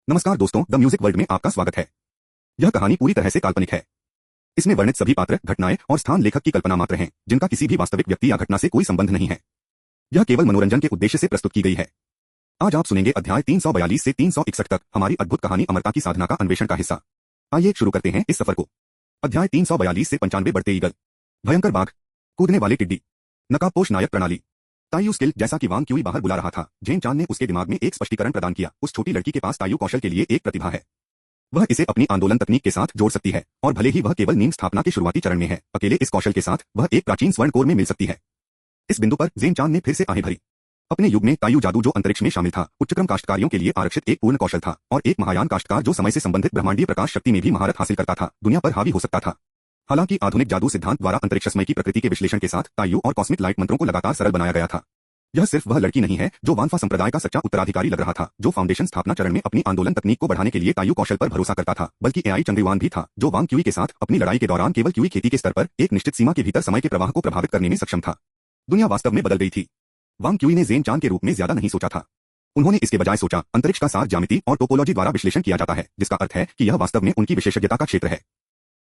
नमस्कार दोस्तों, the music world में आपका स्वागत है। यह कहानी पूरी तरह से काल्पनिक है। इसमें वर्णित सभी पात्र, घटनाएं और स्थान लेखक की कल्पना मात्र हैं, जिनका किसी भी वास्तविक व्यक्ति या घटना से कोई संबंध नहीं है। यह केवल मनोरंजन के उद्देश्य से प्रस्तुत की गई है। आज आप सुनेंगे अध्याय 342 से 361 तक हमारी अद्भुत कहानी अमरता की साधना का अन्वेषण का हिस्सा। आइए शुरू करते हैं इस सफर को। अध्याय 342 से 95 बढ़ते ईगल, भयंकर बाघ, कूदने वाले टिड्डी, नकाबपोश नायक प्रणाली, तायू स्किल। जैसा कि वांग क्यूई बाहर बुला रहा था, जेन चान ने उसके दिमाग में एक स्पष्टीकरण प्रदान किया। उस छोटी लड़की के पास तायू कौशल के लिए एक प्रतिभा है। वह इसे अपनी आंदोलन तकनीक के साथ जोड़ सकती है, और भले ही वह केवल नींव स्थापना के शुरुआती चरण में है, अकेले इस कौशल के साथ वह एक प्राचीन स्वर्ण कोर में मिल सकती है। इस बिंदु पर जेन चान ने फिर से आहें भरी। अपने युग में तायू जादू जो अंतरिक्ष में शामिल था, उच्चक्रम काश्तकारियों के लिए आरक्षित एक पूर्ण कौशल था, और एक महायान काश्तकार जो समय से संबंधित ब्रह्मांडीय प्रकाश शक्ति में भी महारत हासिल करता था, दुनिया पर हावी हो सकता था। हालांकि आधुनिक जादू सिद्धांत द्वारा अंतरिक्षमय की प्रकृति के विश्लेषण के साथ तायू और कॉस्मिक लाइट मंत्रों को लगातार सरल बनाया गया था। यह सिर्फ वह लड़की नहीं है जो वानफा संप्रदाय का सच्चा उत्तराधिकारी लग रहा था, जो फाउंडेशन स्थापना चरण में अपनी आंदोलन तकनीक को बढ़ाने के लिए तायू कौशल पर भरोसा करता था, बल्कि एआई चंद्रवान भी था, जो वांग क्यूई के साथ अपनी लड़ाई के दौरान केवल क्यूई खेती के स्तर पर एक निश्चित सीमा के भीतर समय के प्रवाह को प्रभावित करने में सक्षम था। दुनिया वास्तव में बदल गई थी। वांग क्यूई ने जेन चान के रूप में ज्यादा नहीं सोचा था। उन्होंने इसके बजाय सोचा, अंतरिक्ष का सार ज्यामिति और टोपोलॉजी द्वारा विश्लेषण किया जाता है, जिसका अर्थ है कि यह वास्तव में उनकी विशेषज्ञता का क्षेत्र है।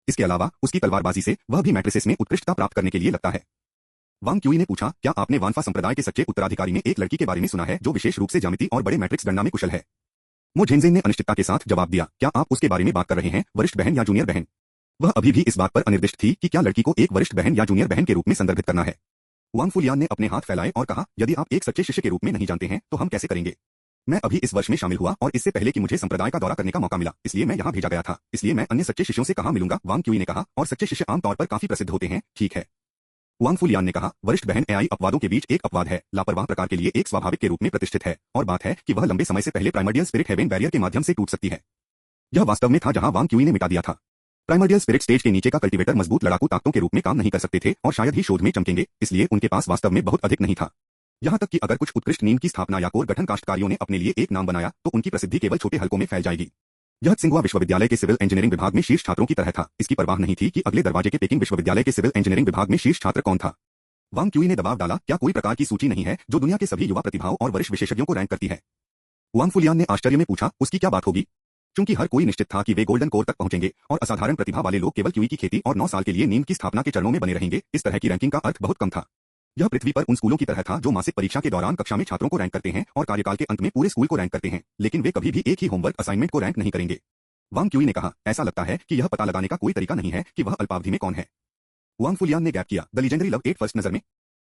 इसके अलावा उसकी तलवारबाजी से वह भी मैट्रिसेस में उत्कृष्टता प्राप्त करने के लिए लगता है। वांग क्यूई ने पूछा, क्या आपने वानफा संप्रदाय के सच्चे उत्तराधिकारी में एक लड़की के बारे में सुना है जो विशेष रूप से ज्यामिति और बड़े मैट्रिक्स गणना में कुशल है? मो झेनजेन ने अनिश्चितता के साथ जवाब दिया, क्या आप उसके बारे में बात कर रहे हैं, वरिष्ठ बहन या जूनियर बहन? वह अभी भी इस बात पर अनिर्दिष्ट थी कि क्या लड़की को एक वरिष्ठ बहन या जूनियर बहन के रूप में संदर्भित करना है। वांग फुलियान ने अपने हाथ फैलाए और कहा, यदि आप एक सच्चे शिष्य के रूप में नहीं जानते हैं तो हम कैसे करेंगे? मैं अभी इस वर्ष में शामिल हुआ और इससे पहले कि मुझे संप्रदाय का दौरा करने का मौका मिला, इसलिए मैं यहाँ भेजा गया था, इसलिए मैं अन्य सच्चे शिष्यों से कहाँ मिलूंगा? वांग क्यूई ने कहा, और सच्चे शिष्य आमतौर पर काफी प्रसिद्ध होते हैं, ठीक है। वांग फुलियान ने कहा, वरिष्ठ बहन एआई अपवादों के बीच एक अपवाद है, लापरवाह प्रकार के लिए एक स्वाभाविक के रूप में प्रतिष्ठित है, और बात है कि वह लंबे समय से पहले प्राइमर्डियल स्पिरिट हेवन बैरियर के माध्यम से टूट सकती है। यह वास्तव में था जहां वांग क्यूई ने मिटा दिया था। प्राइमर्डियल स्पिरिट स्टेज के नीचे का कल्टीवेटर मजबूत लड़ाकू ताकतों के रूप में काम नहीं कर सकते थे और शायद ही शोध में चमकेंगे, इसलिए उनके पास वास्तव में बहुत अधिक नहीं था। यहां तक कि अगर कुछ उत्कृष्ट नींव की स्थापना या कोर गठन काश्तकारियों ने अपने लिए एक नाम बनाया, तो उनकी प्रसिद्धि केवल छोटे हलकों में फैल जाएगी। यह त्सिंगुआ विश्वविद्यालय के सिविल इंजीनियरिंग विभाग में शीर्ष छात्रों की तरह था। इसकी परवाह नहीं थी कि अगले दरवाजे के पेकिंग विश्वविद्यालय के सिविल इंजीनियरिंग विभाग में शीर्ष छात्र कौन था। वांग क्यूई ने दबाव डाला, क्या कोई प्रकार की सूची नहीं है जो दुनिया के सभी युवा प्रतिभाओं और वरिष्ठ विशेषज्ञों को रैंक करती है? वांग फुलियान ने आश्चर्य में पूछा, उसकी क्या बात होगी? क्योंकि हर कोई निश्चित था कि वे गोल्डन कोर तक पहुंचेंगे और असाधारण प्रतिभा वाले लोग केवल क्यूई की खेती और 9 साल के लिए नींव की स्थापना के चरणों में बने रहेंगे। इस तरह की रैंकिंग का अर्थ बहुत कम था। यह पृथ्वी पर उन स्कूलों की तरह था जो मासिक परीक्षा के दौरान कक्षा में छात्रों को रैंक करते हैं और कार्यकाल के अंत में पूरे स्कूल को रैंक करते हैं, लेकिन वे कभी भी एक ही होमवर्क असाइनमेंट को रैंक नहीं करेंगे। वांग क्यूई ने कहा, ऐसा लगता है कि यह पता लगाने का कोई तरीका नहीं है कि वह अल्पावधि में कौन है। वांग फुलियान ने गैप किया, the legendary love at first नजर में।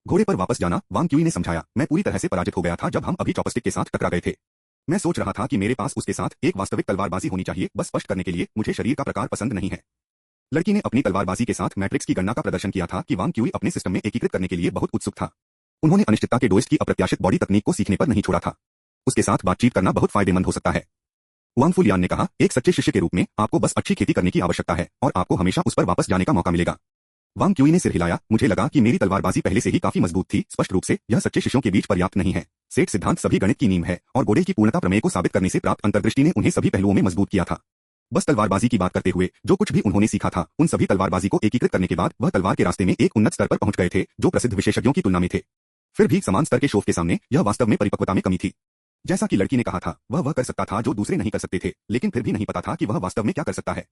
घोड़े पर वापस जाना, वांग क्यूई ने समझाया, मैं पूरी तरह से पराजित हो गया था जब हम अभी चॉपस्टिक के साथ टकरा गए थे। मैं सोच रहा था कि मेरे पास उसके साथ एक वास्तविक तलवारबाजी होनी चाहिए। बस स्पष्ट करने के लिए, मुझे शरीर का प्रकार पसंद नहीं है। लड़की ने अपनी तलवारबाजी के साथ मैट्रिक्स की गणना का प्रदर्शन किया था कि वांग क्यूई अपने सिस्टम में एकीकृत करने के लिए बहुत उत्सुक था। उन्होंने अनिश्चितता के डोइस्ट की अप्रत्याशित बॉडी तकनीक को सीखने पर नहीं छोड़ा था। उसके साथ बातचीत करना बहुत फायदेमंद हो सकता है। वांग फुलियान ने कहा, एक सच्चे शिष्य के रूप में आपको बस अच्छी खेती करने की आवश्यकता है और आपको हमेशा उस पर वापस जाने का मौका मिलेगा। वांग क्यूई ने सिर हिलाया, मुझे लगा कि मेरी तलवारबाजी पहले से ही काफी मजबूत थी। स्पष्ट रूप से यह सच्चे शिष्यों के बीच पर्याप्त नहीं है। सेट सिद्धांत सभी गणित की नींव है और गोडेल की पूर्णता प्रमेय को साबित करने से प्राप्त अंतर्दृष्टि ने उन्हें सभी पहलुओं में मजबूत किया था। बस तलवारबाजी की बात करते हुए जो कुछ भी उन्होंने सीखा था, उन सभी तलवारबाजी को एकीकृत करने के बाद वह तलवार के रास्ते में एक उन्नत स्तर पर पहुंच गए थे जो प्रसिद्ध विशेषज्ञों की तुलना में थे। फिर भी समान स्तर के शोफ के सामने यह वास्तव में परिपक्वता में कमी थी। जैसा कि लड़की ने कहा था, वह कर सकता था जो दूसरे नहीं कर सकते थे, लेकिन फिर भी नहीं पता था कि वह वास्तव में क्या कर सकता है।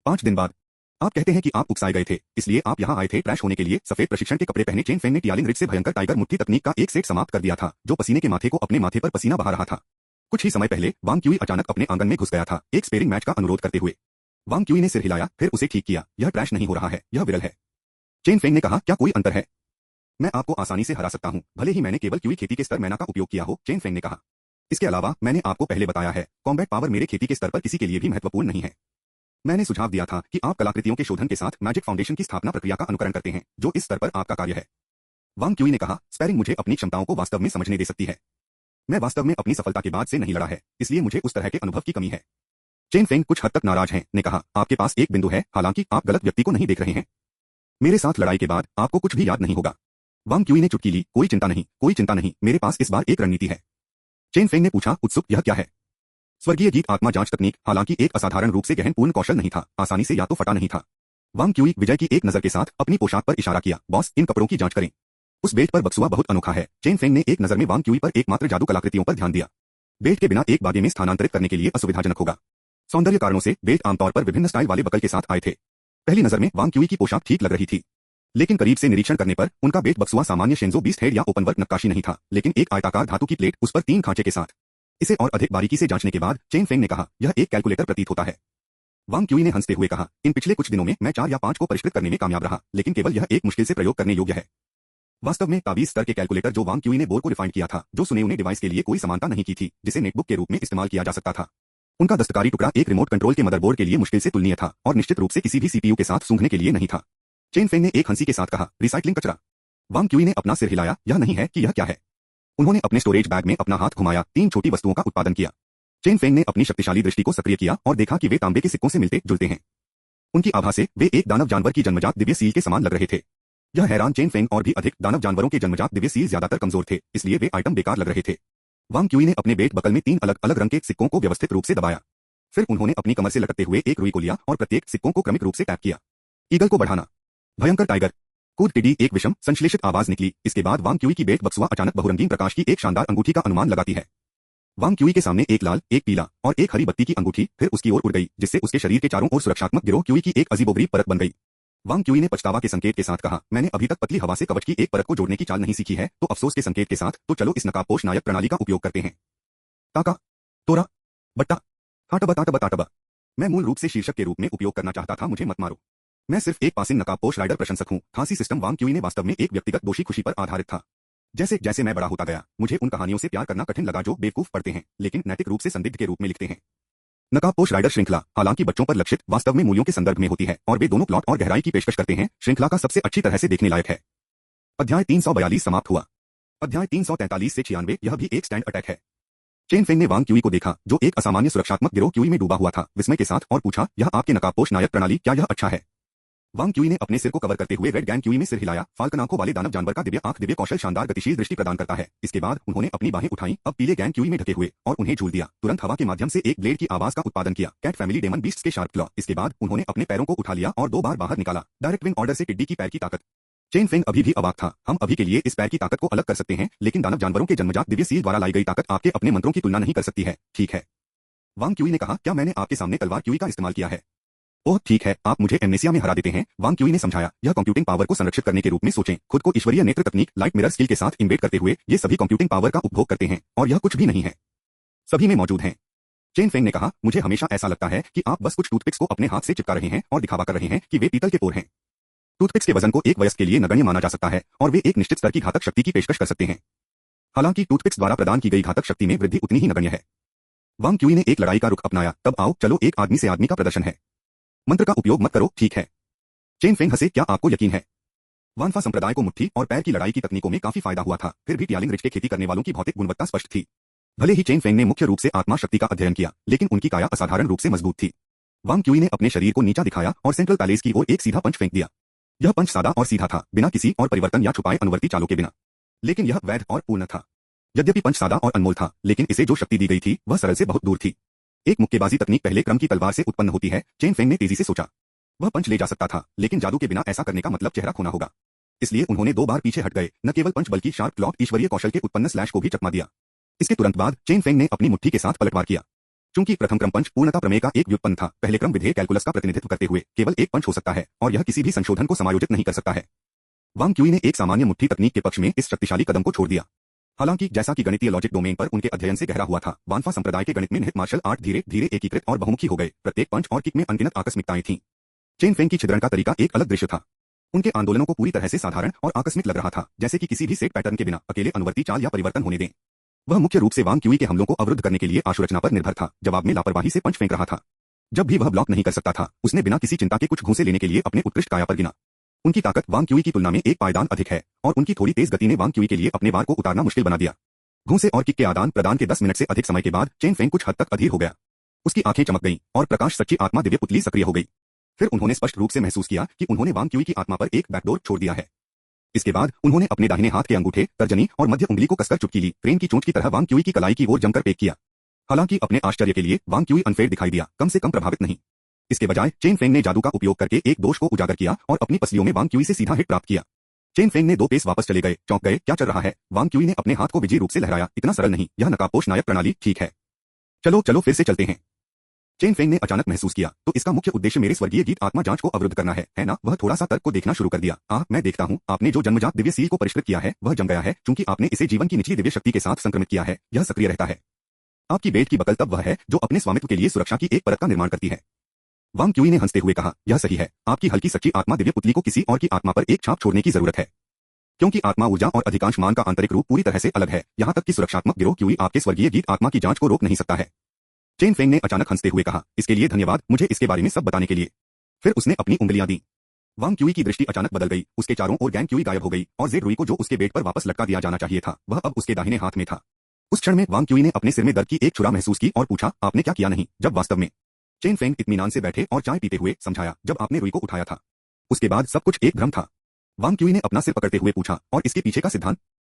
5 दिन बाद आप कहते हैं कि आप उकसाए गए थे, इसलिए आप यहाँ आए थे ट्रैश होने के लिए। सफेद प्रशिक्षण के कपड़े पहने चेन फेंग ने टियालिंग रिज से भयंकर टाइगर मुट्ठी तकनीक का एक सेट समाप्त कर दिया था, जो पसीने के माथे को अपने माथे पर पसीना बहा रहा था। कुछ ही समय पहले वांग क्यूई अचानक अपने आंगन में घुस गया था, एक स्पेरिंग मैच का अनुरोध करते हुए। वांग क्यूई ने सिर हिलाया, फिर उसे ठीक किया, यह ट्रैश नहीं हो रहा है, यह विरल है। चेन फेंग ने कहा, क्या कोई अंतर है? मैं आपको आसानी से हरा सकता हूँ, भले ही मैंने केवल क्यूई खेती के स्तर मैना का उपयोग किया हो, चेन फेंग ने कहा। इसके अलावा मैंने आपको पहले बताया है, कॉम्बैट पावर मेरे खेती के स्तर पर किसी के लिए भी महत्वपूर्ण नहीं है। मैंने सुझाव दिया था कि आप कलाकृतियों के शोधन के साथ मैजिक फाउंडेशन की स्थापना प्रक्रिया का अनुकरण करते हैं, जो इस स्तर पर आपका कार्य है। वांग क्यूई ने कहा, स्पैरिंग मुझे अपनी क्षमताओं को वास्तव में समझने दे सकती है। मैं वास्तव में अपनी सफलता के बाद से नहीं लड़ा है, इसलिए मुझे उस तरह के अनुभव की कमी है। चेन फेंग कुछ हद तक नाराज हैं, ने कहा, आपके पास एक बिंदु है, हालांकि आप गलत व्यक्ति को नहीं देख रहे हैं। मेरे साथ लड़ाई के बाद आपको कुछ भी याद नहीं होगा। वांग क्यूई ने चुटकी ली, कोई चिंता नहीं, कोई चिंता नहीं, मेरे पास इस बार एक रणनीति है। चेन फेंग ने पूछा, उत्सुक, यह क्या है? स्वर्गीय गीत आत्मा जांच तकनीक, हालांकि एक असाधारण रूप से गहन पूर्ण कौशल नहीं था, आसानी से या तो फटा नहीं था। वांग क्यूई विजय की एक नजर के साथ अपनी पोशाक पर इशारा किया, बॉस, इन कपड़ों की जांच करें। उस बेल्ट पर बक्सुआ बहुत अनोखा है। चेन फेंग ने एक नजर में वांग क्यूई पर एकमात्र जादू कलाकृतियों पर ध्यान दिया। बेल्ट के बिना एक बागे में स्थानांतरित करने के लिए असुविधाजनक होगा। सौंदर्य कारणों से बेल्ट आमतौर पर विभिन्न स्टाइल वाले बकल के साथ आए थे। पहली नजर में वांग क्यूई की पोशाक ठीक लग रही थी, लेकिन करीब से निरीक्षण करने पर उनका बेल्ट बक्सुआ सामान्य शेंजो बीस्ट हेड या ओपन वर्क नक्काशी नहीं था, लेकिन एक आयताकार धातु की प्लेट, उस पर 3 खांचे के साथ। इसे और अधिक बारीकी से जांचने के बाद चेन फेंग ने कहा, यह एक कैलकुलेटर प्रतीत होता है। वांग क्यूई ने हंसते हुए कहा, इन पिछले कुछ दिनों में मैं 4 या 5 को परिष्कृत करने में कामयाब रहा, लेकिन केवल यह एक मुश्किल से प्रयोग करने योग्य है। वास्तव में ताबीज स्तर के कैलकुलेटर जो वांग क्यूई ने बोर को रिफाइन किया था, जो सुनेउने डिवाइस के लिए कोई समानता नहीं की थी, जिसे नेटबुक के रूप में इस्तेमाल किया जा सकता था। उनका दस्तकारी टुकड़ा एक रिमोट कंट्रोल के मदरबोर्ड के लिए मुश्किल से तुलनीय था और निश्चित रूप से किसी भी सीपीयू के साथ सूंघने के लिए नहीं था। चेन फेंग ने एक हंसी के साथ कहा, रिसाइकलिंग कचरा। वांग क्यूई ने अपना सिर हिलाया, यह नहीं है कि यह क्या है। उन्होंने अपने स्टोरेज बैग में अपना हाथ घुमाया, 3 छोटी वस्तुओं का उत्पादन किया। चेन फेंग ने अपनी शक्तिशाली दृष्टि को सक्रिय किया और देखा कि वे तांबे के सिक्कों से मिलते जुलते हैं। उनकी आभा से वे एक दानव जानवर की जन्मजात दिव्य सील के समान लग रहे थे। यह हैरान चेन फेंग और भी अधिक, दानव जानवरों के जन्मजात दिव्य सील ज्यादातर कमजोर थे, इसलिए वे आइटम बेकार लग रहे थे। वांग क्यूई ने अपने बेल्ट बकल में 3 अलग अलग रंग के सिक्कों को व्यवस्थित रूप से दबाया। फिर उन्होंने अपनी कमर से लटकते हुए एक रुई को लिया और प्रत्येक सिक्कों को क्रमिक रूप से टैप किया। ईगल को बढ़ाना, भयंकर टाइगर, कूद टिड्डी, एक विषम संश्लेषित आवाज निकली। इसके बाद वांग क्यूई की बेल्ट बक्सुआ अचानक बहुरंगीन प्रकाश की एक शानदार अंगूठी का अनुमान लगाती है। वांग क्यूई के सामने एक लाल, एक पीला और एक हरी बत्ती की अंगूठी फिर उसकी ओर उड़ गई, जिससे उसके शरीर के चारों ओर सुरक्षात्मक गिरोह क्यूई की एक अजीबोगरीब परत बन गई। वांग क्यूई ने पछतावा के संकेत के साथ कहा, मैंने अभी तक पतली हवा से कवच की एक परत को जोड़ने की चाल नहीं सीखी है, तो अफसोस के संकेत के साथ, तो चलो इस नकाबपोश नायक प्रणाली का उपयोग करते हैं। ताका, तोरा, बट्टा, हाटबा ताटबा ताटबा। मैं मूल रूप से शीर्षक के रूप में उपयोग करना चाहता था, मुझे मत मारो। मैं सिर्फ एक पासिंग नकाबपोश राइडर प्रशंसक हूं। खांसी सिस्टम वांग क्यूई ने वास्तव में एक व्यक्तिगत दोषी खुशी पर आधारित था। जैसे जैसे मैं बड़ा होता गया, मुझे उन कहानियों से प्यार करना कठिन लगा जो बेवकूफ पढ़ते हैं, लेकिन नैतिक रूप से संदिग्ध के रूप में लिखते हैं। नकाबपोश राइडर श्रृंखला, हालांकि बच्चों पर लक्षित, वास्तव में मूल्यों के संदर्भ में होती है और वे दोनों प्लॉट और गहराई की पेशकश करते हैं। श्रृंखला का सबसे अच्छी तरह से देखने लायक है। अध्याय 342 समाप्त हुआ। अध्याय 343 से 96, यह भी एक स्टैंड अटैक है। चेन फेंग ने वांग क्यूई को देखा, जो एक असामान्य सुरक्षात्मक गिरोह क्यूई में डूबा हुआ था, विस्मय के साथ, और पूछा, यह आपके नकाबपोश नायक प्रणाली, क्या यह अच्छा है? वांग क्यूई ने अपने सिर को कवर करते हुए रेड गैंग क्यूई में सिर हिलाया। फाल्कन आंखों वाले दानव जानवर का दिव्य आंख, दिव्य कौशल, शानदार गतिशील दृष्टि प्रदान करता है। इसके बाद उन्होंने अपनी बाहें उठाई, अब पीले गैंग क्यूई में ढके हुए, और उन्हें झूल दिया। तुरंत हवा के माध्यम से एक ब्लेड की आवाज का उत्पादन किया, कैट फैमिली डेमन बीस्ट्स के शार्प क्लॉ। इसके बाद उन्होंने अपने पैरों को उठा लिया और 2 बार बाहर निकाला। डायरेक्ट विंग ऑर्डर से टिड्डी की पैर की ताकत। चेन फेंग अभी भी अवाक था। हम अभी के लिए इस पैर की ताकत को अलग कर सकते हैं, लेकिन दानव जानवरों के जन्मजात दिव्य सील द्वारा लाई गई ताकत आपके अपने मंत्रों की तुलना नहीं कर सकती है। ठीक है, वांग क्यूई ने कहा, क्या मैंने आपके सामने तलवार क्यूई का इस्तेमाल किया है? ओह ठीक है, आप मुझे एमनेसिया में हरा देते हैं। वांग क्यूई ने समझाया, यह कंप्यूटिंग पावर को संरक्षित करने के रूप में सोचें। खुद को ईश्वरीय नेत्र तकनीक लाइट मिरर स्किल के साथ इन्वेट करते हुए, ये सभी कंप्यूटिंग पावर का उपभोग करते हैं, और यह कुछ भी नहीं है, सभी में मौजूद हैं। चेन फेंग ने कहा, मुझे हमेशा ऐसा लगता है कि आप बस कुछ टूथपिक्स को अपने हाथ से चिपका रहे हैं और दिखावा कर रहे हैं कि वे पीतल के पोर हैं। टूथपिक्स के वजन को एक वयस्क के लिए नगण्य माना जा सकता है, और वे एक निश्चित स्तर की घातक शक्ति की पेशकश कर सकते हैं। हालांकि टूथपिक्स द्वारा प्रदान की गई घातक शक्ति में वृद्धि उतनी ही नगण्य है। वांग क्यूई ने एक लड़ाई का रुख अपनाया। तब आओ, चलो एक आदमी से आदमी का प्रदर्शन है। मंत्र का उपयोग मत करो, ठीक है? चेन फेंग हंसे, क्या आपको यकीन है? वानफा संप्रदाय को मुट्ठी और पैर की लड़ाई की तकनीकों में काफी फायदा हुआ था, फिर भी ट्यालिंग रिच के खेती करने वालों की भौतिक गुणवत्ता स्पष्ट थी। भले ही चेन फेंग ने मुख्य रूप से आत्मा शक्ति का अध्ययन किया, लेकिन उनकी काया असाधारण रूप से मजबूत थी। वांग क्यूई ने अपने शरीर को नीचा दिखाया और सेंट्रल पैलेस की ओर एक सीधा पंच फेंक दिया। यह पंच सादा और सीधा था, बिना किसी और परिवर्तन या छुपाए अनुवर्ती चालों के बिना, लेकिन यह वैध और पूर्ण था। यद्यपि पंच सादा और अनमोल था, लेकिन इसे जो शक्ति दी गई थी वह सरल से बहुत दूर थी। एक मुक्केबाजी तकनीक पहले क्रम की तलवार से उत्पन्न होती है, चेन फेंग ने तेजी से सोचा। वह पंच ले जा सकता था, लेकिन जादू के बिना ऐसा करने का मतलब चेहरा खोना होगा। इसलिए उन्होंने 2 बार पीछे हट गए, न केवल पंच बल्कि शार्प क्लॉ ईश्वरीय कौशल के उत्पन्न स्लैश को भी चकमा दिया। इसके तुरंत बाद चेन फेंग ने अपनी मुट्ठी के साथ पलटवार किया। चूंकि प्रथम क्रम पंच पूर्णता प्रमेय का एक व्युत्पन्न था, पहले क्रम विधेय कैलकुलस का प्रतिनिधित्व करते हुए केवल एक पंच हो सकता है, और यह किसी भी संशोधन को समायोजित नहीं कर सकता है। वांग क्यूई ने एक सामान्य मुट्ठी तकनीक के पक्ष में इस शक्तिशाली कदम को छोड़ दिया। हालांकि जैसा कि गणितीय लॉजिक डोमेन पर उनके अध्ययन से गहरा हुआ था, वानफा संप्रदाय के गणित में निहित मार्शल आर्ट धीरे धीरे एकीकृत और बहुमुखी हो गए। प्रत्येक पंच और किक में अनगिनत आकस्मिकताएं थीं। चेन फेंग की छिद्रण का तरीका एक अलग दृश्य था। उनके आंदोलनों को पूरी तरह से साधारण और आकस्मिक लग रहा था, जैसे कि किसी भी सेट पैटर्न के बिना अकेले अनुवर्ती चाल या परिवर्तन होने दें। वह मुख्य रूप से वांग क्यूई के हमलों को अवरुद्ध करने के लिए आशुरचना पर निर्भर था, जवाब में लापरवाही से पंच फेंक रहा था। जब भी वह ब्लॉक नहीं कर सकता था, उसने बिना किसी चिंता के कुछ घूंसे लेने के लिए अपने उत्कृष्ट काया पर गिना। उनकी ताकत वांग क्यूई की तुलना में एक पायदान अधिक है, और उनकी थोड़ी तेज गति ने वांग क्यूई के लिए अपने वार को उतारना मुश्किल बना दिया। घूंसे और किक के आदान प्रदान के 10 मिनट से अधिक समय के बाद चेन फेंग कुछ हद तक अधीर हो गया। उसकी आंखें चमक गईं और प्रकाश सच्ची आत्मा दिव्य पुतली सक्रिय हो गई। फिर उन्होंने स्पष्ट रूप से महसूस किया कि उन्होंने वांग क्यूई की आत्मा पर एक बैकडोर छोड़ दिया है। इसके बाद उन्होंने अपने दाहिने हाथ के अंगूठे, तर्जनी और मध्य उंगली को कसकर चुटकी ली, ट्रेन की चोंच की तरह वांग क्यूई की कलाई की ओर जमकर पेक किया। हालांकि अपने आश्चर्य के लिए वांग क्यूई अनफेड दिखाई दिया, कम से कम प्रभावित नहीं। इसके बजाय चेन फेंग ने जादू का उपयोग करके एक दोष को उजागर किया और अपनी पसलियों में वांग क्यूई से सीधा हिट प्राप्त किया। चेन फेंग ने 2 पेस वापस चले गए, चौंक गए, क्या चल रहा है? वांग क्यूई ने अपने हाथ को विजयी रूप से लहराया, इतना सरल नहीं, यह नकाबपोश नायक प्रणाली, ठीक है? चलो चलो फिर से चलते हैं। चेन फेंग ने अचानक महसूस किया तो इसका मुख्य उद्देश्य मेरे स्वर्गीय गीत आत्मा जांच को अवरुद्ध करना है ना। वह थोड़ा सा तर्क को देखना शुरू कर दिया। मैं देखता हूँ आपने जो जन्मजात दिव्य सील को परिष्कृत किया है वह जम गया है, क्योंकि आपने इसे जीवन की निचली दिव्य शक्ति के साथ संक्रमित किया है। यह सक्रिय रहता है। आपकी बेट की बकल तब वह है जो अपने स्वामित्व के लिए सुरक्षा की एक परत का निर्माण करती है। वांग क्यूई ने हंसते हुए कहा, यह सही है। आपकी हल्की सच्ची आत्मा दिव्य पुतली को किसी और की आत्मा पर एक छाप छोड़ने की जरूरत है, क्योंकि आत्मा ऊर्जा और अधिकांश मान का आंतरिक रूप पूरी तरह से अलग है। यहाँ तक कि सुरक्षात्मक गिरोह क्यूई आपके स्वर्गीय गीत आत्मा की जांच को रोक नहीं सकता है। चेन फेंग ने अचानक हंसते हुए कहा, इसके लिए धन्यवाद, मुझे इसके बारे में सब बताने के लिए। फिर उसने अपनी उंगलियां दी। वांग क्यूई की दृष्टि अचानक बदल गई। उसके चारों ओर गैंग क्यूई गायब हो गई और जेड रुई को जो उसके बेट पर वापस लटका दिया जाना चाहिए था वह अब उसके दाहिने हाथ में था। उस क्षण में वांग क्यूई ने अपने सिर में दर्द की एक छुरा महसूस की और पूछा, आपने क्या किया? नहीं, जब वास्तव में। चेन फेंग इत्मीनान से बैठे और चाय पीते हुए समझाया, जब आपने रुई को उठाया था उसके बाद सब कुछ एक भ्रम था। वांग क्यूई ने अपना सिर पकड़ते हुए पूछा, और इसके पीछे का सिद्धांत?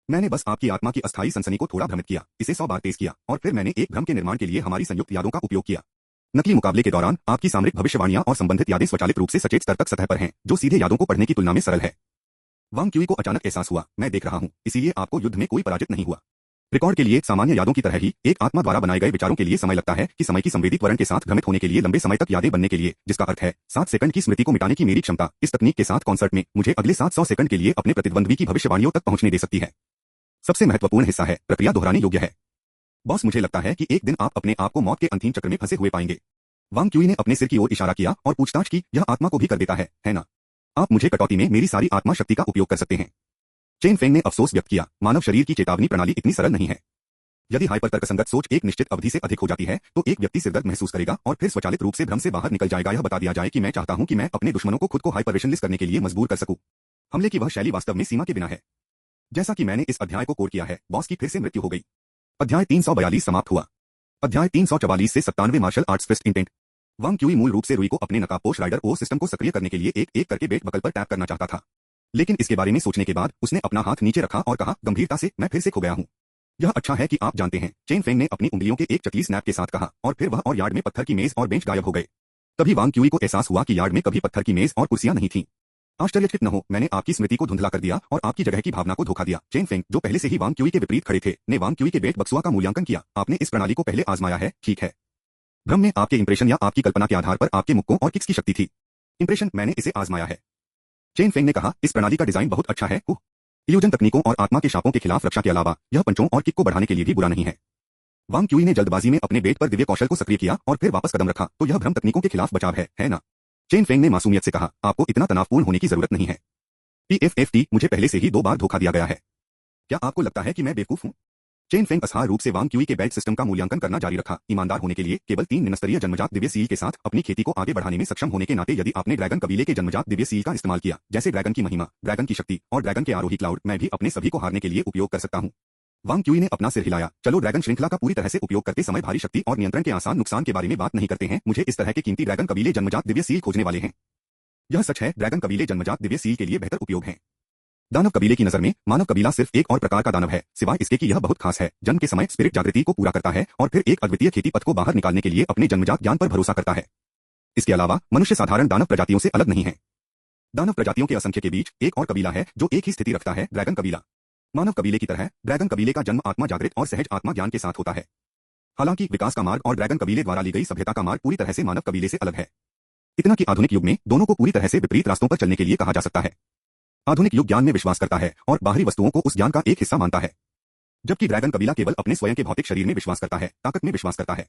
मैंने बस आपकी आत्मा की अस्थायी सनसनी को थोड़ा भ्रमित किया, इसे 100 बार तेज किया और फिर मैंने एक भ्रम के निर्माण के लिए हमारी संयुक्त यादों का उपयोग किया। नकली मुकाबले के दौरान आपकी सामरिक भविष्यवाणियां और संबंधित यादें स्वचालित रूप से सचेत स्तर तक सतह पर हैं, जो सीधे यादों को पढ़ने की तुलना में सरल है। वांग क्यूई को अचानक एहसास हुआ, मैं देख रहा हूं, इसीलिए आपको युद्ध में कोई पराजित नहीं हुआ। रिकॉर्ड के लिए सामान्य यादों की तरह ही एक आत्मा द्वारा बनाए गए विचारों के लिए समय लगता है कि समय की संवेदी त्वरण के साथ भ्रमित होने के लिए लंबे समय तक यादें बनने के लिए, जिसका अर्थ है 7 सेकंड की स्मृति को मिटाने की मेरी क्षमता इस तकनीक के साथ कॉन्सर्ट में मुझे अगले 700 सेकंड के लिए अपने प्रतिद्वंद्वी की भविष्यवाणियों तक पहुंचने दे सकती है। सबसे महत्वपूर्ण हिस्सा है, प्रक्रिया दोहराने योग्य है। बॉस, मुझे लगता है कि एक दिन आप अपने आप को मौत के अंतिम चक्र में फंसे हुए पाएंगे। वांग क्यूई ने अपने सिर की ओर इशारा किया और पूछताछ की, यह आत्मा को भी कर देता है ना? आप मुझे कटौती में मेरी सारी आत्मा शक्ति का उपयोग कर सकते हैं। चेन फेंग ने अफसोस व्यक्त किया, मानव शरीर की चेतावनी प्रणाली इतनी सरल नहीं है। यदि हाइपर तर्कसंगत सोच एक निश्चित अवधि से अधिक हो जाती है तो एक व्यक्ति सिरदर्द महसूस करेगा और फिर स्वचालित रूप से भ्रम से बाहर निकल जाएगा। यह बता दिया जाए कि मैं चाहता हूं कि मैं अपने दुश्मनों को खुद को हाइपरविशनलिस्ट करने के लिए मजबूर कर सकूं। हमले की वह शैली वास्तव में सीमा के बिना है। जैसा कि मैंने इस अध्याय को कोड किया है, बॉस की फिर से मृत्यु हो गई। अध्याय 342 समाप्त हुआ। अध्याय 344 से 97 martial arts fest intent. Wang QE मूल रूप से रुई को अपने नकाबपोश राइडर ओ सिस्टम को सक्रिय करने के लिए एक एक करके बेट बकल पर टैप करना चाहता था, लेकिन इसके बारे में सोचने के बाद उसने अपना हाथ नीचे रखा और कहा गंभीरता से, मैं फिर से खो गया हूं। यह अच्छा है कि आप जानते हैं, चेन फेंग ने अपनी उंगलियों के एक चकली स्नैप के साथ कहा, और फिर वह और यार्ड में पत्थर की मेज और बेंच गायब हो गए। तभी वांग क्यूई को एहसास हुआ कि यार्ड में कभी पत्थर की मेज और कुर्सियां नहीं थीं। आश्चर्यचकित न हो, मैंने आपकी स्मृति को धुंधला कर दिया और आपकी जगह की भावना को धोखा दिया। चेन फेंग, जो पहले से ही वांग क्यूई के विपरीत खड़े थे, ने वांग क्यूई के बेट बक्सुआ का मूल्यांकन किया। आपने इस प्रणाली को पहले आजमाया है, ठीक है? भ्रम में आपके इंप्रेशन या आपकी कल्पना के आधार पर आपके मुक्कों और किक्स की शक्ति थी। इंप्रेशन, मैंने इसे आजमाया है। चेन फेंग ने कहा, इस प्रणाली का डिजाइन बहुत अच्छा है। इल्यूजन तकनीकों और आत्मा के शापों के खिलाफ रक्षा के अलावा यह पंचों और किक को बढ़ाने के लिए भी बुरा नहीं है। वांग क्यूई ने जल्दबाजी में अपने बेट पर दिव्य कौशल को सक्रिय किया और फिर वापस कदम रखा, तो यह भ्रम तकनीकों के खिलाफ बचाव है ना? चेन फेंग ने मासूमियत से कहा, आपको इतना तनावपूर्ण होने की जरूरत नहीं है। PFFT, मुझे पहले से ही 2 बार धोखा दिया गया है। क्या आपको लगता है कि मैं बेवकूफ हूं? चेन फेंग असहाय रूप से वांग क्यूई के बेल्ट सिस्टम का मूल्यांकन करना जारी रखा। ईमानदार होने के लिए, केवल 3 निनस्तरीय जन्मजात दिव्य सील के साथ अपनी खेती को आगे बढ़ाने में सक्षम होने के नाते, यदि आपने ड्रैगन कबीले के जन्मजात दिव्य सील का इस्तेमाल किया, जैसे ड्रैगन की महिमा, ड्रैगन की शक्ति और ड्रैगन के आरोही क्लाउड, मैं भी अपने सभी को हारने के लिए उपयोग कर सकता हूं। वांग क्यूई ने अपना सिर हिलाया। चलो, ड्रैगन श्रृंखला का पूरी तरह से उपयोग करते समय भारी शक्ति और नियंत्रण के आसान नुकसान के बारे में बात नहीं करते हैं। मुझे इस तरह के कीमती ड्रैगन कबीले जन्मजात दिव्य सील खोजने वाले हैं। यह सच है, ड्रैगन कबीले जन्मजात दिव्य सील के लिए बेहतर उपयोग है। दानव कबीले की नजर में मानव कबीला सिर्फ एक और प्रकार का दानव है, सिवाय इसके कि यह बहुत खास है। जन्म के समय स्पिरिट जागृति को पूरा करता है और फिर एक अद्वितीय खेती पथ को बाहर निकालने के लिए अपने जन्मजात ज्ञान पर भरोसा करता है। इसके अलावा मनुष्य साधारण दानव प्रजातियों से अलग नहीं है। दानव प्रजातियों के असंख्य के बीच एक और कबीला है जो एक ही स्थिति रखता है, ड्रैगन कबीला। मानव कबीले की तरह ड्रैगन कबीले का जन्म आत्मा जागृत और सहज आत्मा ज्ञान के साथ होता है। हालांकि विकास का मार्ग और ड्रैगन कबीले द्वारा ली गई सभ्यता का मार्ग पूरी तरह से मानव कबीले से अलग है। इतना कि आधुनिक युग में दोनों को पूरी तरह से विपरीत रास्तों पर चलने के लिए कहा जा सकता है। आधुनिक युग ज्ञान में विश्वास करता है और बाहरी वस्तुओं को उस ज्ञान का एक हिस्सा मानता है, जबकि ड्रैगन कबीला केवल अपने स्वयं के भौतिक शरीर में विश्वास करता है, ताकत में विश्वास करता है।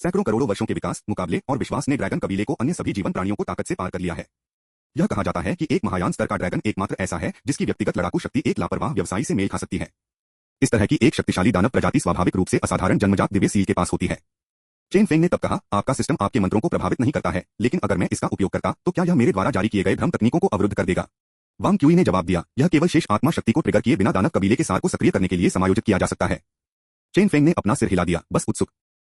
सैकड़ों करोड़ों वर्षों के विकास, मुकाबले और विश्वास ने ड्रैगन कबीले को अन्य सभी जीवन प्राणियों को ताकत से पार कर लिया है। यह कहा जाता है कि एक महायान स्तर का ड्रैगन एकमात्र ऐसा है जिसकी व्यक्तिगत लड़ाकू शक्ति एक लापरवाह व्यवसायी से मेल खा सकती है। इस तरह की एक शक्तिशाली दानव प्रजाति स्वाभाविक रूप से असाधारण जन्मजात दिव्य सील के पास होती है। चेन फेंग ने तब कहा, आपका सिस्टम आपके मंत्रों को प्रभावित नहीं करता है, लेकिन अगर मैं इसका उपयोग करता तो क्या यह मेरे द्वारा जारी किए गए भ्रम तकनीकों को अवरुद्ध कर देगा? वांग क्यूई ने जवाब दिया, यह केवल शेष आत्मा शक्ति को ट्रिगर किए बिना दानव कबीले के सार को सक्रिय करने के लिए समायोजित किया जा सकता है। चेन फेंग ने अपना सिर हिला दिया, बस उत्सुक।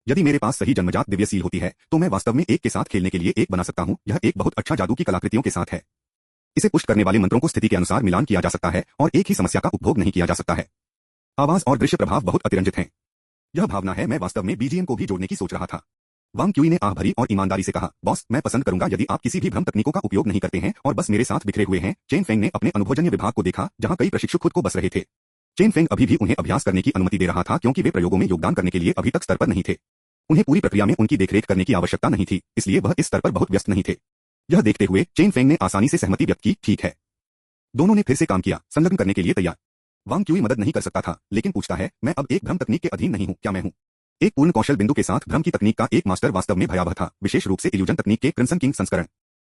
यदि मेरे पास सही जन्मजात दिव्य सील होती है तो मैं वास्तव में एक के साथ खेलने के लिए एक बना सकता हूं। यह एक बहुत अच्छा जादू की कलाकृतियों के साथ है। इसे पुष्ट करने वाले मंत्रों को स्थिति के अनुसार मिलान किया जा सकता है और एक ही समस्या का उपभोग नहीं किया जा सकता है। आवाज और दृश्य प्रभाव बहुत अतिरंजित हैं। यह भावना है, मैं वास्तव में बीजीएम को भी जोड़ने की सोच रहा था। वांग क्यूई ने आह भरी और ईमानदारी से कहा, बॉस, मैं पसंद करूंगा यदि आप किसी भी भ्रम तकनीकों का उपयोग नहीं करते हैं और बस मेरे साथ बिखरे हुए हैं। चेन फेंग ने अपने अनुभवजन्य विभाग को देखा, जहां कई प्रशिक्षु खुद को बस रहे थे। चेन फेंग अभी भी उन्हें अभ्यास करने की अनुमति दे रहा था क्योंकि वे प्रयोगों में योगदान करने के लिए अभी तक स्तर पर नहीं थे। उन्हें पूरी प्रक्रिया में उनकी देखरेख करने की आवश्यकता नहीं थी, इसलिए वह इस स्तर पर बहुत व्यस्त नहीं थे। यह देखते हुए चेन फेंग ने आसानी से सहमति व्यक्त की, ठीक है। दोनों ने फिर से काम किया, संलग्न करने के लिए तैयार। वांग क्यूई मदद नहीं कर सकता था, लेकिन पूछता है, मैं अब एक भ्रम तकनीक के अधीन नहीं हूं, क्या मैं हूं? एक पूर्ण कौशल बिंदु के साथ भ्रम की तकनीक का एक मास्टर वास्तव में भयावह था, विशेष रूप से इल्यूजन तकनीक के क्रिम्सन किंग संस्करण।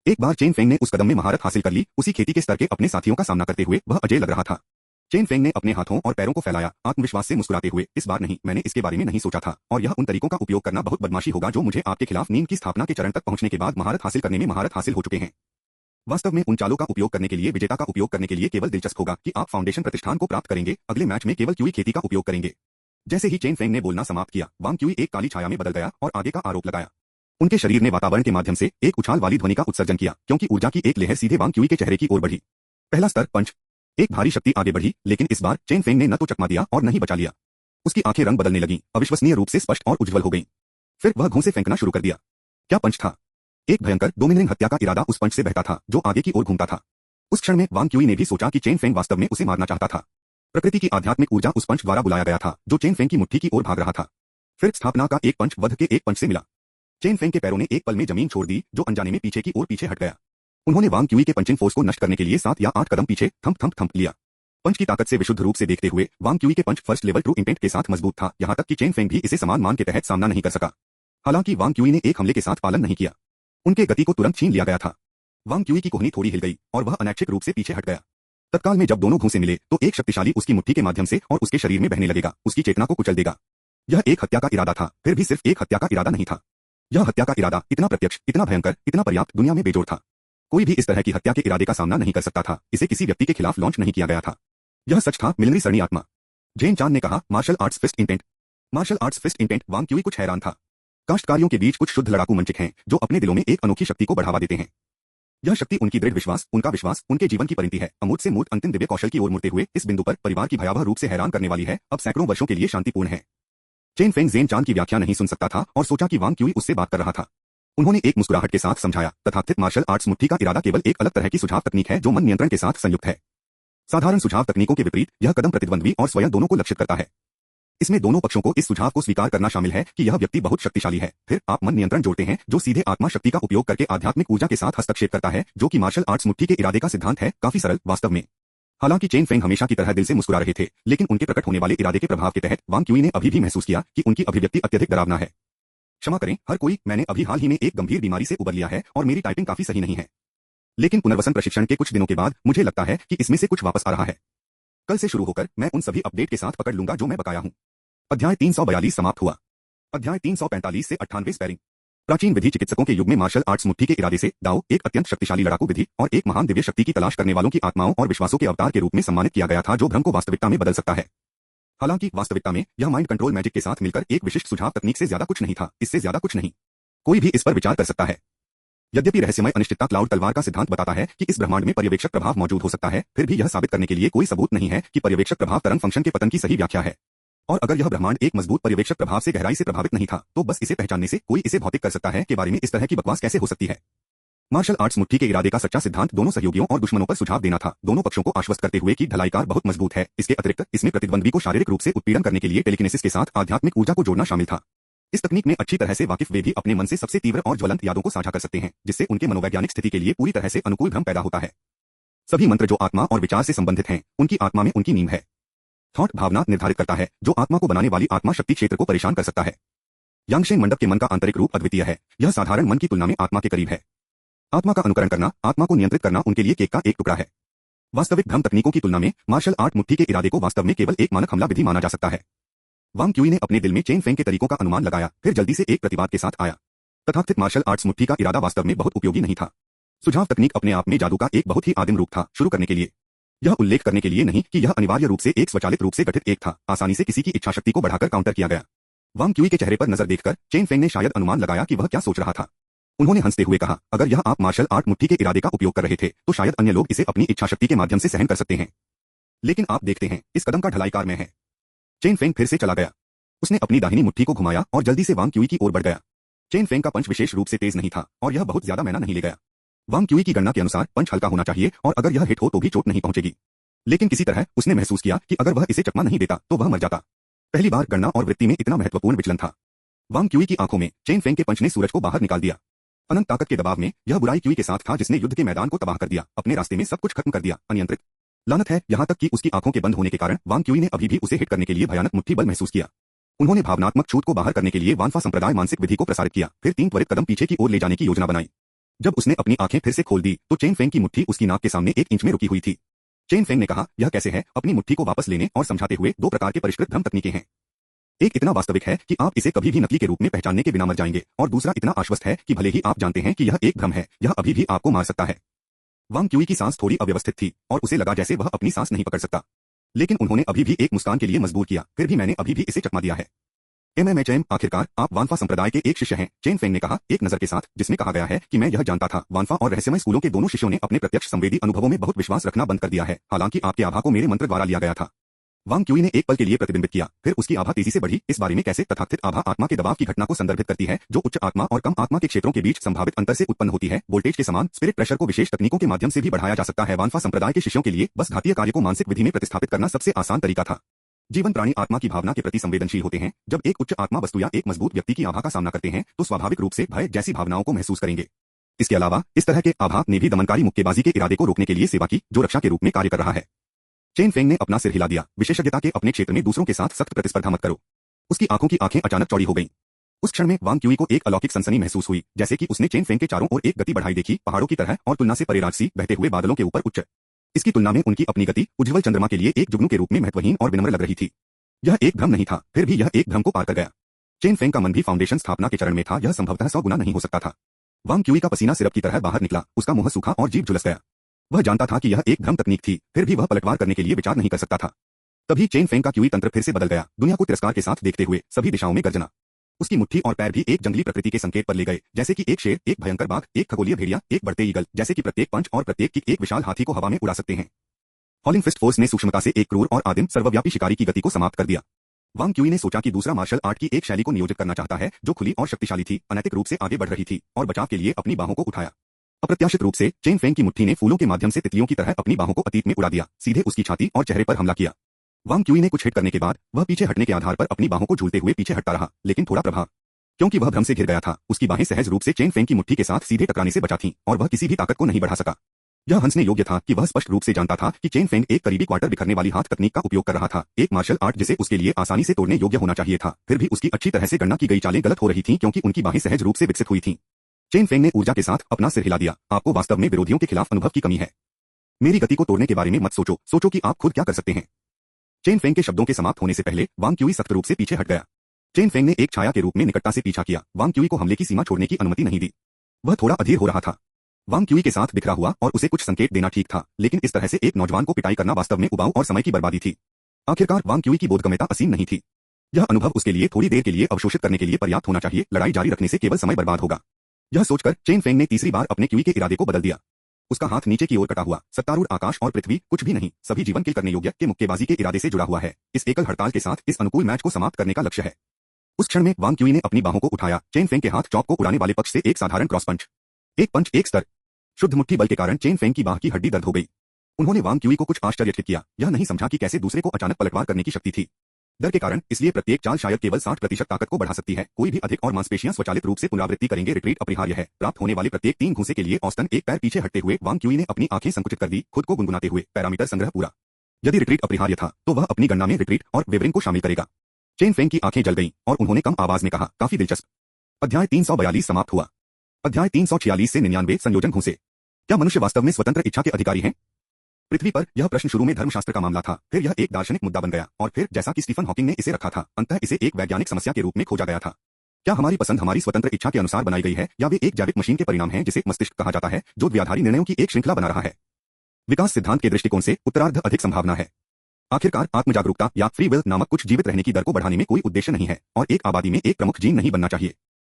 एक बार चेन फेंग ने उस कदम में महारत हासिल कर ली, उसी खेती के स्तर के अपने साथियों का सामना करते हुए वह अजय लग रहा था। चेन फेंग ने अपने हाथों और पैरों को फैलाया, आत्मविश्वास से मुस्कुराते हुए, इस बार नहीं, मैंने इसके बारे में नहीं सोचा था, और यह उन तरीकों का उपयोग करना बहुत बदमाशी होगा जो मुझे आपके खिलाफ नींद की स्थापना के चरण तक पहुंचने के बाद महारत हासिल करने में महारत हासिल हो चुके हैं। वास्तव में उन चालों का उपयोग करने के लिए, विजेता का उपयोग करने के लिए केवल दिलचस्प होगा कि आप फाउंडेशन प्रतिष्ठान को प्राप्त करेंगे, अगले मैच में केवल क्यूई खेती का उपयोग करेंगे। जैसे ही चेन फेंग ने बोलना समाप्त किया, वांग क्यूई एक काली छाया में बदल गया और आगे का आरोप लगाया। उनके शरीर ने वातावरण के माध्यम से एक उछाल वाली ध्वनि का उत्सर्जन किया, क्योंकि ऊर्जा की एक लहर सीधे वांग क्यूई के चेहरे की ओर बढ़ी। पहला स्तर, पंच। एक भारी शक्ति आगे बढ़ी, लेकिन इस बार चेन फेंग ने न तो चकमा दिया और न ही बचा लिया। उसकी आंखें रंग बदलने लगीं, अविश्वसनीय रूप से स्पष्ट और उज्ज्वल हो गईं। फिर वह घूंसे फेंकना शुरू कर दिया। क्या पंच था? एक भयंकर डोमिनियन हत्या का इरादा उस पंच से बहता था, जो आगे की ओर घूमता था। उस क्षण में वांग क्यूई ने भी सोचा कि चेन फेंग वास्तव में उसे मारना चाहता था। प्रकृति की आध्यात्मिक ऊर्जा उस पंच द्वारा बुलाया गया था, जो चेन फेंग की मुट्ठी की ओर भाग रहा था। फिर स्थापना का एक पंच वध के एक पंच से मिला। चेन फेंग के पैरों ने एक पल में जमीन छोड़ दी, जो अनजाने में पीछे की ओर पीछे हट गया। उन्होंने वांग क्यूई के पंचिंग फोर्स को नष्ट करने के लिए 7 या 8 कदम पीछे थंप लिया। पंच की ताकत से विशुद्ध रूप से देखते हुए वांग क्यूई के पंच फर्स्ट लेवल ट्रू इंटेंट के साथ मजबूत था, यहां तक कि चेन फेंग भी इसे समान मान के तहत सामना नहीं कर सका। हालांकि वांग क्यूई ने एक हमले के साथ पालन नहीं किया। उनके गति को तुरंत छीन लिया गया था। वांग क्यूई की कोहनी थोड़ी हिल गई और वह अनैच्छिक रूप से पीछे हट गया। तत्काल में जब दोनों घूंसे मिले तो एक शक्तिशाली उसकी मुट्ठी के माध्यम से और उसके शरीर में बहने लगेगा, उसकी चेतना को कुचल देगा। यह एक हत्या का इरादा था, फिर भी सिर्फ एक हत्या का इरादा नहीं था। यह हत्या का इरादा इतना प्रत्यक्ष, इतना भयंकर, इतना पर्याप्त, दुनिया में बेजोड़ था। कोई भी इस तरह की हत्या के इरादे का सामना नहीं कर सकता था। इसे किसी व्यक्ति के खिलाफ लॉन्च नहीं किया गया था। यह सच था, मिलिट्री सरणी आत्मा। जेन चान ने कहा, martial arts fist intent. Martial arts fist intent. Wang Qi कुछ हैरान था। काश्तकारियों के बीच कुछ शुद्ध लड़ाकू मंचिक हैं, जो अपने दिलों में एक अनोखी शक्ति को बढ़ावा देते हैं। यह शक्ति उनकी दृढ़ विश्वास, उनका विश्वास, उनके जीवन की परिणति है। अमूर्त से मूर्त अंतिम दिव्य कौशल की ओर मुड़ते हुए इस बिंदु पर परिवार की भयावह रूप से हैरान करने वाली है, अब सैकड़ों वर्षों के लिए शांतिपूर्ण है। चेन फेंग जेन चान की व्याख्या नहीं सुन सकता था और सोचा कि वांग क्यूई उससे बात कर रहा था। उन्होंने एक मुस्कुराहट के साथ समझाया, तथाकथित मार्शल आर्ट्स मुट्ठी का इरादा केवल एक अलग तरह की सुझाव तकनीक है जो मन नियंत्रण के साथ संयुक्त है। साधारण सुझाव तकनीकों के विपरीत यह कदम प्रतिद्वंद्वी और स्वयं दोनों को लक्षित करता है। इसमें दोनों पक्षों को इस सुझाव को स्वीकार करना शामिल है कि यह व्यक्ति बहुत शक्तिशाली है। फिर आप मन नियंत्रण जोड़ते हैं, जो सीधे आत्मा शक्ति का उपयोग करके आध्यात्मिक ऊर्जा के साथ हस्तक्षेप करता है, जो कि मार्शल आर्ट्स मुट्ठी के इरादे का सिद्धांत है। काफी सरल वास्तव में। हालांकि चेन फेंग हमेशा की तरह दिल से मुस्कुरा रहे थे, लेकिन उनके प्रकट होने वाले इरादे के प्रभाव के तहत वांग क्यूई ने अभी भी महसूस किया कि उनकी अभिव्यक्ति अत्यधिक डरावना है। क्षमा करें हर कोई, मैंने अभी हाल ही में एक गंभीर बीमारी से उबर लिया है और मेरी टाइपिंग काफी सही नहीं है। लेकिन पुनर्वसन प्रशिक्षण के कुछ दिनों के बाद मुझे लगता है कि इसमें से कुछ वापस आ रहा है। कल से शुरू होकर मैं उन सभी अपडेट के साथ पकड़ लूंगा जो मैं बकाया हूं। अध्याय 342 समाप्त हुआ। अध्याय 345 से 98 स्पैरिंग। प्राचीन विधि चिकित्सकों के युग में मार्शल आर्ट्स मुट्ठी के इरादे से दाओ, एक अत्यंत शक्तिशाली लड़ाकू विधि और एक महान दिव्य शक्ति की तलाश करने वालों की आत्माओं और विश्वासों के अवतार के रूप में सम्मानित किया गया था, जो भ्रम को वास्तविकता में बदल सकता है। हालांकि वास्तविकता में यह माइंड कंट्रोल मैजिक के साथ मिलकर एक विशिष्ट सुझाव तकनीक से ज्यादा कुछ नहीं था, इससे ज्यादा कुछ नहीं। कोई भी इस पर विचार कर सकता है। यद्यपि रहस्यमय अनिश्चितता क्लाउड तलवार का सिद्धांत बताता है कि इस ब्रह्मांड में पर्यवेक्षक प्रभाव मौजूद हो सकता है, फिर भी यह साबित करने के लिए कोई सबूत नहीं है कि पर्यवेक्षक प्रभाव तरंग फंक्शन के पतन की सही व्याख्या है। और अगर यह ब्रह्मांड एक मजबूत पर्यवेक्षक प्रभाव से गहराई से प्रभावित नहीं था, तो बस इसे पहचानने से कोई इसे भौतिक कर सकता है के बारे में इस तरह की बकवास कैसे हो सकती है। मार्शल आर्ट्स मुट्ठी के इरादे का सच्चा सिद्धांत दोनों सहयोगियों और दुश्मनों पर सुझाव देना था, दोनों पक्षों को आश्वस्त करते हुए कि ढलाईकार बहुत मजबूत है। इसके अतिरिक्त इसमें प्रतिद्वंद्वी को शारीरिक रूप से उत्पीड़न करने के लिए टेलीकिनेसिस के साथ आध्यात्मिक ऊर्जा को जोड़ना शामिल था। इस तकनीक में अच्छी तरह से वाकिफ वे भी अपने मन से सबसे तीव्र और ज्वलंत यादों को साझा कर सकते हैं, जिससे उनके मनोवैज्ञानिक स्थिति के लिए पूरी तरह से अनुकूल भ्रम पैदा होता है। सभी मंत्र जो आत्मा और विचार से संबंधित हैं, उनकी आत्मा में उनकी नींव है। थॉट भावना निर्धारित करता है, जो आत्मा को बनाने वाली आत्मा शक्ति क्षेत्र को परेशान कर सकता है। यांगशेन मंडप के मन का आंतरिक रूप अद्वितीय है, यह साधारण मन की तुलना में आत्मा के करीब है। आत्मा का अनुकरण करना, आत्मा को नियंत्रित करना उनके लिए केक का एक टुकड़ा है। वास्तविक भ्रम तकनीकों की तुलना में मार्शल आर्ट मुट्ठी के इरादे को वास्तव में केवल एक मानक हमला विधि माना जा सकता है। वांग क्यूई ने अपने दिल में चेन फेंग के तरीकों का अनुमान लगाया, फिर जल्दी से एक प्रतिवाद के साथ आया। तथाकथित मार्शल आर्ट्स मुट्ठी का इरादा वास्तव में बहुत उपयोगी नहीं था। सुझाव तकनीक अपने आप में जादू का एक बहुत ही आदिम रूप था, शुरू करने के लिए। यह उल्लेख करने के लिए नहीं कि यह अनिवार्य रूप से एक स्वचालित रूप से गठित एक था, आसानी से किसी की इच्छा शक्ति को बढ़ाकर काउंटर किया गया। वांग क्यूई के चेहरे पर नजर देखकर चेन फेंग ने शायद अनुमान लगाया कि वह क्या सोच रहा था। उन्होंने हंसते हुए कहा, अगर यह आप मार्शल आर्ट मुट्ठी के इरादे का उपयोग कर रहे थे, तो शायद अन्य लोग इसे अपनी इच्छा शक्ति के माध्यम से सहन कर सकते हैं। लेकिन आप देखते हैं, इस कदम का ढलाईकार में है। चेन फेंग फिर से चला गया। उसने अपनी दाहिनी मुट्ठी को घुमाया और जल्दी से वांग क्यूई की ओर बढ़ गया। चेन फेंग का पंच विशेष रूप से तेज नहीं था और यह बहुत ज्यादा मैना नहीं ले गया। वांग क्यूई की गणना के अनुसार पंच हल्का होना चाहिए और अगर यह हिट हो तो भी चोट नहीं पहुंचेगी। लेकिन किसी तरह उसने महसूस किया कि अगर वह इसे चकमा नहीं देता तो वह मर जाता। पहली बार गणना और वृत्ति में इतना महत्वपूर्ण विचलन था। वांग क्यूई की आंखों में चेन फेंग के पंच ने सूरज को बाहर निकाल दिया। अनंत ताकत के दबाव में यह बुराई क्यूई के साथ था जिसने युद्ध के मैदान को तबाह कर दिया, अपने रास्ते में सब कुछ खत्म कर दिया, अनियंत्रित। लानत है, यहाँ तक कि उसकी आंखों के बंद होने के कारण वांग क्यूई ने अभी भी उसे हिट करने के लिए भयानक मुट्ठी बल महसूस किया। उन्होंने भावनात्मक छूत को बाहर करने के लिए वानफा संप्रदाय मानसिक विधि को प्रसारित किया, फिर 3 त्वरित कदम पीछे की ओर ले जाने की योजना बनाई। जब उसने अपनी आंखें फिर से खोल दी तो चेन फेंग की मुट्ठी उसकी नाक के सामने 1 इंच में रुकी हुई थी। चेन फेंग ने कहा, यह कैसे है? अपनी मुट्ठी को वापस लेने और समझाते हुए 2 प्रकार के परिष्कृत भ्रम तकनीकें हैं। एक इतना वास्तविक है कि आप इसे कभी भी नकली के रूप में पहचानने के बिना मर जाएंगे, और दूसरा इतना आश्वस्त है कि भले ही आप जानते हैं कि यह एक भ्रम है, यह अभी भी आपको मार सकता है। वांग क्यूई की सांस थोड़ी अव्यवस्थित थी और उसे लगा जैसे वह अपनी सांस नहीं पकड़ सकता। लेकिन उन्होंने अभी भी एक मुस्कान के लिए मजबूर किया, फिर भी मैंने अभी भी इसे चकमा दिया है। आखिरकार आप वानफा संप्रदाय के एक शिष्य हैं, चेन फेंग ने कहा, एक नजर के साथ जिसमें कहा गया है कि मैं यह जानता था। वानफा और रहस्यमय स्कूलों के दोनों शिष्यों ने अपने प्रत्यक्ष संवेदी अनुभवों में बहुत विश्वास रखना बंद कर दिया है, हालांकि आपके आभा को मेरे मंत्र द्वारा लिया गया था। वांग क्यूई ने एक पल के लिए प्रतिबिंबित किया, फिर उसकी आभा तेजी से बढ़ी। इस बारे में कैसे तथाकथित आभा आत्मा के दबाव की घटना को संदर्भित करती है जो उच्च आत्मा और कम आत्मा के क्षेत्रों के बीच संभावित अंतर से उत्पन्न होती है। वोल्टेज के समान स्पिरिट प्रेशर को विशेष तकनीकों के माध्यम से भी बढ़ाया जा सकता है। वानफा संप्रदाय के शिष्यों के लिए बस घातीय कार्य को मानसिक विधि में प्रतिस्थापित करना सबसे आसान तरीका था। जीवन प्राणी आत्मा की भावना के प्रति संवेदनशील होते हैं। जब एक उच्च आत्मा वस्तु या एक मजबूत व्यक्ति की आभा का सामना करते हैं तो स्वाभाविक रूप से भय जैसी भावनाओं को महसूस करेंगे। इसके अलावा इस तरह के आभा ने भी दमनकारी मुक्केबाजी के इरादे को रोकने के लिए सेवा की, जो रक्षा के रूप में कार्य कर रहा है। चेन फेंग ने अपना सिर हिला दिया। विशेषज्ञता के अपने क्षेत्र में दूसरों के साथ सख्त प्रतिस्पर्धा मत करो। उसकी आंखों की आंखें अचानक चौड़ी हो गईं। उस क्षण में वांग क्यूई को एक अलौकिक सनसनी महसूस हुई, जैसे कि उसने चेन फेंग के चारों ओर एक गति बढ़ाई देखी, पहाड़ों की तरह और तुलना से परे राजसी बहते हुए बादलों के ऊपर उच्च। इसकी तुलना में उनकी अपनी गति उज्ज्वल चंद्रमा के लिए एक जुगनू के रूप में महत्वहीन और विनम्र लग रही थी। यह एक भ्रम नहीं था, फिर भी यह एक भ्रम को पार कर गया। चेन फेंग का मन भी फाउंडेशन स्थापना के चरण में था, यह संभवतः 100 गुना नहीं हो सकता था। वांग क्यूई का पसीना सिरप की तरह बाहर निकला, उसका मुंह सूखा और जीभ झुलस गया। वह जानता था कि यह एक भ्रम तकनीक थी, फिर भी वह पलटवार करने के लिए विचार नहीं कर सकता था। तभी चेन फेंग का क्यूई तंत्र फिर से बदल गया, दुनिया को तिरस्कार के साथ देखते हुए सभी दिशाओं में गर्जना। उसकी मुट्ठी और पैर भी एक जंगली प्रकृति के संकेत पर ले गए, जैसे कि एक शेर, एक भयंकर बाघ, एक खगोलीय भेड़िया, एक बढ़ते ईगल, जैसे कि प्रत्येक पंच और प्रत्येक किक एक विशाल हाथी को हवा में उड़ा सकते हैं। हॉलिंग फिस्ट फोर्स ने सूक्ष्मता से एक क्रूर और आदिम सर्वव्यापी शिकारी की गति को समाप्त कर दिया। वांग क्यूई ने सोचा कि दूसरा मार्शल आर्ट की एक शैली को नियोजित करना चाहता है जो खुली और शक्तिशाली थी, अनैतिक रूप से आगे बढ़ रही थी, और बचाव के लिए अपनी बाहों को उठाया। अप्रत्याशित रूप से चेन फेंग की मुट्ठी ने फूलों के माध्यम से तितलियों की तरह अपनी बाहों को अतीत में उड़ा दिया, सीधे उसकी छाती और चेहरे पर हमला किया। वांग क्यूई ने कुछ हिट करने के बाद वह पीछे हटने के आधार पर अपनी बाहों को झूलते हुए पीछे हटता रहा, लेकिन थोड़ा प्रभाव, क्योंकि वह भ्रम से घिर गया था, उसकी बाहें सहज रूप से चेन फेंग की मुट्ठी के साथ सीधे टकराने से बचा थीं, और वह किसी भी ताकत को नहीं बढ़ा सका। यह हंसने योग्य था कि वह स्पष्ट रूप से जानता था कि चेन फेंग एक करीबी क्वार्टर बिखरने वाली हाथ तकनीक का उपयोग कर रहा था, एक मार्शल आर्ट जिसे उसके लिए आसानी से तोड़ने योग्य होना चाहिए था। फिर भी उसकी अच्छी तरह से गणना की गई चालें गलत हो रही थीं क्योंकि उनकी बाहें सहज रूप से विकसित हुई थीं। चेन फेंग ने ऊर्जा के साथ अपना सिर हिला दिया। आपको वास्तव में विरोधियों के खिलाफ अनुभव की कमी है। मेरी गति को तोड़ने के बारे में मत सोचो, सोचो कि आप खुद क्या कर सकते हैं। चेन फेंग के शब्दों के समाप्त होने से पहले वांग क्यूई सख्त रूप से पीछे हट गया। चेन फेंग ने एक छाया के रूप में निकटता से पीछा किया। वांग क्यूई को हमले की सीमा छोड़ने की अनुमति नहीं दी। वह थोड़ा अधीर हो रहा था। वांग क्यूई के साथ बिखरा हुआ और उसे कुछ संकेत देना ठीक था, लेकिन इस तरह से एक नौजवान को पिटाई करना वास्तव में उबाऊ और समय की बर्बादी थी। आखिरकार वांग क्यूई की बोधगम्यता असीम नहीं थी। यह अनुभव उसके लिए थोड़ी देर के लिए अवशोषित करने के लिए पर्याप्त होना चाहिए, लड़ाई जारी रखने से केवल समय बर्बाद होगा। यह सोचकर चेन फेंग ने तीसरी बार अपने क्यूई के इरादे को बदल दिया। उसका हाथ नीचे की ओर कटा हुआ, सत्तारूढ़ आकाश और पृथ्वी कुछ भी नहीं, सभी जीवन किल करने योग्य के मुक्केबाजी के इरादे से जुड़ा हुआ है। इस एकल हड़ताल के साथ इस अनुकूल मैच को समाप्त करने का लक्ष्य है। उस क्षण में वांग क्यूई ने अपनी बाहों को उठाया। चेन फेंग के हाथ चौक को उड़ाने वाले पक्ष से एक साधारण क्रॉस पंच, एक पंच एक स्तर। शुद्ध मुट्ठी बल के कारण चेन फेंग की बाह की हड्डी दर्द हो गई। उन्होंने वांग क्यूई को कुछ आश्चर्यचकित किया, यह नहीं समझा कि कैसे दूसरे को अचानक पलटवार करने की शक्ति थी। डर के कारण, इसलिए प्रत्येक चाल शायद केवल 60% ताकत को बढ़ा सकती है, कोई भी अधिक और मांसपेशियां स्वचालित रूप से पुनरावृत्ति करेंगे। रिट्रीट अपरिहार्य है। प्राप्त होने वाले प्रत्येक 3 घूंसे के लिए औसतन एक पैर पीछे हटते हुए वांग क्यूई ने अपनी आंखें संकुचित कर दी, खुद को गुनगुनाते हुए पैरामीटर संग्रह पूरा। यदि रिट्रीट अपरिहार्य था तो वह अपनी गणना में रिट्रीट और वेवरिंग को शामिल करेगा। चेन फेंग की आंखें जल गईं और उन्होंने कम आवाज में कहा, काफी दिलचस्प। अध्याय 342 समाप्त हुआ। अध्याय 346 से 99 संयोजन घूंसे। क्या मनुष्य वास्तव में स्वतंत्र इच्छा के अधिकारी हैं? पृथ्वी पर यह प्रश्न शुरू में धर्मशास्त्र का मामला था, फिर यह एक दार्शनिक मुद्दा बन गया, और फिर जैसा कि स्टीफन हॉकिंग ने इसे रखा था, अंततः इसे एक वैज्ञानिक समस्या के रूप में खोजा गया था। क्या हमारी पसंद हमारी स्वतंत्र इच्छा के अनुसार बनाई गई है, या वे एक जैविक मशीन के परिणाम हैं जिसे मस्तिष्क कहा जाता है, जो द्व्याधारी निर्णयों की एक श्रृंखला बना रहा है? विकास सिद्धांत के दृष्टिकोण से उत्तरार्ध अधिक संभावना है। आखिरकार आत्मजागरूकता या फ्री विल नामक कुछ जीवित रहने की दर को बढ़ाने में कोई उद्देश्य नहीं है, और एक आबादी में एक प्रमुख जीन नहीं बनना चाहिए।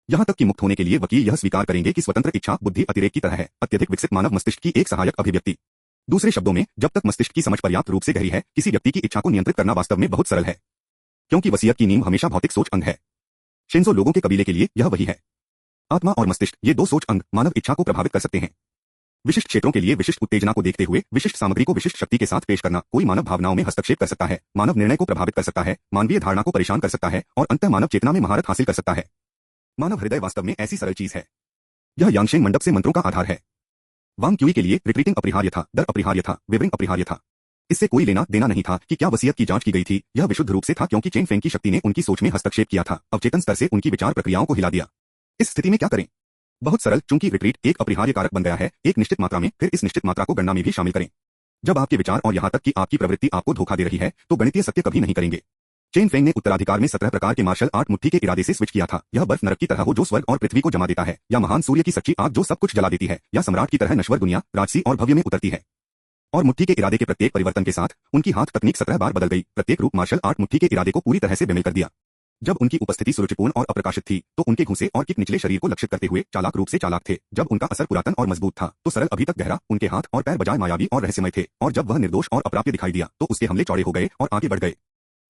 यहाँ तक कि मुक्त होने के लिए वकील यह स्वीकार करेंगे कि स्वतंत्र इच्छा बुद्धि अतिरेक की तरह है, अत्यधिक विकसित मानव मस्तिष्क की एक सहायक अभिव्यक्ति। दूसरे शब्दों में, जब तक मस्तिष्क की समझ पर्याप्त रूप से गहरी है, किसी व्यक्ति की इच्छा को नियंत्रित करना वास्तव में बहुत सरल है, क्योंकि वसीयत की नींव हमेशा भौतिक सोच अंग है। शिंजो लोगों के कबीले के लिए यह वही है। आत्मा और मस्तिष्क, ये 2 सोच अंग मानव इच्छा को प्रभावित कर सकते हैं। विशिष्ट क्षेत्रों के लिए विशिष्ट उत्तेजना को देखते हुए विशिष्ट सामग्री को विशिष्ट शक्ति के साथ पेश करना, कोई मानव भावनाओं में हस्तक्षेप कर सकता है, मानव निर्णय को प्रभावित कर सकता है, मानवीय धारणा को परेशान कर सकता है, और अंततः मानव चेतना में महारत हासिल कर सकता है। मानव हृदय वास्तव में ऐसी सरल चीज है। यह यांगशेन मंडप से मंत्रों का आधार है। वांग क्यूई के लिए रिट्रीटिंग अपरिहार्य था, डर अपरिहार्य था, वेवरिंग अपरिहार्य था। इससे कोई लेना देना नहीं था कि क्या वसीयत की जांच की गई थी, यह विशुद्ध रूप से था क्योंकि चेन फेंग की शक्ति ने उनकी सोच में हस्तक्षेप किया था, अवचेतन स्तर से उनकी विचार प्रक्रियाओं को हिला दिया। इस स्थिति में क्या करें? बहुत सरल, चूंकि रिट्रीट एक अपरिहार्य कारक बन गया है, एक निश्चित मात्रा में, फिर इस निश्चित मात्रा को गणना में भी शामिल करें। जब आपके विचार और यहां तक कि आपकी प्रवृत्ति आपको धोखा दे रही है, तो गणितीय सत्य कभी नहीं करेंगे। चेन फेंग ने उत्तराधिकार में 17 प्रकार के मार्शल आर्ट मुट्ठी के इरादे से स्विच किया था। यह बर्फ नरक की तरह हो जो स्वर्ग और पृथ्वी को जमा देता है, या महान सूर्य की सच्ची आग जो सब कुछ जला देती है, या सम्राट की तरह नश्वर दुनिया राजसी और भव्य में उतरती है। और मुट्ठी के इरादे के प्रत्येक परिवर्तन के साथ उनकी हाथ तकनीक 17 बार बदल गई। प्रत्येक रूप मार्शल आर्ट मुट्ठी के इरादे को पूरी तरह से बेमेल कर दिया। जब उनकी उपस्थिति सुरुचिपूर्ण और अप्रकाशित थी, तो उनके घुसे और किक निचले शरीर को लक्षित करते हुए चालाक रूप से चालाक थे। जब उनका असर पुरातन और मजबूत था, तो सरल अभी तक गहरा, उनके हाथ और पैर बजाय मायावी और रहस्यमय थे। और जब वह निर्दोष और अप्राप्य दिखाई दिया, तो उसके हमले चौड़े हो गए और आगे बढ़ गए।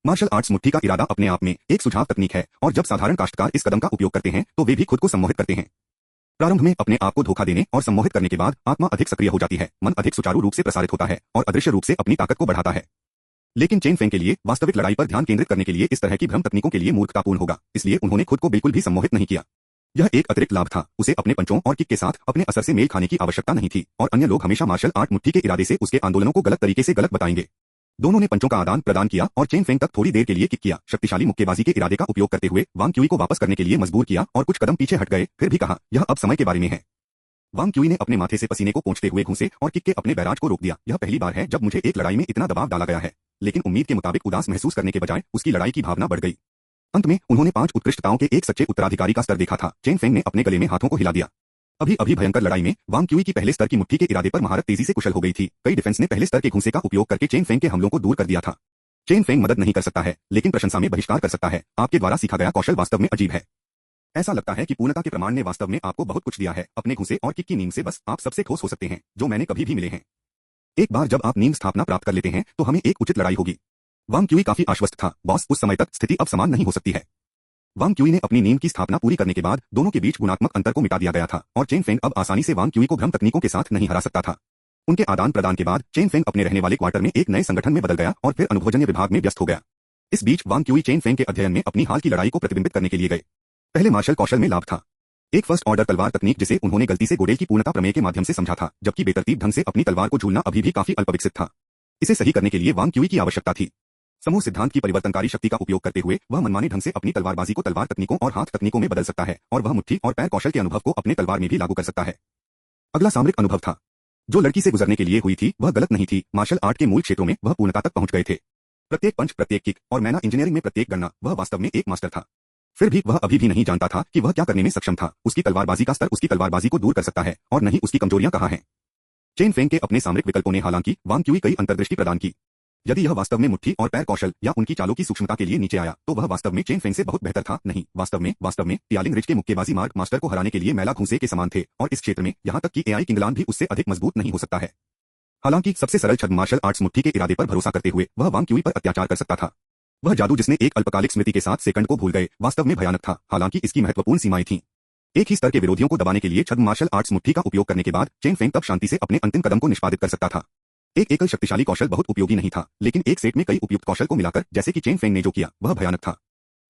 मार्शल आर्ट्स मुट्ठी का इरादा अपने आप में एक सुझाव तकनीक है, और जब साधारण काश्तकार इस कदम का उपयोग करते हैं, तो वे भी खुद को सम्मोहित करते हैं। प्रारंभ में अपने आप को धोखा देने और सम्मोहित करने के बाद आत्मा अधिक सक्रिय हो जाती है, मन अधिक सुचारू रूप से प्रसारित होता है और अदृश्य रूप से अपनी ताकत को बढ़ाता है। लेकिन चेन फेंग के लिए वास्तविक लड़ाई पर ध्यान केंद्रित करने के लिए इस तरह की भ्रम तकनीकों के लिए मूर्खतापूर्ण होगा, इसलिए उन्होंने खुद को बिल्कुल भी सम्मोहित नहीं किया। यह एक अतिरिक्त लाभ था, उसे अपने पंचों और किक के साथ अपने असर से मेल खाने की आवश्यकता नहीं थी, और अन्य लोग हमेशा मार्शल आर्ट मुट्ठी के इरादे से उसके आंदोलनों को गलत तरीके से गलत बताएंगे। दोनों ने पंचों का आदान प्रदान किया और चेन फेंग तक थोड़ी देर के लिए किक किया, शक्तिशाली मुक्केबाजी के इरादे का उपयोग करते हुए वांग क्यूई को वापस करने के लिए मजबूर किया और कुछ कदम पीछे हट गए, फिर भी कहा, यह अब समय के बारे में है। वांग क्यूई ने अपने माथे से पसीने को पोंछते हुए घूंसे और किक के अपने बैराज को रोक दिया। यह पहली बार है जब मुझे एक लड़ाई में इतना दबाव डाला गया है, लेकिन उम्मीद के मुताबिक उदास महसूस करने के बजाय उसकी लड़ाई की भावना बढ़ गई। अंत में उन्होंने 5 उत्कृष्टताओं के एक सच्चे उत्तराधिकारी का स्तर देखा था। चेन फेंग ने अपने गले में हाथों को हिला दिया। अभी अभी भयंकर लड़ाई में वांग क्यूई की पहले स्तर की मुट्ठी के इरादे पर महारत तेजी से कुशल हो गई थी। कई डिफेंस ने पहले स्तर के घूंसे का उपयोग करके चेन फेंग के हमलों को दूर कर दिया था। चेन फेंग मदद नहीं कर सकता है, लेकिन प्रशंसा में बहिष्कार कर सकता है। आपके द्वारा सीखा गया कौशल वास्तव में अजीब है। ऐसा लगता है कि पूर्णता के प्रमाण ने वास्तव में आपको बहुत कुछ दिया है। अपने घुसे और किक की नींव से बस आप सबसे ठोस हो सकते हैं जो मैंने कभी भी मिले हैं। एक बार जब आप नींव स्थापना प्राप्त कर लेते हैं, तो हमें एक उचित लड़ाई होगी। वांग क्यूई काफी आश्वस्त था, बॉस, उस समय तक स्थिति अब समान नहीं हो सकती है। वांग क्यूई ने अपनी नींव की स्थापना पूरी करने के बाद दोनों के बीच गुणात्मक अंतर को मिटा दिया गया था, और चेन फेंग अब आसानी से वांग क्यूई को भ्रम तकनीकों के साथ नहीं हरा सकता था। उनके आदान प्रदान के बाद चेन फेंग अपने रहने वाले क्वार्टर में एक नए संगठन में बदल गया और फिर अनुभवजन्य विभाग में व्यस्त हो गया। इस बीच वांग क्यूई चेन फेंग के अध्ययन में अपनी हाल की लड़ाई को प्रतिबिंबित करने के लिए गए। पहले मार्शल कौशल में लाभ था, एक फर्स्ट ऑर्डर तलवार तकनीक जिसे उन्होंने गलती से गोडेल की पूर्णता प्रमेय के माध्यम से समझा था, जबकि बेतरतीब ढंग से अपनी तलवार को झूलना अभी भी काफी अल्पविकसित था। इसे सही करने के लिए वांग क्यूई की आवश्यकता थी। समूह सिद्धांत की परिवर्तनकारी शक्ति का उपयोग करते हुए वह मनमाने ढंग से अपनी तलवारबाजी को तलवार तकनीकों और हाथ तकनीकों में बदल सकता है, और वह मुट्ठी और पैर कौशल के अनुभव को अपने तलवार में भी लागू कर सकता है। अगला सामरिक अनुभव था। जो लड़की से गुजरने के लिए हुई थी वह गलत नहीं थी। मार्शल आर्ट के मूल क्षेत्रों में वह पूर्णता तक पहुंच गए थे। प्रत्येक पंच, प्रत्येक किक और मैना इंजीनियरिंग में प्रत्येक गणना, वह वास्तव में एक मास्टर था। फिर भी वह अभी भी नहीं जानता था कि वह क्या करने में सक्षम था। उसकी तलवारबाजी का स्तर उसकी तलवारबाजी को दूर कर सकता है, और नहीं उसकी कमजोरियां कहाँ हैं। चेन फेंग के अपने सामरिक विकल्पों ने हालांकि वांग क्यूई कई अंतर्दृष्टि प्रदान की। यदि यह वास्तव में मुट्ठी और पैर कौशल या उनकी चालों की सूक्ष्मता के लिए नीचे आया, तो वह वास्तव में चेन फेंग से बहुत बेहतर था। नहीं, वास्तव में टियालिंग रिज के मुक्केबाजी मार्ग मास्टर को हराने के लिए मैला घूंसे के समान थे, और इस क्षेत्र में यहां तक कि एआई किंगलान भी उससे अधिक मजबूत नहीं हो सकता है। हालांकि सबसे सरल छद्म मार्शल आर्ट्स मुट्ठी के इरादे पर भरोसा करते हुए वह वांग क्यूई पर अत्याचार कर सकता था। वह जादू जिसने एक अल्पकालिक स्मृति के साथ सेकंड को भूल गए, वास्तव में भयानक था। हालांकि इसकी महत्वपूर्ण सीमाएं थीं। एक ही स्तर के विरोधियों को दबाने के लिए छद्म मार्शल आर्ट्स मुट्ठी का उपयोग करने के बाद चेन फेंग तब शांति से अपने अंतिम कदम को निष्पादित कर सकता था। एक एकल शक्तिशाली कौशल बहुत उपयोगी नहीं था, लेकिन एक सेट में कई उपयुक्त कौशल को मिलाकर, जैसे कि चेन फेंग ने जो किया, वह भयानक था।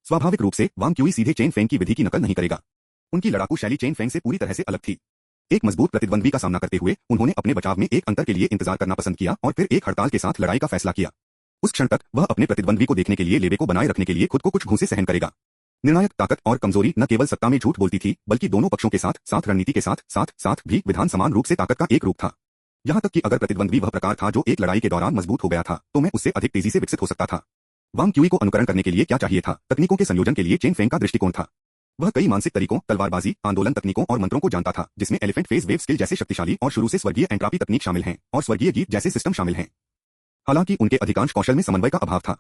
स्वाभाविक रूप से वांग क्यूई सीधे चेन फेंग की विधि की नकल नहीं करेगा। उनकी लड़ाकू शैली चेन फेंग से पूरी तरह से अलग थी। एक मजबूत प्रतिद्वंद्वी का सामना करते हुए उन्होंने अपने बचाव में एक अंतर के लिए इंतजार करना पसंद किया और फिर एक हड़ताल के साथ लड़ाई का फैसला किया। उस क्षण तक वह अपने प्रतिद्वंद्वी को देखने के लिए लेवे को बनाए रखने के लिए खुद को कुछ घूंसे सहन करेगा। निर्णायक ताकत और कमजोरी न केवल सत्ता में झूठ बोलती थी, बल्कि दोनों पक्षों के साथ साथ रणनीति के साथ भी विधान समान रूप से ताकत का एक रूप था। यहाँ तक कि अगर प्रतिद्वंद्वी वह प्रकार था जो एक लड़ाई के दौरान मजबूत हो गया था, तो मैं उससे अधिक तेजी से विकसित हो सकता था। वांग क्यूई को अनुकरण करने के लिए क्या चाहिए था? तकनीकों के संयोजन के लिए चेन फेंग का दृष्टिकोण था। वह कई मानसिक तरीकों, तलवारबाजी, आंदोलन तकनीकों और मंत्रों को जानता था, जिसमें एलिफेंट फेस वेव स्किल जैसे शक्तिशाली और शुरू से स्वर्गीय एंट्रापी तकनीक शामिल हैं, और स्वर्गीय गीत जैसे सिस्टम शामिल हैं। हालांकि उनके अधिकांश कौशल में समन्वय का अभाव था।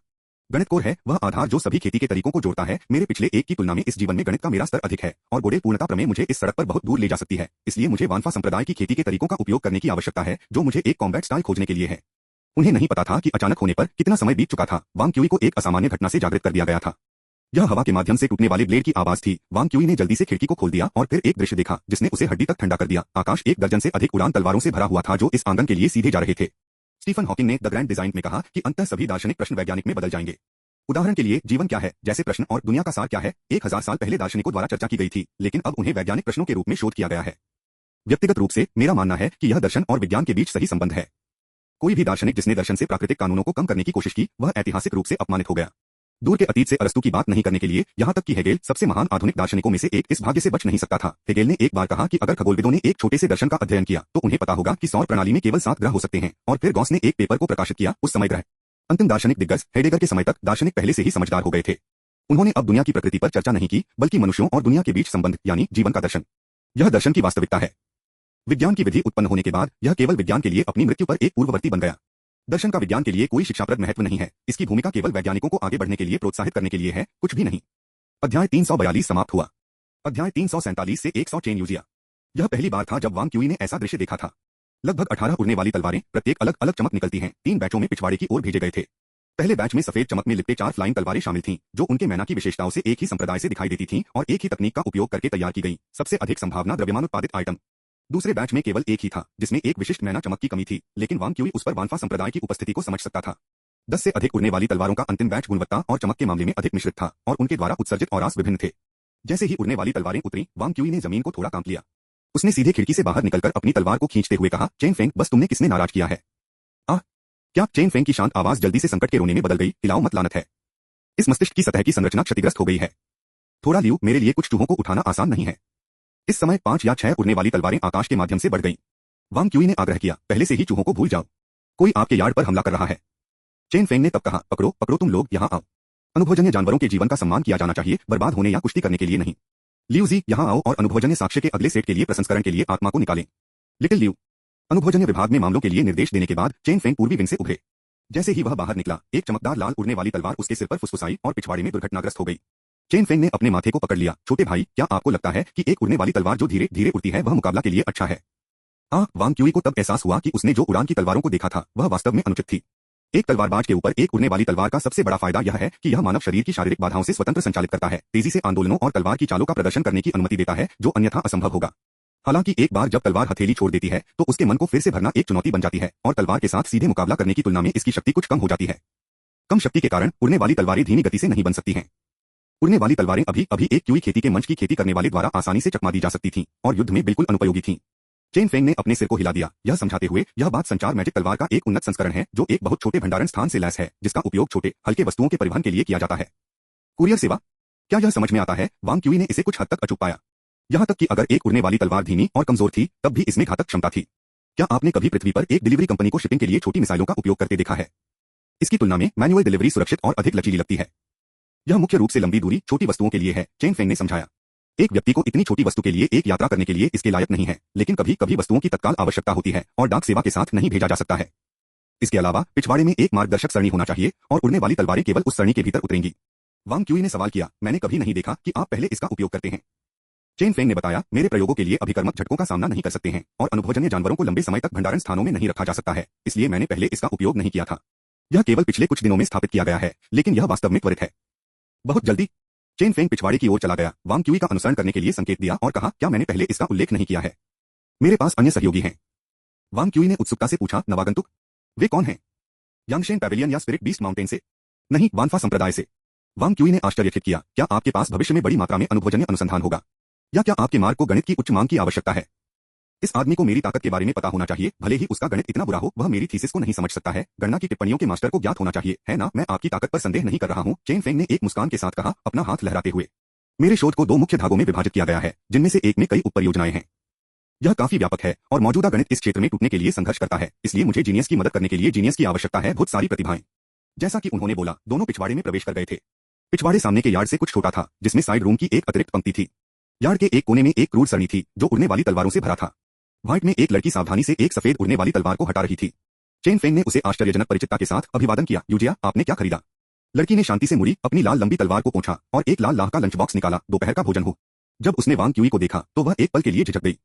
गणित कोर है वह आधार जो सभी खेती के तरीकों को जोड़ता है। मेरे पिछले एक की तुलना में इस जीवन में गणित का मेरा स्तर अधिक है, और गोडेल पूर्णता प्रमेय मुझे इस सड़क पर बहुत दूर ले जा सकती है। इसलिए मुझे वानफा संप्रदाय की खेती के तरीकों का उपयोग करने की आवश्यकता है, जो मुझे एक कॉम्बैट स्टाइल खोजने के लिए है। उन्हें नहीं पता था कि अचानक होने पर कितना समय बीत चुका था। वांग क्यूई को एक असामान्य घटना से जागृत कर दिया गया था। यह हवा के माध्यम से टूटने वाले ब्लेड की आवाज थी। वांग क्यूई ने जल्दी से खिड़की को खोल दिया और फिर एक दृश्य देखा जिसने उसे हड्डी तक ठंडा कर दिया। आकाश एक दर्जन से अधिक उड़ान तलवारों से भरा हुआ था जो इस आंगन के लिए सीधे जा रहे थे। स्टीफन हॉकिंग ने द ग्रैंड डिजाइन में कहा कि अंततः सभी दार्शनिक प्रश्न वैज्ञानिक में बदल जाएंगे। उदाहरण के लिए जीवन क्या है जैसे प्रश्न और दुनिया का सार क्या है 1000 साल पहले दार्शनिकों द्वारा चर्चा की गई थी, लेकिन अब उन्हें वैज्ञानिक प्रश्नों के रूप में शोध किया गया है। व्यक्तिगत रूप से मेरा मानना है कि यह दर्शन और विज्ञान के बीच सही संबंध है। कोई भी दार्शनिक जिसने दर्शन से प्राकृतिक कानूनों को कम करने की कोशिश की, वह ऐतिहासिक रूप से अपमानित हो गया। दूर के अतीत से अरस्तु की बात नहीं करने के लिए यहां तक कि हेगेल सबसे महान आधुनिक दार्शनिकों में से एक इस भाग्य से बच नहीं सकता था। हेगेल ने एक बार कहा कि अगर खगोलविदों ने एक छोटे से दर्शन का अध्ययन किया तो उन्हें पता होगा कि सौर प्रणाली में केवल 7 ग्रह हो सकते हैं, और फिर गॉस ने एक पेपर को प्रकाशित किया उस समय ग्रह। अंतिम दार्शनिक दिग्गज हेडेगर के समय तक दार्शनिक पहले से ही समझदार हो गए थे। उन्होंने अब दुनिया की प्रकृति पर चर्चा नहीं की, बल्कि मनुष्यों और दुनिया के बीच संबंध यानी जीवन का दर्शन। यह दर्शन की वास्तविकता है। विज्ञान की विधि उत्पन्न होने के बाद यह केवल विज्ञान के लिए अपनी मृत्यु पर एक पूर्ववर्ती बन गया। दर्शन का विज्ञान के लिए कोई शिक्षाप्रद महत्व नहीं है। इसकी भूमिका केवल वैज्ञानिकों को आगे बढ़ने के लिए प्रोत्साहित करने के लिए है, कुछ भी नहीं। अध्याय 342 समाप्त हुआ। अध्याय 347 से 100 चेन यूजिया। यह पहली बार था जब वांग क्यूई ने ऐसा दृश्य देखा था। लगभग 18 उड़ने वाली तलवारें, प्रत्येक अलग अलग चमक निकलती हैं, 3 बैचों में पिछवाड़े की ओर भेजे गए थे। पहले बैच में सफेद चमक में लिपटे 4 फ्लाइंग तलवारें शामिल थीं, जो उनके मैना की विशेषताओं से एक ही संप्रदाय से दिखाई देती थीं और एक ही तकनीक का उपयोग करके तैयार की गई। सबसे अधिक संभावना द्रव्यमान उत्पादित आइटम। दूसरे बैच में केवल एक ही था, जिसमें एक विशिष्ट मैना चमक की कमी थी, लेकिन वांग क्यूई उस पर वानफा संप्रदाय की उपस्थिति को समझ सकता था। 10 से अधिक उड़ने वाली तलवारों का अंतिम बैच गुणवत्ता और चमक के मामले में अधिक मिश्रित था, और उनके द्वारा उत्सर्जित औरास विभिन्न थे। जैसे ही उड़ने वाली तलवारें उतरी, वांग क्यूई ने जमीन को थोड़ा कांप लिया। उसने सीधे खिड़की से बाहर निकलकर अपनी तलवार को खींचते हुए कहा, चेन फेंग, बस तुमने किसने नाराज किया है? आह! क्या? चेन फेंग की शांत आवाज जल्दी से संकट के रोने में बदल गई। हिलाओ मत, लानत है। इस मस्तिष्क की सतह की संरचना क्षतिग्रस्त हो गई है। थोड़ा लियो, मेरे लिए कुछ चूहों को उठाना आसान नहीं है। इस समय 5 या 6 उड़ने वाली तलवारें आकाश के माध्यम से बढ़ गईं। वांग क्यूई ने आग्रह किया, पहले से ही चूहों को भूल जाओ। कोई आपके यार्ड पर हमला कर रहा है। चेन फेंग ने तब कहा, पकड़ो पकड़ो, तुम लोग यहाँ आओ। अनुभवजन्य जानवरों के जीवन का सम्मान किया जाना चाहिए, बर्बाद होने या कुश्ती करने के लिए नहीं। लियू जी, यहाँ आओ और अनुभवजन्य साक्ष्य के अगले सेट के लिए प्रसंस्करण के लिए आत्मा को निकालें। Little Liu. अनुभवजन्य विभाग में मामलों के लिए निर्देश देने के बाद चेन फेंग पूर्वी विंग से उभरे। जैसे ही वह बाहर निकला, एक चमकदार लाल उड़ने वाली तलवार उसके सिर पर फुसफुसाई और पिछवाड़े में दुर्घटनाग्रस्त हो गई। चेन फेंग ने अपने माथे को पकड़ लिया। छोटे भाई, क्या आपको लगता है कि एक उड़ने वाली तलवार जो धीरे धीरे उड़ती है वह मुकाबला के लिए अच्छा है? वांग क्यूई को तब एहसास हुआ कि उसने जो उड़ान की तलवारों को देखा था वह वास्तव में अनुचित थी। एक तलवारबाज के ऊपर एक उड़ने वाली तलवार का सबसे बड़ा फायदा यह है कि यह मानव शरीर की शारीरिक बाधाओं से स्वतंत्र संचालित करता है, तेजी से आंदोलनों और तलवार की चालों का प्रदर्शन करने की अनुमति देता है, जो अन्यथा असंभव होगा। हालांकि एक बार जब तलवार हथेली छोड़ देती है तो उसके मन को फिर से भरना एक चुनौती बन जाती है, और तलवार के साथ सीधे मुकाबला करने की तुलना में इसकी शक्ति कुछ कम हो जाती है। कम शक्ति के कारण उड़ने वाली तलवारें धीमी गति से नहीं बन सकती हैं। उड़ने वाली तलवारें अभी अभी एक क्यूई खेती के मंच की खेती करने वाले द्वारा आसानी से चकमा दी जा सकती थीं, और युद्ध में बिल्कुल अनुपयोगी थीं। चेन फेंग ने अपने सिर को हिला दिया, यह समझाते हुए, यह बात संचार मैजिक तलवार का एक उन्नत संस्करण है जो एक बहुत छोटे भंडारण स्थान से लैस है, जिसका उपयोग छोटे हल्के वस्तुओं के परिवहन के लिए किया जाता है। कुरियर सेवा? क्या यह समझ में आता है? वांग क्यूई ने इसे कुछ हद तक अचूक पाया। यहां तक कि अगर एक उड़ने वाली तलवार धीमी और कमजोर थी, तब भी इसमें घातक क्षमता थी। क्या आपने कभी पृथ्वी पर एक डिलीवरी कंपनी को शिपिंग के लिए छोटी मिसाइलों का उपयोग करते देखा है? इसकी तुलना में मैनुअल डिलीवरी सुरक्षित और अधिक लचीली लगती है। यह मुख्य रूप से लंबी दूरी छोटी वस्तुओं के लिए है, चेन फेंग ने समझाया। एक व्यक्ति को इतनी छोटी वस्तु के लिए एक यात्रा करने के लिए इसके लायक नहीं है, लेकिन कभी कभी वस्तुओं की तत्काल आवश्यकता होती है और डाक सेवा के साथ नहीं भेजा जा सकता है। इसके अलावा पिछवाड़े में एक मार्गदर्शक सरणी होना चाहिए और उड़ने वाली तलवारें केवल उस सरणी के भीतर उतरेंगी। वांग क्यूई ने सवाल किया, मैंने कभी नहीं देखा कि आप पहले इसका उपयोग करते हैं। चेन फेंग ने बताया, मेरे प्रयोगों के लिए अभिकर्मक झटकों का सामना नहीं कर सकते हैं और अनुभवजन्य जानवरों को लंबे समय तक भंडारण स्थानों में नहीं रखा जा सकता है, इसलिए मैंने पहले इसका उपयोग नहीं किया था। यह केवल पिछले कुछ दिनों में स्थापित किया गया है, लेकिन यह वास्तव में त्वरित है। बहुत जल्दी। चेन फेंग पिछवाड़े की ओर चला गया, वांग क्यूई का अनुसरण करने के लिए संकेत दिया और कहा, क्या मैंने पहले इसका उल्लेख नहीं किया है? मेरे पास अन्य सहयोगी हैं। वांग क्यूई ने उत्सुकता से पूछा, नवागंतुक? वे कौन हैं? यांगशेन पैवेलियन या स्पिरिट बीस्ट माउंटेन से? नहीं, वानफा संप्रदाय से। वांग क्यूई ने आश्चर्यचकित किया, क्या आपके पास भविष्य में बड़ी मात्रा में अनुभवजन्य अनुसंधान होगा? या क्या आपके मार्ग को गणित की उच्च मांग की आवश्यकता है? इस आदमी को मेरी ताकत के बारे में पता होना चाहिए, भले ही उसका गणित इतना बुरा हो, वह मेरी थीसिस को नहीं समझ सकता है। गणना की टिप्पणियों के मास्टर को ज्ञात होना चाहिए, है ना? मैं आपकी ताकत पर संदेह नहीं कर रहा हूं, चेन फेंग ने एक मुस्कान के साथ कहा, अपना हाथ लहराते हुए। मेरे शोध को 2 मुख्य भागों में विभाजित किया गया है, जिनमें से एक में कई उपपरियोजनाएं हैं। यह काफी व्यापक है और मौजूदा गणित इस क्षेत्र में टूटने के लिए संघर्ष करता है, इसलिए मुझे जीनियस की मदद करने के लिए जीनियस की आवश्यकता है, बहुत सारी प्रतिभाएं। जैसा कि उन्होंने बोला, दोनों पिछवाड़े में प्रवेश कर गए थे। पिछवाड़े सामने के यार्ड से कुछ छोटा था, जिसमें साइड रूम की एक अतिरिक्त पंक्ति थी। यार्ड के एक कोने में एक क्रूर सरणी थी जो उड़ने वाली तलवारों से भरा था। व्हाइट में एक लड़की सावधानी से एक सफेद उड़ने वाली तलवार को हटा रही थी। चेन फेंग ने उसे आश्चर्यजनक परिचितता के साथ अभिवादन किया, यूजिया, आपने क्या खरीदा? लड़की ने शांति से मुड़ी, अपनी लाल लंबी तलवार को पोंछा और एक लाल लाह का लंच बॉक्स निकाला, दोपहर का भोजन हो। जब उसने वांग क्यूई को देखा तो वह एक पल के लिए झिझक गई।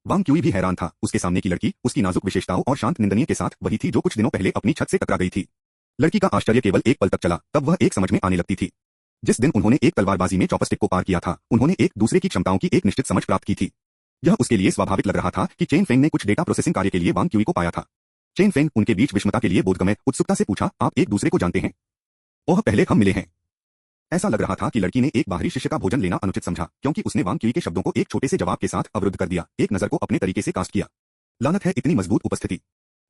वांग क्यूई भी हैरान था, उसके सामने की लड़की उसकी नाजुक विशेषताओं और शांत निंदनीय के साथ वही थी जो कुछ दिनों पहले अपनी छत से टकरा गई थी। लड़की का आश्चर्य केवल एक पल तक चला, तब वह एक समझ में आने लगती थी। जिस दिन उन्होंने एक तलवारबाजी में चॉपस्टिक को पार किया था, उन्होंने एक दूसरे की क्षमताओं की एक निश्चित समझ प्राप्त की थी। यह उसके लिए स्वाभाविक लग रहा था कि चेन फेंग ने कुछ डेटा प्रोसेसिंग कार्य के लिए वांग क्यूई को पाया था। चेन फेंग उनके बीच विषमता के लिए बोधगम्य उत्सुकता से पूछा, आप एक दूसरे को जानते हैं? ओह, पहले हम मिले हैं। ऐसा लग रहा था कि लड़की ने एक बाहरी शिष्य का भोजन लेना अनुचित समझा, क्योंकि उसने वांग क्यूई के शब्दों को एक छोटे से जवाब के साथ अवरुद्ध कर दिया, एक नजर को अपने तरीके से कास्ट किया। लानत है इतनी मजबूत उपस्थिति।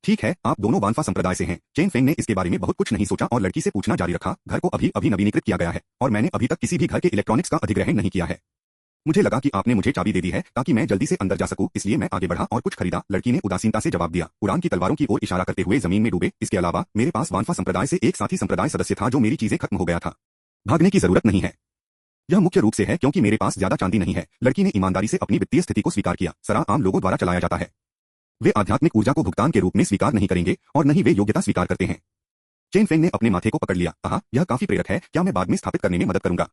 ठीक है, आप दोनों वानफा संप्रदाय से हैं। चेन फेंग ने इसके बारे में बहुत कुछ नहीं सोचा और लड़की से पूछना जारी रखा। घर को अभी अभी नवीनीकृत किया गया है और मैंने अभी तक किसी भी घर के इलेक्ट्रॉनिक्स का अधिग्रहण नहीं किया है। मुझे लगा कि आपने मुझे चाबी दे दी है ताकि मैं जल्दी से अंदर जा सकूं, इसलिए मैं आगे बढ़ा और कुछ खरीदा। लड़की ने उदासीनता से जवाब दिया, उड़ान की तलवारों की ओर इशारा करते हुए जमीन में डूबे। इसके अलावा मेरे पास वानफा संप्रदाय से एक साथी संप्रदाय सदस्य था जो मेरी चीजें खत्म हो गया था। भागने की जरूरत नहीं है। यह मुख्य रूप से है क्योंकि मेरे पास ज्यादा चांदी नहीं है। लड़की ने ईमानदारी से अपनी वित्तीय स्थिति को स्वीकार किया। सरा आम लोगों द्वारा चलाया जाता है। वे आध्यात्मिक ऊर्जा को भुगतान के रूप में स्वीकार नहीं करेंगे और न ही वे योग्यता स्वीकार करते हैं। चेन फेंग ने अपने माथे को पकड़ लिया। कहा, यह काफी प्रेरक है, क्या मैं बाद में स्थापित करने में मदद करूंगा?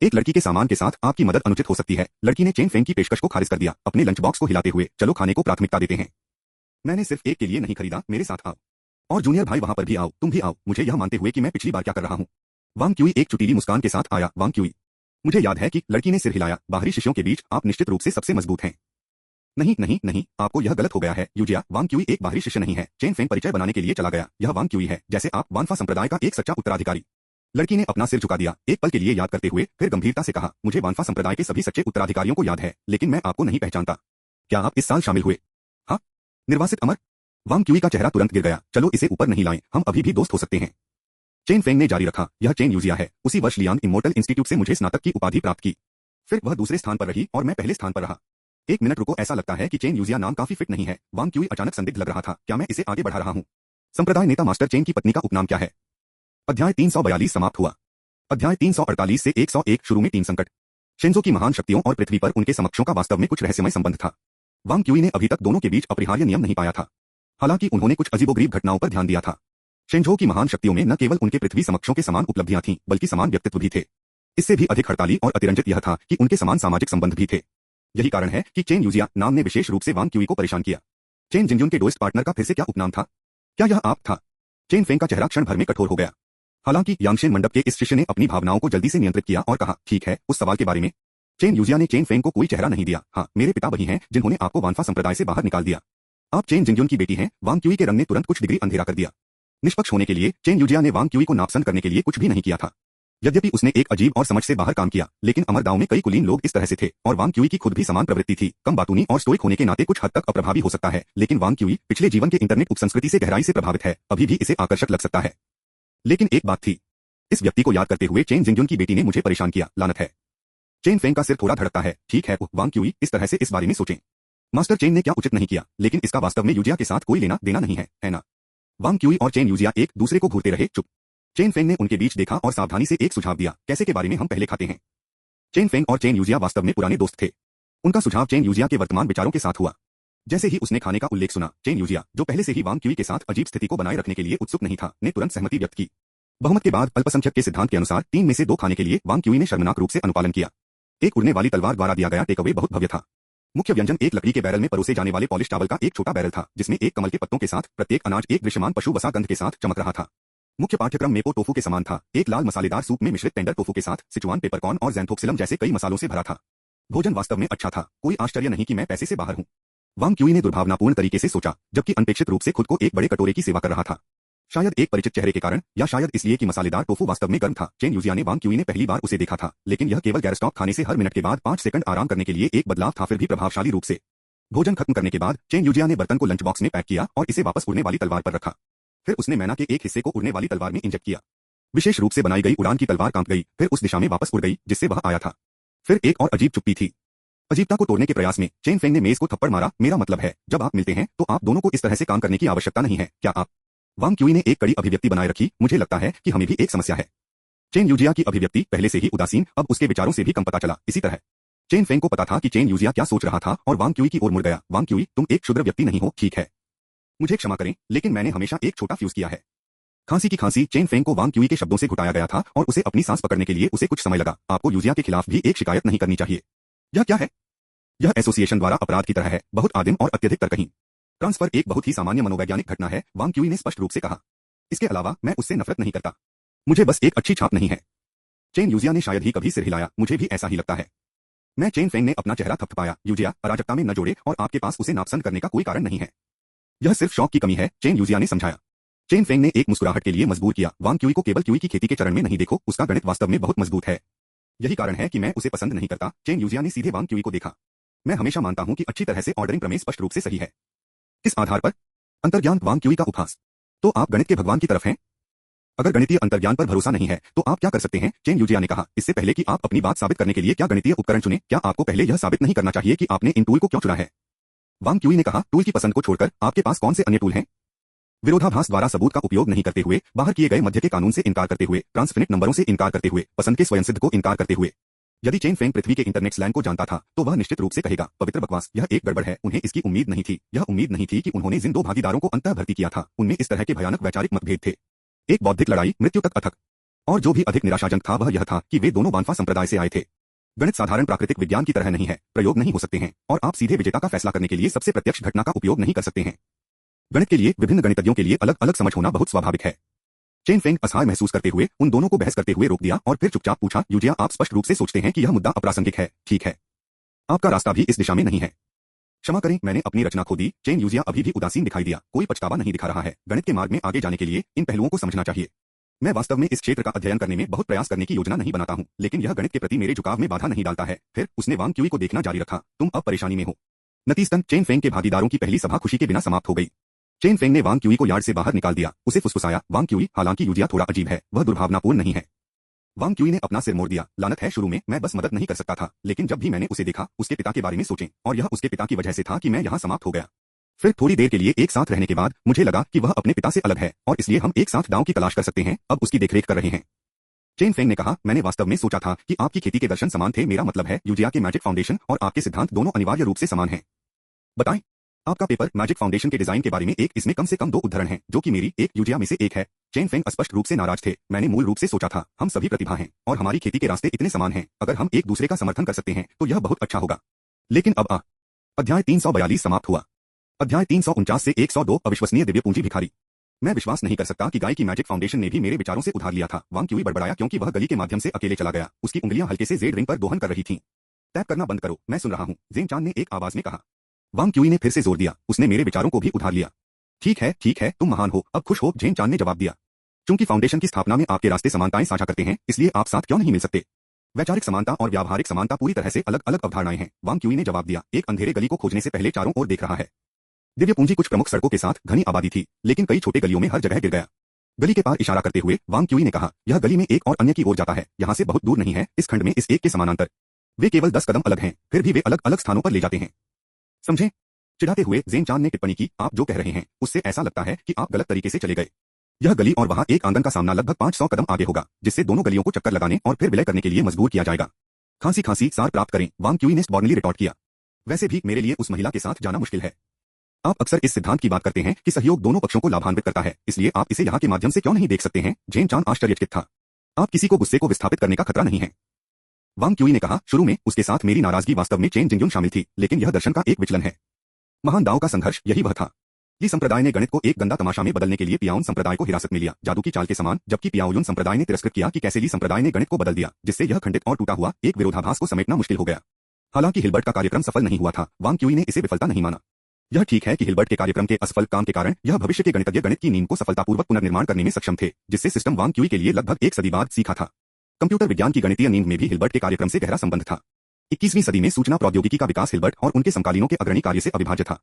एक लड़की के सामान के साथ आपकी मदद अनुचित हो सकती है। लड़की ने चेन फेंग की पेशकश को खारिज कर दिया, अपने लंच बॉक्स को हिलाते हुए। चलो खाने को प्राथमिकता देते हैं। मैंने सिर्फ एक के लिए नहीं खरीदा, मेरे साथ आओ। और जूनियर भाई वहां पर भी आओ, तुम भी आओ, मुझे यह मानते हुए कि मैं पिछली बार क्या कर रहा हूँ। वांग क्यूई एक चुटीली मुस्कान के साथ आया। वांग क्यूई, मुझे याद है कि लड़की ने सिर हिलाया। बाहरी शिष्यों के बीच आप निश्चित रूप से सबसे मजबूत हैं। नहीं नहीं नहीं, आपको यह गलत हो गया है यूजिया। वांग क्यूई एक बाहरी शिष्य नहीं है। चेन फेंग परिचय बनाने के लिए चला गया। यह वांग क्यूई है, जैसे आप वानफा संप्रदाय का एक सच्चा उत्तराधिकारी। लड़की ने अपना सिर झुका दिया, एक पल के लिए याद करते हुए फिर गंभीरता से कहा, मुझे वानफा संप्रदाय के सभी सच्चे उत्तराधिकारियों को याद है, लेकिन मैं आपको नहीं पहचानता। क्या आप इस साल शामिल हुए? हाँ। निर्वासित अमर? वांग क्यूई का चेहरा तुरंत गिर गया। चलो इसे ऊपर नहीं लाएं, हम अभी भी दोस्त हो सकते हैं। चेन फेंग ने जारी रखा, यह चेन यूजिया है। उसी वर्ष लियांग इमोर्टल इंस्टीट्यूट से मुझे स्नातक की उपाधि प्राप्त की। फिर वह दूसरे स्थान पर रही और मैं पहले स्थान पर रहा। एक मिनट रुको, ऐसा लगता है कि चेन यूजिया नाम काफी फिट नहीं है। वांग क्यूई अचानक संदिग्ध लग रहा था, क्या मैं इसे आगे बढ़ा रहा हूँ? संप्रदाय नेता मास्टर चेन की पत्नी का उपनाम क्या है? अध्याय 342 समाप्त हुआ। अध्याय 348 से 101 शुरू में 3 संकट। शिंजो की महान शक्तियों और पृथ्वी पर उनके समक्षों का वास्तव में कुछ रहस्यमय संबंध था। वांग क्यूई ने अभी तक दोनों के बीच अपरिहार्य नियम नहीं पाया था। हालांकि उन्होंने कुछ अजीबोगरीब घटनाओं पर ध्यान दिया था। शिंजो की महान शक्तियों में न केवल उनके पृथ्वी समक्षों के समान उपलब्धियां थीं, बल्कि समान व्यक्तित्व भी थे। इससे भी अधिक हड़ताली और अतिरंजित यह था कि उनके समान सामाजिक संबंध भी थे। यही कारण है कि चेन यूजिया नाम ने विशेष रूप से वांग क्यूई को परेशान किया। चेन जिंजुन के डोइस्ट पार्टनर का फिर से क्या उपनाम था? क्या यह आप था? चेन फेंग का चेहरा क्षण भर में कठोर हो गया। हालांकि यांगशेन मंडप के इस शिष्य ने अपनी भावनाओं को जल्दी से नियंत्रित किया और कहा, ठीक है, उस सवाल के बारे में। चेन यूजिया ने चेन फेंग को कोई चेहरा नहीं दिया। हाँ, मेरे पिता वही हैं जिन्होंने आपको वानफा संप्रदाय से बाहर निकाल दिया। आप चेन जिंजुन की बेटी हैं। वांग क्यूई के रंग ने तुरंत कुछ डिग्री अंधेरा कर दिया। निष्पक्ष होने के लिए चेन यूजिया ने वांग क्यूई को नापसंद करने के लिए कुछ भी नहीं किया था। यद्यपि उसने एक अजीब और समझ से बाहर काम किया, लेकिन अमर दाव में कई कुलीन लोग इस तरह से थे और वांग क्यूई की खुद भी समान प्रवृत्ति थी। कम बातूनी और स्टोइक होने के नाते कुछ हद तक अप्रभावी हो सकता है, लेकिन वांग क्यूई पिछले जीवन के इंटरनेट उपसंस्कृति से गहराई से प्रभावित है, अभी भी इसे आकर्षक लग सकता है। लेकिन एक बात थी, इस व्यक्ति को याद करते हुए चेन जिंजुन की बेटी ने मुझे परेशान किया। लानत है। चेन फेंग का सिर थोड़ा धड़कता है। ठीक है वांग क्यूई, इस तरह से इस बारे में सोचें। मास्टर चेन ने क्या उचित नहीं किया, लेकिन इसका वास्तव में यूजिया के साथ कोई लेना देना नहीं है, है ना? वांग क्यूई और चेन यूजिया एक दूसरे को घूरते रहे। चुप। चेन फेंग ने उनके बीच देखा और सावधानी से एक सुझाव दिया, कैसे के बारे में हम पहले खाते हैं। चेन फेंग और चेन यूजिया वास्तव में पुराने दोस्त थे। उनका सुझाव चेन यूजिया के वर्तमान विचारों के साथ हुआ। जैसे ही उसने खाने का उल्लेख सुना, चेन यूजिया, जो पहले से ही वांग क्यूई के साथ अजीब स्थिति को बनाए रखने के लिए उत्सुक नहीं था, ने तुरंत सहमति व्यक्त की। बहुमत के बाद अल्पसंख्यक के सिद्धांत के अनुसार 3 में से 2 खाने के लिए वांग क्यूई ने शर्मनाक रूप से अनुपालन किया। एक उड़ने वाली तलवार द्वारा दिया गया टेकअवे बहुत भव्य था। मुख्य व्यंजन एक लकड़ी के बैरल में परोसे जाने वाले पॉलिश चावल का एक छोटा बैरल था, जिसमें एक कमल के पत्तों के साथ प्रत्येक अनाज एक दृश्यमान पशु वसा गंध के साथ चमक रहा था। मुख्य पाठ्यक्रम मेपो टोफू के समान था, एक लाल मसालेदार सूप में मिश्रित टेंडर टोफू के साथ सिचुआन पेपरकॉर्न और ज़ैंथोक्सिलम जैसे कई मसालों से भरा था। भोजन वास्तव में अच्छा था, कोई आश्चर्य नहीं कि मैं पैसे से बाहर हूँ। वांग क्यूई ने दुर्भावनापूर्ण तरीके से सोचा, जबकि अनपेक्षित रूप से खुद को एक बड़े कटोरे की सेवा कर रहा था। शायद एक परिचित चेहरे के कारण, या शायद इसलिए कि मसालेदार टोफू वास्तव में गर्म था। चेन यूजिया ने वांग क्यूई ने पहली बार उसे देखा था, लेकिन यह केवल गैरस्टॉप खाने से हर मिनट के बाद 5 सेकंड आराम करने के लिए एक बदलाव था, फिर भी प्रभावशाली रूप से। भोजन खत्म करने के बाद चेन यूजिया ने बर्तन को लंच बॉक्स में पैक किया और इसे वापस उड़ने वाली तलवार पर रखा। फिर उसने मैना के एक हिस्से को उड़ने वाली तलवार में इंजेक्ट किया। विशेष रूप से बनाई गई उड़ान की तलवार कांप गई, फिर उस दिशा में वापस उड़ गई जिससे वह आया था। फिर एक और अजीब चुप्पी थी। अजीबता को तोड़ने के प्रयास में चेन फेंग ने मेज को थप्पड़ मारा। मेरा मतलब है, जब आप मिलते हैं तो आप दोनों को इस तरह से काम करने की आवश्यकता नहीं है, क्या आप? वांग क्यूई ने एक कड़ी अभिव्यक्ति बनाए रखी। मुझे लगता है कि हमें भी एक समस्या है। चेन यूजिया की अभिव्यक्ति पहले से ही उदासीन, अब उसके विचारों से भी कम पता चला। इसी तरह चेन फेंग को पता था कि चेन यूजिया क्या सोच रहा था और वांग क्यूई की ओर मुड़ गया। वांग क्यूई, तुम एक क्षुद्र व्यक्ति नहीं हो, ठीक है? मुझे क्षमा करें, लेकिन मैंने हमेशा एक छोटा फ्यूज किया है। खांसी की खांसी चेन फेंग को वांग क्यूई के शब्दों से घुटाया गया था और उसे अपनी सांस पकड़ने के लिए उसे कुछ समय लगा। आपको यूजिया के खिलाफ भी एक शिकायत नहीं करनी चाहिए। यह क्या है? यह एसोसिएशन द्वारा अपराध की तरह है, बहुत आदिम और अत्यधिक तर्कहीन। ट्रांसफर एक बहुत ही सामान्य मनोवैज्ञानिक घटना है, वांग क्यूई ने स्पष्ट रूप से कहा। इसके अलावा मैं उससे नफरत नहीं करता, मुझे बस एक अच्छी छाप नहीं है। चेन यूजिया ने शायद ही कभी सिर हिलाया। मुझे भी ऐसा ही लगता है। मैं चेन फेंग ने अपना चेहरा थपथपाया। यूजिया, अराजकता में न जोड़े और आपके पास उसे नापसंद करने का कोई कारण नहीं है। यह सिर्फ शौक की कमी है, चेन यूजिया ने समझाया। चेन फेंग ने एक मुस्कुराहट के लिए मजबूर किया, वांग क्यूई को केवल क्यूई की खेती के चरण में नहीं देखो, उसका गणित वास्तव में बहुत मजबूत है। यही कारण है कि मैं उसे पसंद नहीं करता। चेन यूजिया ने सीधे वांग क्यूई को देखा। मैं हमेशा मानता हूं कि अच्छी तरह से ऑर्डरिंग प्रमेय स्पष्ट रूप से सही है। किस आधार पर? अंतर्ज्ञान। वांग क्यूई का उपहास। तो आप गणित के भगवान की तरफ हैं? अगर गणितीय अंतर्ज्ञान पर भरोसा नहीं है तो आप क्या कर सकते हैं? चेन यूजिया ने कहा, इससे पहले कि आप अपनी बात साबित करने के लिए क्या गणितीय उपकरण चुने, क्या आपको पहले यह साबित नहीं करना चाहिए कि आपने इन टूल को क्यों चुना है? वांग क्यूई ने कहा, टूल की पसंद को छोड़कर आपके पास कौन से अन्य टूल हैं? विरोधाभास द्वारा सबूत का उपयोग नहीं करते हुए, बाहर किए गए मध्य के कानून से इनकार करते हुए, ट्रांसफिनिट नंबरों से इनकार करते हुए, पसंद के स्वयंसिद्ध को इनकार करते हुए। यदि चेन फेंग पृथ्वी के इंटरनेट स्लैंग को जानता था तो वह निश्चित रूप से कहेगा, पवित्र बकवास, यह एक गड़बड़ है। उन्हें इसकी उम्मीद नहीं थी। यह उम्मीद नहीं थी कि उन्होंने जिन दो भागीदारों को अंतः भर्ती किया था उनमें इस तरह के भयानक वैचारिक मतभेद थे। एक बौद्धिक लड़ाई, मृत्यु तक अथक। और जो भी अधिक निराशाजनक था वह यह था कि वे दोनों वानफा संप्रदाय से आए थे। गणित साधारण प्राकृतिक विज्ञान की तरह नहीं है, प्रयोग नहीं हो सकते हैं और आप सीधे विजेता का फैसला करने के लिए सबसे प्रत्यक्ष घटना का उपयोग नहीं कर सकते हैं। गणित के लिए विभिन्न गणितज्ञों के लिए अलग अलग समझ होना बहुत स्वाभाविक है। चेन फेंग असहाय महसूस करते हुए उन दोनों को बहस करते हुए रोक दिया और फिर चुपचाप पूछा, यूजिया, आप स्पष्ट रूप से सोचते हैं कि यह मुद्दा अप्रासंगिक है, ठीक है? आपका रास्ता भी इस दिशा में नहीं है। क्षमा करें, मैंने अपनी रचना खो दी। चेन यूजिया अभी भी उदासीन दिखाई दिया, कोई पछतावा नहीं दिखा रहा है। गणित के मार्ग में आगे जाने के लिए इन पहलुओं को समझना चाहिए। मैं वास्तव में इस क्षेत्र का अध्ययन करने में बहुत प्रयास करने की योजना नहीं बनाता हूं, लेकिन यह गणित के प्रति मेरे झुकाव में बाधा नहीं डालता है। फिर उसने वांग क्यूई को देखना जारी रखा, तुम अब परेशानी में हो। नतीजतन चेन फेंग के भागीदारों की पहली सभा खुशी के बिना समाप्त हो गई। चेन फेंग ने वांग क्यूई को यार्ड से बाहर निकाल दिया, उसे फुसफुसाया, वांग क्यूई, हालांकि यूजिया थोड़ा अजीब है, वह दुर्भावनापूर्ण नहीं है। वांग क्यूई ने अपना सिर मोड़ दिया, लानत है, शुरू में मैं बस मदद नहीं कर सकता था, लेकिन जब भी मैंने उसे देखा, उसके पिता के बारे में सोचें, और यह उसके पिता की वजह से था कि मैं यहाँ समाप्त हो गया। फिर थोड़ी देर के लिए एक साथ रहने के बाद मुझे लगा कि वह अपने पिता से अलग है और इसलिए हम एक साथ दांव की तलाश कर सकते हैं, अब उसकी देखरेख कर रहे हैं। चेन फेंग ने कहा, मैंने वास्तव में सोचा था कि आपकी खेती के दर्शन समान थे, मेरा मतलब है यूजिया के मैजिक फाउंडेशन और आपके सिद्धांत दोनों अनिवार्य रूप से समान हैं। बताएं, आपका पेपर मैजिक फाउंडेशन के डिजाइन के बारे में एक, इसमें कम से कम 2 उदाहरण हैं, जो कि मेरी एक यूजिया में से एक है। चेन फेंग स्पष्ट रूप से नाराज थे। मैंने मूल रूप से सोचा था, हम सभी प्रतिभा हैं और हमारी खेती के रास्ते इतने समान हैं, अगर हम एक दूसरे का समर्थन कर सकते हैं तो यह बहुत अच्छा होगा। लेकिन अब अध्याय 342 समाप्त हुआ। अध्याय 349 से 102 अविश्वसनीय दिव्य पूंजी भिखारी। मैं विश्वास नहीं कर सकता कि गाय की मैजिक फाउंडेशन ने भी मेरे विचारों से उधार लिया था। वांग क्यूई बड़बड़ाया क्योंकि वह गली के माध्यम से अकेले चला गया। उसकी उंगलियां हल्के से जेड रिंग पर दोहन कर रही थीं। टैप करना बंद करो, मैं सुन रहा हूं, जेन चान ने एक आवाज में कहा। वांग क्यूई ने फिर से जोर दिया, उसने मेरे विचारों को भी उधार लिया। ठीक है, तुम महान हो, अब खुश हो, जेन चान ने जवाब दिया। चूंकि फाउंडेशन की स्थापना में आपके रास्ते समानताएं साझा करते हैं, इसलिए आप साथ क्यों नहीं मिल सकते? वैचारिक समानता और व्यावहारिक समानता पूरी तरह से अलग अलग अवधारणाएं हैं, वांग क्यूई ने जवाब दिया, एक अंधेरे गली को खोजने से पहले चारों ओर देख रहा है। दिव्य पूंजी कुछ प्रमुख सड़कों के साथ घनी आबादी थी, लेकिन कई छोटे गलियों में हर जगह गिर गया। गली के पार इशारा करते हुए वांग क्यूई ने कहा, यह गली में एक और अन्य की ओर जाता है, यहाँ से बहुत दूर नहीं है, इस खंड में इस एक के समानांतर। वे केवल 10 कदम अलग हैं, फिर भी वे अलग अलग स्थानों पर ले जाते हैं। समझे? चिढ़ाते हुए जेन चांद ने टिप्पणी की, आप जो कह रहे हैं उससे ऐसा लगता है कि आप गलत तरीके से चले गए। यह गली और वहां एक आंगन का सामना लगभग 500 कदम आगे होगा, जिससे दोनों गलियों को चक्कर लगाने और फिर विलय करने के लिए मजबूर किया जाएगा। खांसी सार प्राप्त करें, वांग क्यूई ने स्टबॉर्नली रिटॉर्ट किया। वैसे भी मेरे लिए उस महिला के साथ जाना मुश्किल है। आप अक्सर इस सिद्धांत की बात करते हैं कि सहयोग दोनों पक्षों को लाभान्वित करता है, इसलिए आप इसे यहाँ के माध्यम से क्यों नहीं देख सकते हैं? जेन चांद आश्चर्यचकित था। आप किसी को गुस्से को विस्थापित करने का खतरा नहीं है। वांग क्यूई ने कहा, शुरू में उसके साथ मेरी नाराजगी वास्तव में चेन जिंगयुन शामिल थी, लेकिन यह दर्शन का एक विचलन है। महान दाओ का संघर्ष यही वह था। ये संप्रदाय ने गणित को एक गंदा तमाशा में बदलने के लिए पियाउन संप्रदाय को हिरासत में लिया, जादू की चाल के समान, जबकि पियाओयुन संप्रदाय ने तिरस्कृत किया कि कैसे ली संप्रदाय ने गणित को बदल दिया, जिससे यह खंडित और टूटा हुआ एक विरोधाभास को समेटना मुश्किल हो गया। हालांकि हिल्बर्ट का कार्यक्रम सफल नहीं हुआ था, वांग क्यूई ने इसे विफलता नहीं माना। यह ठीक है कि हिल्बर्ट के कार्यक्रम के असफल काम के कारण यह भविष्य के गणितज्ञ गणित की नींव को सफलतापूर्वक पुनर्निर्माण करने में सक्षम थे, जिससे सिस्टम वांग क्यूई के लिए लगभग एक सदी बाद सीखा था। कंप्यूटर विज्ञान की गणितीय नींव में भी हिल्बर्ट के कार्यक्रम से गहरा संबंध था। 21वीं सदी में सूचना प्रौद्योगिकी का विकास हिल्बर्ट और उनके समकालीनों के अग्रणी कार्य से अविभाज्य था।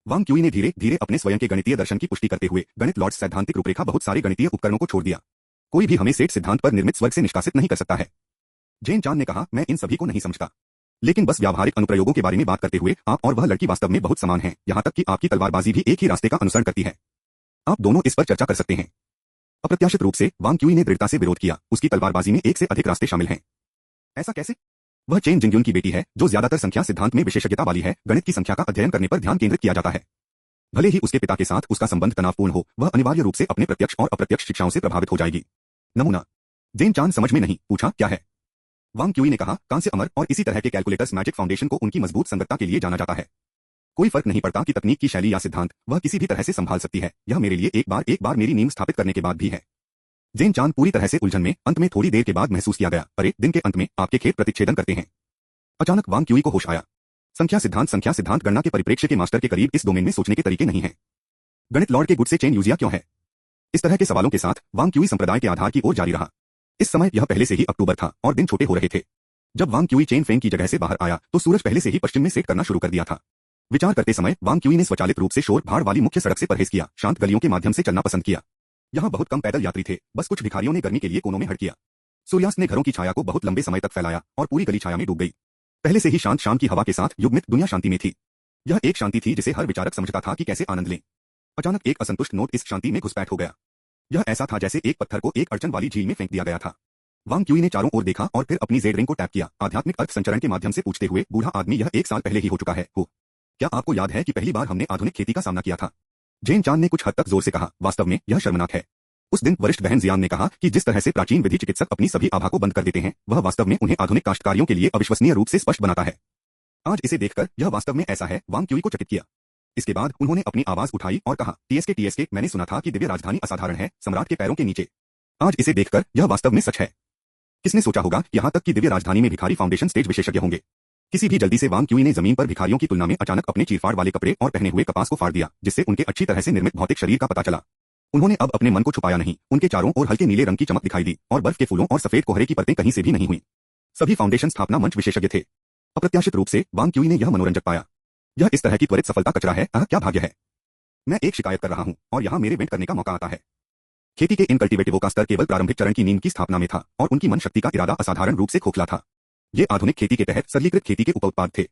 वांग क्यूई ने धीरे धीरे अपने स्वयं के गणितीय दर्शन की पुष्टि करते हुए गणित लॉर्ड्स सैद्धांतिक रूपरेखा बहुत सारे गणितीय उपकरणों को छोड़ दिया। कोई भी हमें सेट सिद्धांत पर निर्मित स्वर्ग से निष्कासित नहीं कर सकता है। जेन चांद ने कहा, मैं इन सभी को नहीं समझता, लेकिन बस व्यावहारिक अनुप्रयोगों के बारे में बात करते हुए आप और वह लड़की वास्तव में बहुत समान हैं, यहाँ तक कि आपकी तलवारबाजी भी एक ही रास्ते का अनुसरण करती है। आप दोनों इस पर चर्चा कर सकते हैं। अप्रत्याशित रूप से वांग क्यूई ने दृढ़ता से विरोध किया, उसकी तलवारबाजी में एक से अधिक रास्ते शामिल हैं। ऐसा कैसे? वह चेन जिंगयुन की बेटी है, जो ज्यादातर संख्या सिद्धांत में विशेषज्ञता वाली है। गणित की संख्या का अध्ययन करने पर ध्यान केंद्रित किया जाता है। भले ही उसके पिता के साथ उसका संबंध तनावपूर्ण हो, वह अनिवार्य रूप से अपने प्रत्यक्ष और अप्रत्यक्ष शिक्षाओं से प्रभावित हो जाएगी। नमूना। जेन चांद समझ में नहीं, पूछा, क्या है? वांग क्यूई ने कहा, कांस्य अमर और इसी तरह के कैलकुलेटर्स मैजिक फाउंडेशन को उनकी मजबूत संगतता के लिए जाना जाता है। कोई फर्क नहीं पड़ता कि तकनीक की शैली या सिद्धांत, वह किसी भी तरह से संभाल सकती है। यह मेरे लिए एक बार मेरी नींव स्थापित करने के बाद भी है। जेन चांद पूरी तरह से उलझन में, अंत में थोड़ी देर के बाद महसूस किया गया, अरे, दिन के अंत में आपके खेत प्रतिच्छेदन करते हैं। अचानक वांग क्यूई को होश आया। संख्या सिद्धांत गणना के परिप्रेक्ष्य के मास्टर के करीब इस डोमेन में सोचने के तरीके नहीं है। गणित लॉर्ड के गुट से चेन यूजिया क्यों है? इस तरह के सवालों के साथ वांग क्यूई संप्रदाय के आधार की ओर जारी रहा। इस समय यह पहले से ही अक्टूबर था और दिन छोटे हो रहे थे। जब वांग क्यूई चेन फेंग की जगह से बाहर आया तो सूरज पहले से ही पश्चिम में सेट करना शुरू कर दिया था। विचार करते समय वांग क्यूई ने स्वचालित रूप से शोर भाड़ वाली मुख्य सड़क से परहेज किया, शांत गलियों के माध्यम से चलना पसंद किया। यहाँ बहुत कम पैदल यात्री थे, बस कुछ भिखारियों ने गर्मी के लिए कोनों में हट किया। सूर्यास्त ने घरों की छाया को बहुत लंबे समय तक फैलाया और पूरी गली छाया में डूब गई। पहले से ही शांत शाम की हवा के साथ युग्मित दुनिया शांति में थी। यह एक शांति थी जिसे हर विचारक समझता था कि कैसे आनंद लें। अचानक एक असंतुष्ट नोट इस शांति में घुसपैठ हो गया। यह ऐसा था जैसे एक पत्थर को एक अड़चन वाली झील में फेंक दिया गया था। वांग क्यूई ने चारों ओर देखा और फिर अपनी जेड रिंग को टैप किया, आध्यात्मिक अर्थ संचरण के माध्यम से पूछते हुए, बूढ़ा आदमी, यह 1 साल पहले ही हो चुका है, हो? क्या आपको याद है कि पहली बार हमने आधुनिक खेती का सामना किया था? जेन चांद ने कुछ हद तक जोर से कहा, वास्तव में यह शर्मनाक है। उस दिन वरिष्ठ बहन जियान ने कहा कि जिस तरह से प्राचीन विधि चिकित्सक अपनी सभी आभा को बंद कर देते हैं, वह वास्तव में उन्हें आधुनिक काश्तकारियों के लिए अविश्वसनीय रूप से स्पष्ट बनाता है। आज इसे देखकर यह वास्तव में ऐसा है, वांग क्यूई को चकित किया। इसके बाद उन्होंने अपनी आवाज उठाई और कहा, टीएसके, मैंने सुना था कि दिव्य राजधानी असाधारण है, सम्राट के पैरों के नीचे। आज इसे देखकर यह वास्तव में सच है। किसने सोचा होगा यहाँ तक कि दिव्य राजधानी में भिखारी फाउंडेशन स्टेज विशेषज्ञ होंगे। किसी भी जल्दी से वांग क्यूई ने जमीन पर भिखारियों की तुलना में अचानक अपने चीरफाड़ वाले कपड़े और पहने हुए कपास को फाड़ दिया, जिससे उनके अच्छी तरह से निर्मित भौतिक शरीर का पता चला। उन्होंने अब अपने मन को छुपाया नहीं, उनके चारों ओर हल्के नीले रंग की चमक दिखाई दी और बर्फ के फूलों और सफेद कोहरे की परतें कहीं से भी नहीं हुई। सभी फाउंडेशन स्थापना मंच विशेषज्ञ थे। अप्रत्याशित रूप से वांग क्यूई ने यह मनोरंजक पाया। यह इस तरह की त्वरित सफलता कचरा है, क्या भाग्य है। मैं एक शिकायत कर रहा हूँ और यहाँ मेरे वेंट करने का मौका आता है। खेती के इन कल्टीवेटिवों का स्तर केवल प्रारंभिक चरण की नींद की स्थापना में था और उनकी मन शक्ति का इरादा असाधारण रूप से खोखला था। ये आधुनिक खेती के तहत सरलीकृत खेती के उपउत्पाद थे।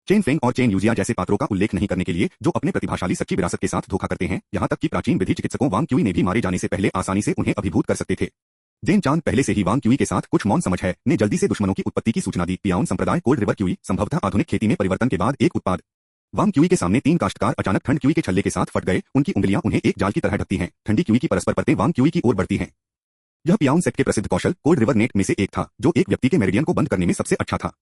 चेन फेंग और चेन यूजिया जैसे पात्रों का उल्लेख नहीं करने के लिए, जो अपने प्रतिभाशाली सच्ची विरासत के साथ धोखा करते हैं, यहाँ तक कि प्राचीन विधि चिकित्सकों वांग क्यूई ने भी मारे जाने से पहले आसानी से उन्हें अभिभूत कर सकते थे। जेन चांद पहले से ही वांग क्यूई के साथ कुछ मौन समझ है ने जल्दी से दुश्मनों की उत्पत्ति की सूचना दी। पियाउन संप्रदाय कोल्ड रिवर क्यूई, संभवतः आधुनिक खेती में परिवर्तन के बाद एक उत्पाद। वांग क्यूई के सामने 3 काश्तकार अचानक ठंड क्यूई के छल्ले के साथ फट गए, उनकी उंगलियां उन्हें एक जाल की तरह ढकती हैं, ठंडी क्यूई की परस्पर परतें वांग क्यूई की ओर बढ़ती हैं। यह पियाउन सेट के प्रसिद्ध कौशल कोल्ड रिवर नेट में से एक था, जो एक व्यक्ति के मेरिडियन को बंद करने में सबसे अच्छा था।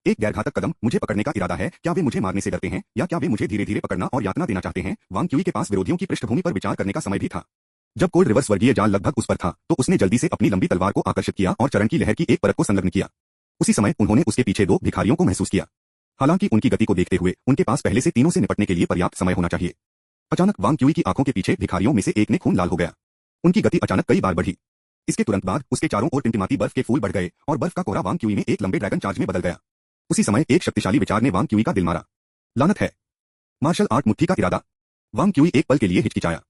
एक गैरघातक कदम, मुझे पकड़ने का इरादा है, क्या वे मुझे मारने से डरते हैं या क्या वे मुझे धीरे धीरे पकड़ना और यातना देना चाहते हैं? वांग क्यूई के पास विरोधियों की पृष्ठभूमि पर विचार करने का समय भी था। जब कोल्ड रिवर स्वर्गीय जाल लगभग उस पर था, तो उसने जल्दी से अपनी लंबी तलवार को आकर्षित किया और चरण की लहर की एक परत को संलग्न किया। उसी समय उन्होंने उसके पीछे 2 भिखारियों को महसूस किया। हालांकि उनकी गति को देखते हुए उनके पास पहले से तीनों से निपटने के लिए पर्याप्त समय होना चाहिए। अचानक वांग क्यूई की आंखों के पीछे भिखारियों में से एक ने खून लाल हो गया। उनकी गति अचानक कई बार बढ़ी। इसके तुरंत बाद उसके चारों ओर टिमटिमाती बर्फ के फूल बढ़ गए और बर्फ का कोहरा वांग क्यूई में एक लंबे ड्रैगन चार्ज में बदल गया। उसी समय एक शक्तिशाली विचार ने वांग क्यूई का दिल मारा। लानत है, मार्शल आर्ट मुट्ठी का इरादा। वांग क्यूई एक पल के लिए हिचकिचाया।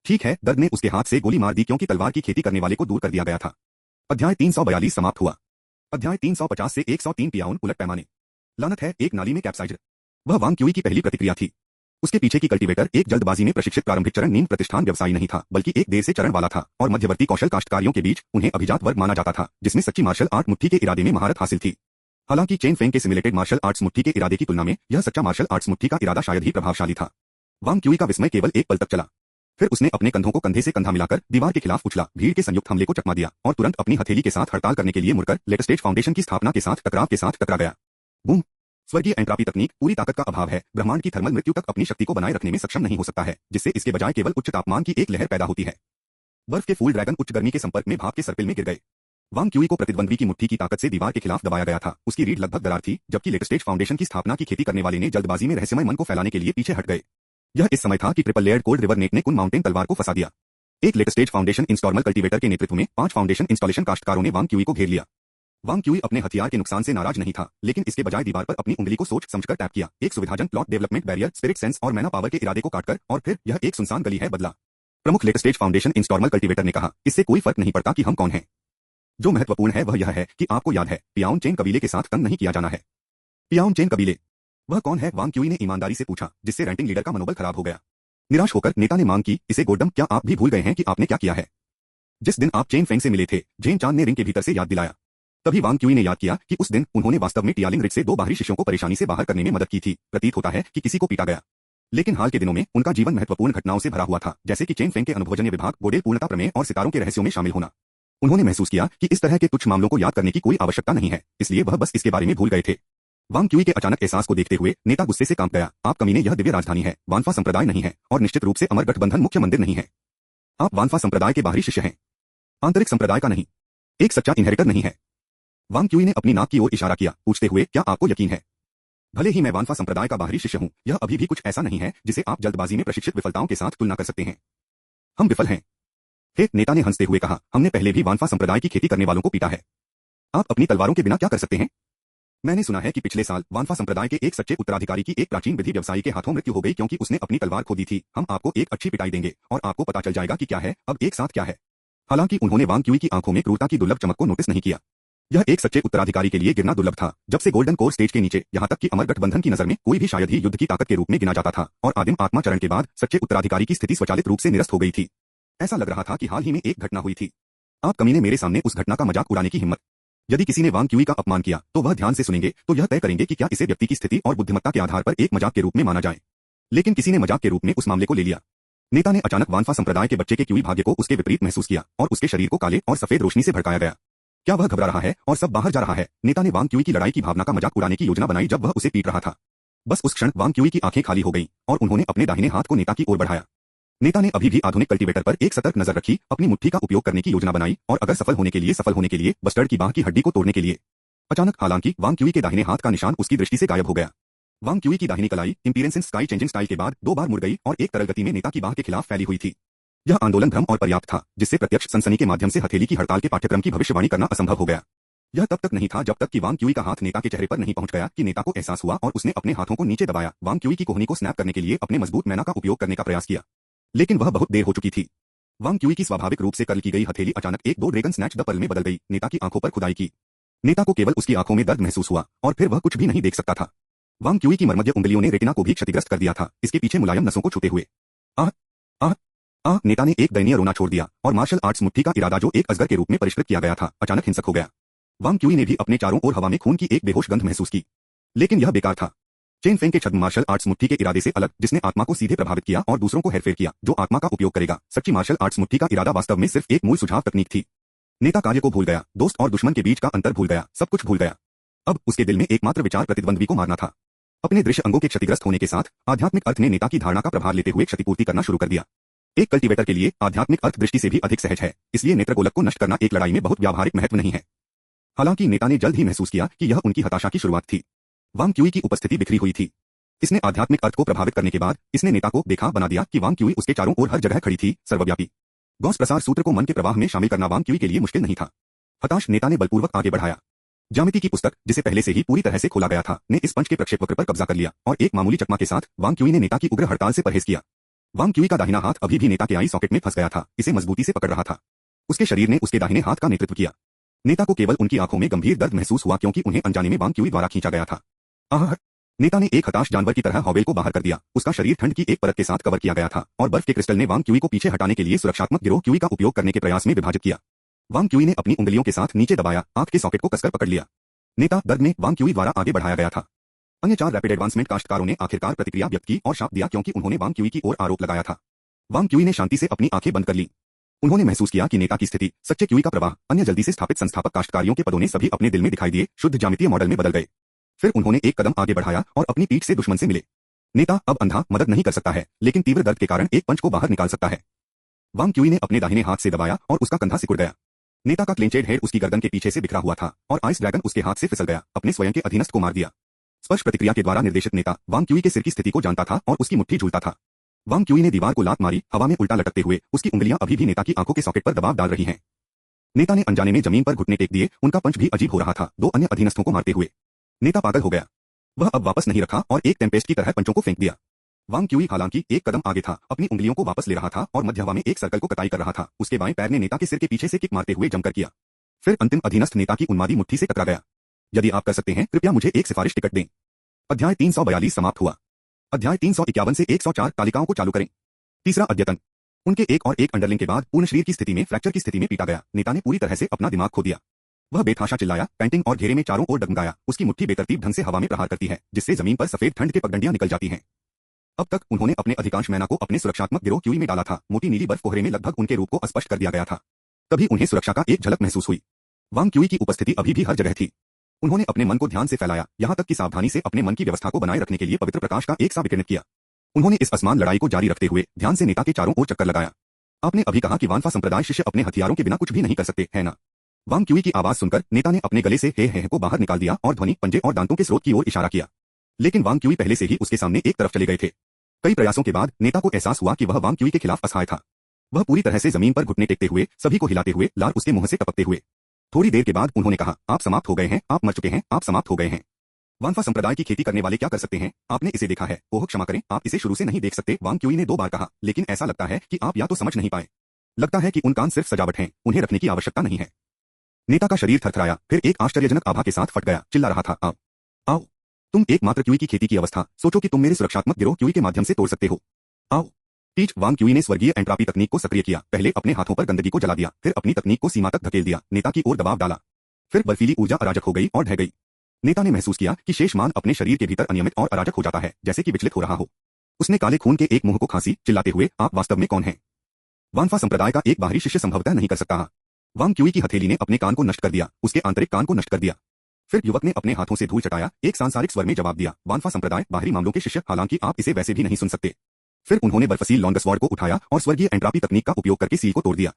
ठीक है, दर्द ने उसके हाथ से गोली मार दी क्योंकि तलवार की खेती करने वाले को दूर कर दिया गया था। अध्याय 342 समाप्त हुआ। अध्याय 350 से 103 पियाउन उलट पैमाने। लानत है, एक नाली में कैप्साइज्ड। वह वांग क्यूई की पहली प्रतिक्रिया थी। उसके पीछे की कल्टीवेटर एक जल्दबाजी में प्रशिक्षित प्रारंभिक चरण नींद प्रतिष्ठान व्यवसायी नहीं था, बल्कि एक देर से चरण वाला था और मध्यवर्ती कौशल काश्तकारियों के बीच उन्हें अभिजात वर्ग माना जाता था, जिसमें सच्ची मार्शल आर्ट मुट्ठी के इरादे में महारत हासिल थी। हालांकि चेन फेंग के सिमुलेटेड मार्शल आर्ट्स मुट्ठी के इरादे की तुलना में यह सच्चा मार्शल आर्ट्स मुट्ठी का इरादा शायद ही प्रभावशाली था। वांग क्यूई का विस्मय केवल एक पल तक चला। फिर उसने अपने कंधों को कंधे से कंधा मिलाकर दीवार के खिलाफ उछला, भीड़ के संयुक्त हमले को चकमा दिया और तुरंत अपनी हथेली के साथ हड़ताल करने के लिए मुड़कर लेटर स्टेज फाउंडेशन की स्थापना के साथ टकरा गया। बूम! स्वर्गीय एंट्रापी तकनीक पूरी ताकत का अभाव है। ब्रह्मांड की थर्मल मृत्यु तक अपनी शक्ति को बनाए रखने में सक्षम नहीं हो सकता है, जिससे इसके बजाय केवल उच्च तापमान की एक लहर पैदा होती है। बर्फ के फूल ड्रैगन उच्च गर्मी के संपर्क में भाप के सर्पिल में गिर गए। वांग क्यूई को प्रतिद्वंद्वी की मुट्ठी की ताकत से दीवार के खिलाफ दबाया गया था। उसकी रीढ़ लगभग दरार थी, जबकि लेटर स्टेज फाउंडेशन की स्थापना की खेती करने वाले ने जल्दबाजी में रहस्यमय मन को फैलाने के लिए पीछे हट गए। यह इस समय था कि triple layered cold river net ने कुन माउंटेन तलवार को फंसा दिया। एक later stage foundation installer cultivator के नेतृत्व में 5 फाउंडेशन इंस्टॉलेशन काश्तकारों ने वांग क्यूई को घेर लिया। वांग क्यूई अपने हथियार के नुकसान से नाराज नहीं था, लेकिन इसके बजाय दीवार पर अपनी उंगली को सोच समझकर टैप किया। एक सुविधाजनक plot development barrier, spirit sense और मैना पावर के इरादे को काटकर, और फिर यह एक सुनसान गली है बदला। प्रमुख later stage foundation installer cultivator ने कहा, इससे कोई फर्क नहीं पड़ता कि हम कौन हैं। जो महत्वपूर्ण है वह यह है कि आपको याद है, पियाउन चेन कबीले के साथ तंग नहीं किया जाना है। पियाउन चेन कबीले? वह कौन है? वांग क्यूई ने ईमानदारी से पूछा, जिससे रैंटिंग लीडर का मनोबल खराब हो गया। निराश होकर नेता ने मांग की, इसे गोड्डम, क्या आप भी भूल गए हैं कि आपने क्या किया है? जिस दिन आप चेन फेंग से मिले थे, जेन चांद ने रिंग के भीतर से याद दिलाया। तभी वांग क्यूई ने याद किया कि उस दिन उन्होंने वास्तव में टियालिंग रिट से 2 बाहरी शिष्यों को परेशानी से बाहर करने में मदद की थी। प्रतीत होता है कि किसी को पीटा गया, लेकिन हाल के दिनों में उनका जीवन महत्वपूर्ण घटनाओं से भरा हुआ था, जैसे कि चेन फेंग के अनुभवजन्य विभाग, गोडेल पूर्णता प्रमेय और सितारों के रहस्यों में शामिल होना। उन्होंने महसूस किया कि इस तरह के तुच्छ मामलों को याद करने की कोई आवश्यकता नहीं है, इसलिए वह बस इसके बारे में भूल गए थे। वांग क्यूई के अचानक एहसास को देखते हुए नेता गुस्से से कांप गया। आप कमीने, यह दिव्य राजधानी है, वानफा संप्रदाय नहीं है, और निश्चित रूप से अमर गठबंधन मुख्य मंदिर नहीं है। आप वानफा संप्रदाय के बाहरी शिष्य हैं, आंतरिक संप्रदाय का नहीं, एक सच्चा इनहेरिटर नहीं है। वांग क्यूई ने अपनी नाक की ओर इशारा किया, पूछते हुए, क्या आपको यकीन है? भले ही मैं वानफा संप्रदाय का बाहरी शिष्य हूं, यह अभी भी कुछ ऐसा नहीं है जिसे आप जल्दबाजी में प्रशिक्षित विफलताओं के साथ तुलना कर सकते हैं। हम विफल हैं। हे, नेता ने हंसते हुए कहा, हमने पहले भी वानफा संप्रदाय की खेती करने वालों को पीटा है। आप अपनी तलवारों के बिना क्या कर सकते हैं? मैंने सुना है कि पिछले साल वानफा संप्रदाय के एक सच्चे उत्तराधिकारी की एक प्राचीन विधि व्यवसायी के हाथों मृत्यु हो गई क्योंकि उसने अपनी तलवार खो दी थी। हम आपको एक अच्छी पिटाई देंगे और आपको पता चल जाएगा कि क्या है अब एक साथ क्या है। हालांकि उन्होंने वांग क्यूई की आंखों में क्रूरता की दुर्लभ चमक को नोटिस नहीं किया। यह एक सच्चे उत्तराधिकारी के लिए गिरना दुर्लभ था। जब से गोल्डन कोर स्टेज के नीचे यहाँ तक कि अमर गठबंधन की नजर में कोई भी शायद ही युद्ध की ताकत के रूप में गिना जाता था और आदिम आत्मा चरण के बाद सच्चे उत्तराधिकारी की स्थिति स्वचालित रूप से निरस्त हो गई थी। ऐसा लग रहा था कि हाल ही में एक घटना हुई थी। आप कमीने मेरे सामने उस घटना का मजाक उड़ाने की हिम्मत। यदि किसी ने वांग क्यूई का अपमान किया तो वह ध्यान से सुनेंगे तो यह तय करेंगे कि क्या इसे व्यक्ति की स्थिति और बुद्धिमत्ता के आधार पर एक मजाक के रूप में माना जाए। लेकिन किसी ने मजाक के रूप में उस मामले को ले लिया। नेता ने अचानक वानफा संप्रदाय के बच्चे के क्यूई भाग्य को उसके विपरीत महसूस किया और उसके शरीर को काले और सफेद रोशनी से भड़काया गया। क्या वह घबरा रहा है और सब बाहर जा रहा है? नेता ने वांग क्यूई की लड़ाई की भावना का मजाक उड़ाने की योजना बनाई जब वह उसे पीट रहा था। बस उस क्षण वांग क्यूई की आंखें खाली हो गईं और उन्होंने अपने दाहिने हाथ को नेता की ओर बढ़ाया। नेता ने अभी भी आधुनिक कल्टीवेटर पर एक सतर्क नजर रखी, अपनी मुट्ठी का उपयोग करने की योजना बनाई और अगर सफल होने के लिए बस्टर्ड की बांह की हड्डी को तोड़ने के लिए। अचानक हालांकि वांग क्यूई के दाहिने हाथ का निशान उसकी दृष्टि से गायब हो गया। वांग क्यूई की दाहिनी कलाई इंपीरियंस स्काई चेंजिंग स्टाइल के बाद 2 बार मुड़ गई और एक तरल गति में नेता की बांह के खिलाफ फैली हुई थी। यह आंदोलन भ्रम और पर्याप्त था जिससे प्रत्यक्ष सनसनी के माध्यम से हथेली की हड़ताल के पाठ्यक्रम की भविष्यवाणी करना असंभव हो गया। यह तब तक नहीं था जब तक कि वांग क्यूई का हाथ नेता के चेहरे पर नहीं पहुंच गया कि नेता को एहसास हुआ और उसने अपने हाथों को नीचे दबाया, वांग क्यूई की कोहनी को स्नैप करने के लिए अपने मजबूत मैना का उपयोग करने का प्रयास किया। लेकिन वह बहुत देर हो चुकी थी। वांग क्यूई की स्वाभाविक रूप से कर्ल की गई हथेली अचानक एक 2 ड्रैगन स्नैच द पर्ल में बदल गई। नेता की आंखों पर खुदाई की। नेता को केवल उसकी आंखों में दर्द महसूस हुआ और फिर वह कुछ भी नहीं देख सकता था। वांग क्यूई की मर्मज्ञ उंगलियों ने रेटिना को भी क्षतिग्रस्त कर दिया था, इसके पीछे मुलायम नसों को छूते हुए। आह आह आह, नेता ने एक दयनीय रोना छोड़ दिया और मार्शल आर्ट्स मुट्ठी का इरादा जो एक अजगर के रूप में परिष्कृत किया गया था अचानक हिंसक हो गया। वांग क्यूई ने भी अपने चारों ओर हवा में खून की एक बेहोश गंध महसूस की। लेकिन यह बेकार था। चेन फेंग के छद्म मार्शल आर्ट्स मुट्ठी के इरादे से अलग, जिसने आत्मा को सीधे प्रभावित किया और दूसरों को हेरफेर किया, जो आत्मा का उपयोग करेगा। सच्ची मार्शल आर्ट्स मुट्ठी का इरादा वास्तव में सिर्फ एक मूल सुझाव तकनीक थी। नेता कार्य को भूल गया, दोस्त और दुश्मन के बीच का अंतर भूल गया, सब कुछ भूल गया। अब उसके दिल में एकमात्र विचार प्रतिद्वंद्वी को मारना था। अपने दृश्य अंगों के क्षतिग्रस्त होने के साथ आध्यात्मिक अर्थ ने नेता की धारणा का प्रभार लेते हुए क्षतिपूर्ति करना शुरू कर दिया। एक कल्टीवेटर के लिए आध्यात्मिक अर्थ दृष्टि से भी अधिक सहज है, इसलिए नेत्रगोलक को नष्ट करना एक लड़ाई में बहुत व्यावहारिक महत्व नहीं है। हालांकि नेता ने जल्द ही महसूस किया कि यह उनकी हताशा की शुरुआत थी। वांग क्यूई की उपस्थिति बिखरी हुई थी। इसने आध्यात्मिक अर्थ को प्रभावित करने के बाद इसने नेता को देखा बना दिया कि वांग क्यूई उसके चारों ओर हर जगह खड़ी थी, सर्वव्यापी। गॉस प्रसार सूत्र को मन के प्रवाह में शामिल करना वांग क्यूई के लिए मुश्किल नहीं था। हताश नेता ने बलपूर्वक आगे बढ़ाया। ज्यामिति की पुस्तक, जिसे पहले से ही पूरी तरह से खोला गया था, ने इस पंच के प्रक्षेपवक्र पर कब्जा कर लिया और एक मामूली चकमा के साथ वांग क्यूई ने नेता की उग्र हड़ताल से परहेज किया। वांग क्यूई का दाहिना हाथ अभी भी नेता के आई सॉकेट में फंस गया था, इसे मजबूती से पकड़ रहा था। उसके शरीर ने उसके दाहिने हाथ का नेतृत्व किया। नेता को केवल उनकी आंखों में गंभीर दर्द महसूस हुआ क्योंकि उन्हें अनजाने में वांग क्यूई द्वारा खींचा गया था। आह! नेता ने एक हताश जानवर की तरह हॉवेल को बाहर कर दिया। उसका शरीर ठंड की एक परत के साथ कवर किया गया था और बर्फ के क्रिस्टल ने वांग क्यूई को पीछे हटाने के लिए सुरक्षात्मक गिरोह क्यूई का उपयोग करने के प्रयास में विभाजित किया। वांग क्यूई ने अपनी उंगलियों के साथ नीचे दबाया, आंख के सॉकेट को कसकर पकड़ लिया। नेता दर्द में वांग क्यूई द्वारा आगे बढ़ाया गया था। अन्य 4 रैपिड एडवांसमेंट काश्तकारों ने आखिरकार प्रतिक्रिया व्यक्त की और शाप दिया क्योंकि उन्होंने वांग क्यूई की ओर आरोप लगाया था। वांग क्यूई ने शांति से अपनी आंखें बंद कर ली। उन्होंने महसूस किया कि नेता की स्थिति, सच्चे क्यूई का प्रवाह, अन्य जल्दी से स्थापित संस्थापक काश्तकारियों के पदों ने सभी अपने दिल में दिखाई दिए, शुद्ध ज्यामितीय मॉडल में बदल गए। फिर उन्होंने एक कदम आगे बढ़ाया और अपनी पीठ से दुश्मन से मिले। नेता अब अंधा मदद नहीं कर सकता है, लेकिन तीव्र दर्द के कारण एक पंच को बाहर निकाल सकता है। वांग क्यूई ने अपने दाहिने हाथ से दबाया और उसका कंधा सिकुड़ गया। नेता का क्लेंचेड हेड उसकी गर्दन के पीछे से बिखरा हुआ था और आइस ड्रैगन उसके हाथ से फिसल गया, अपने स्वयं के अधीनस्थ को मार दिया। स्पर्श प्रतिक्रिया के द्वारा निर्देशित नेता वांग क्यूई के सिर की स्थिति को जानता था और उसकी मुट्ठी झूलता था। वांग क्यूई ने दीवार को लात मारी, हवा में उल्टा लटकते हुए उसकी उंगलियां अभी भी नेता की आंखों के सॉकेट पर दबाव डाल रही हैं। नेता ने अनजाने में जमीन पर घुटने टेक दिए, उनका पंच भी अजीब हो रहा था, 2 अन्य अधीनस्थों को मारते हुए। नेता पागल हो गया। वह अब वापस नहीं रखा और एक टेम्पेस्ट की तरह पंचों को फेंक दिया। वांग क्यूई हालांकि एक कदम आगे था, अपनी उंगलियों को वापस ले रहा था और मध्य हवा में एक सर्कल को कटाई कर रहा था। उसके बाएं पैर ने नेता के सिर के पीछे से किक मारते हुए जमकर किया। फिर अंतिम अधीनस्थ नेता की उन्मादी मुट्ठी से टकरा गया। यदि आप कर सकते हैं, कृपया मुझे एक सिफारिश टिकट दें। अध्याय 342 समाप्त हुआ। अध्याय 351 से 104 तालिकाओं को चालू करें। तीसरा अद्यतन। उनके एक और एक अंडरलिंग के बाद पूर्ण शरीर की स्थिति में फ्रैक्चर की स्थिति में पीटा गया। नेता ने पूरी तरह से अपना दिमाग खो दिया। वह बेतहाशा चिल्लाया, पैंटिंग और घेरे में चारों ओर डगमगाया। उसकी मुट्ठी बेतरतीब ढंग से हवा में प्रहार करती है, जिससे जमीन पर सफेद ठंड के पगडंडियां निकल जाती हैं। अब तक उन्होंने अपने अधिकांश मैना को अपने सुरक्षात्मक गिरोह क्यूई में डाला था। मोटी नीली बर्फ कोहरे में लगभग उनके रूप को अस्पष्ट कर दिया गया था। तभी उन्हें सुरक्षा का एक झलक महसूस हुई। वांग क्यूई की उपस्थिति अभी भी हर जगह थी। उन्होंने अपने मन को ध्यान से फैलाया, यहाँ तक कि सावधानी से अपने मन की व्यवस्था को बनाए रखने के लिए पवित्र प्रकाश का एक सा विकिरणित किया। उन्होंने इस असमान लड़ाई को जारी रखते हुए ध्यान से नेता के चारों ओर चक्कर लगाया। आपने अभी कहा कि वानफा संप्रदाय शिष्य अपने हथियारों के बिना कुछ भी नहीं कर सकते, है ना? वांग क्यूई की आवाज सुनकर नेता ने अपने गले से हे को बाहर निकाल दिया और ध्वनि पंजे और दांतों के स्रोत की ओर इशारा किया। लेकिन वांग क्यूई पहले से ही उसके सामने एक तरफ चले गए थे। कई प्रयासों के बाद नेता को एहसास हुआ कि वह वांग क्यूई के खिलाफ असहाय था। वह पूरी तरह से जमीन पर घुटने टेकते हुए, सभी को हिलाते हुए, लार उसके मुंह से टपकते हुए। थोड़ी देर के बाद उन्होंने कहा, आप समाप्त हो गए हैं, आप मर चुके हैं, आप समाप्त हो गए हैं। वानफा संप्रदाय की खेती करने वाले क्या कर सकते हैं? आपने इसे देखा है? ओह क्षमा करें, आप इसे शुरू से नहीं देख सकते, वांग क्यूई ने 2 बार कहा, लेकिन ऐसा लगता है कि आप या तो समझ नहीं पाए। लगता है कि उन कान सिर्फ सजावट हैं, उन्हें रखने की आवश्यकता नहीं है। नेता का शरीर थरथराया, फिर एक आश्चर्यजनक आभा के साथ फट गया, चिल्ला रहा था, आओ, आओ, तुम एकमात्र क्यूई की खेती की अवस्था, सोचो कि तुम मेरे सुरक्षात्मक गिरोह क्यूई के माध्यम से तोड़ सकते हो। आओ। टीच वांग क्यूई ने स्वर्गीय एंट्रापी तकनीक को सक्रिय किया, पहले अपने हाथों पर गंदगी को जला दिया, फिर अपनी तकनीक को सीमा तक धकेल दिया, नेता की ओर दबाव डाला। फिर बर्फीली ऊर्जा अराजक हो गई और ढह गई। नेता ने महसूस किया कि शेष मान अपने शरीर के भीतर अनियमित और अराजक हो जाता है, जैसे कि विचलित हो रहा हो। उसने काले खून के एक मुंह को खांसी, चिल्लाते हुए, आप वास्तव में कौन हैं? वानफा संप्रदाय का एक बाहरी शिष्य संभवतः नहीं कर सकता। वांग क्यूई की हथेली ने अपने कान को नष्ट कर दिया, उसके आंतरिक कान को नष्ट कर दिया। फिर युवक ने अपने हाथों से धूल चटाया, एक सांसारिक स्वर में जवाब दिया, वानफा संप्रदाय बाहरी मामलों के शिष्य, हालांकि आप इसे वैसे भी नहीं सुन सकते। फिर उन्होंने बर्फसील लॉन्गस्वॉर्ड को उठाया और स्वर्गीय एंट्रापी तकनीक का उपयोग करके सील को तोड़ दिया।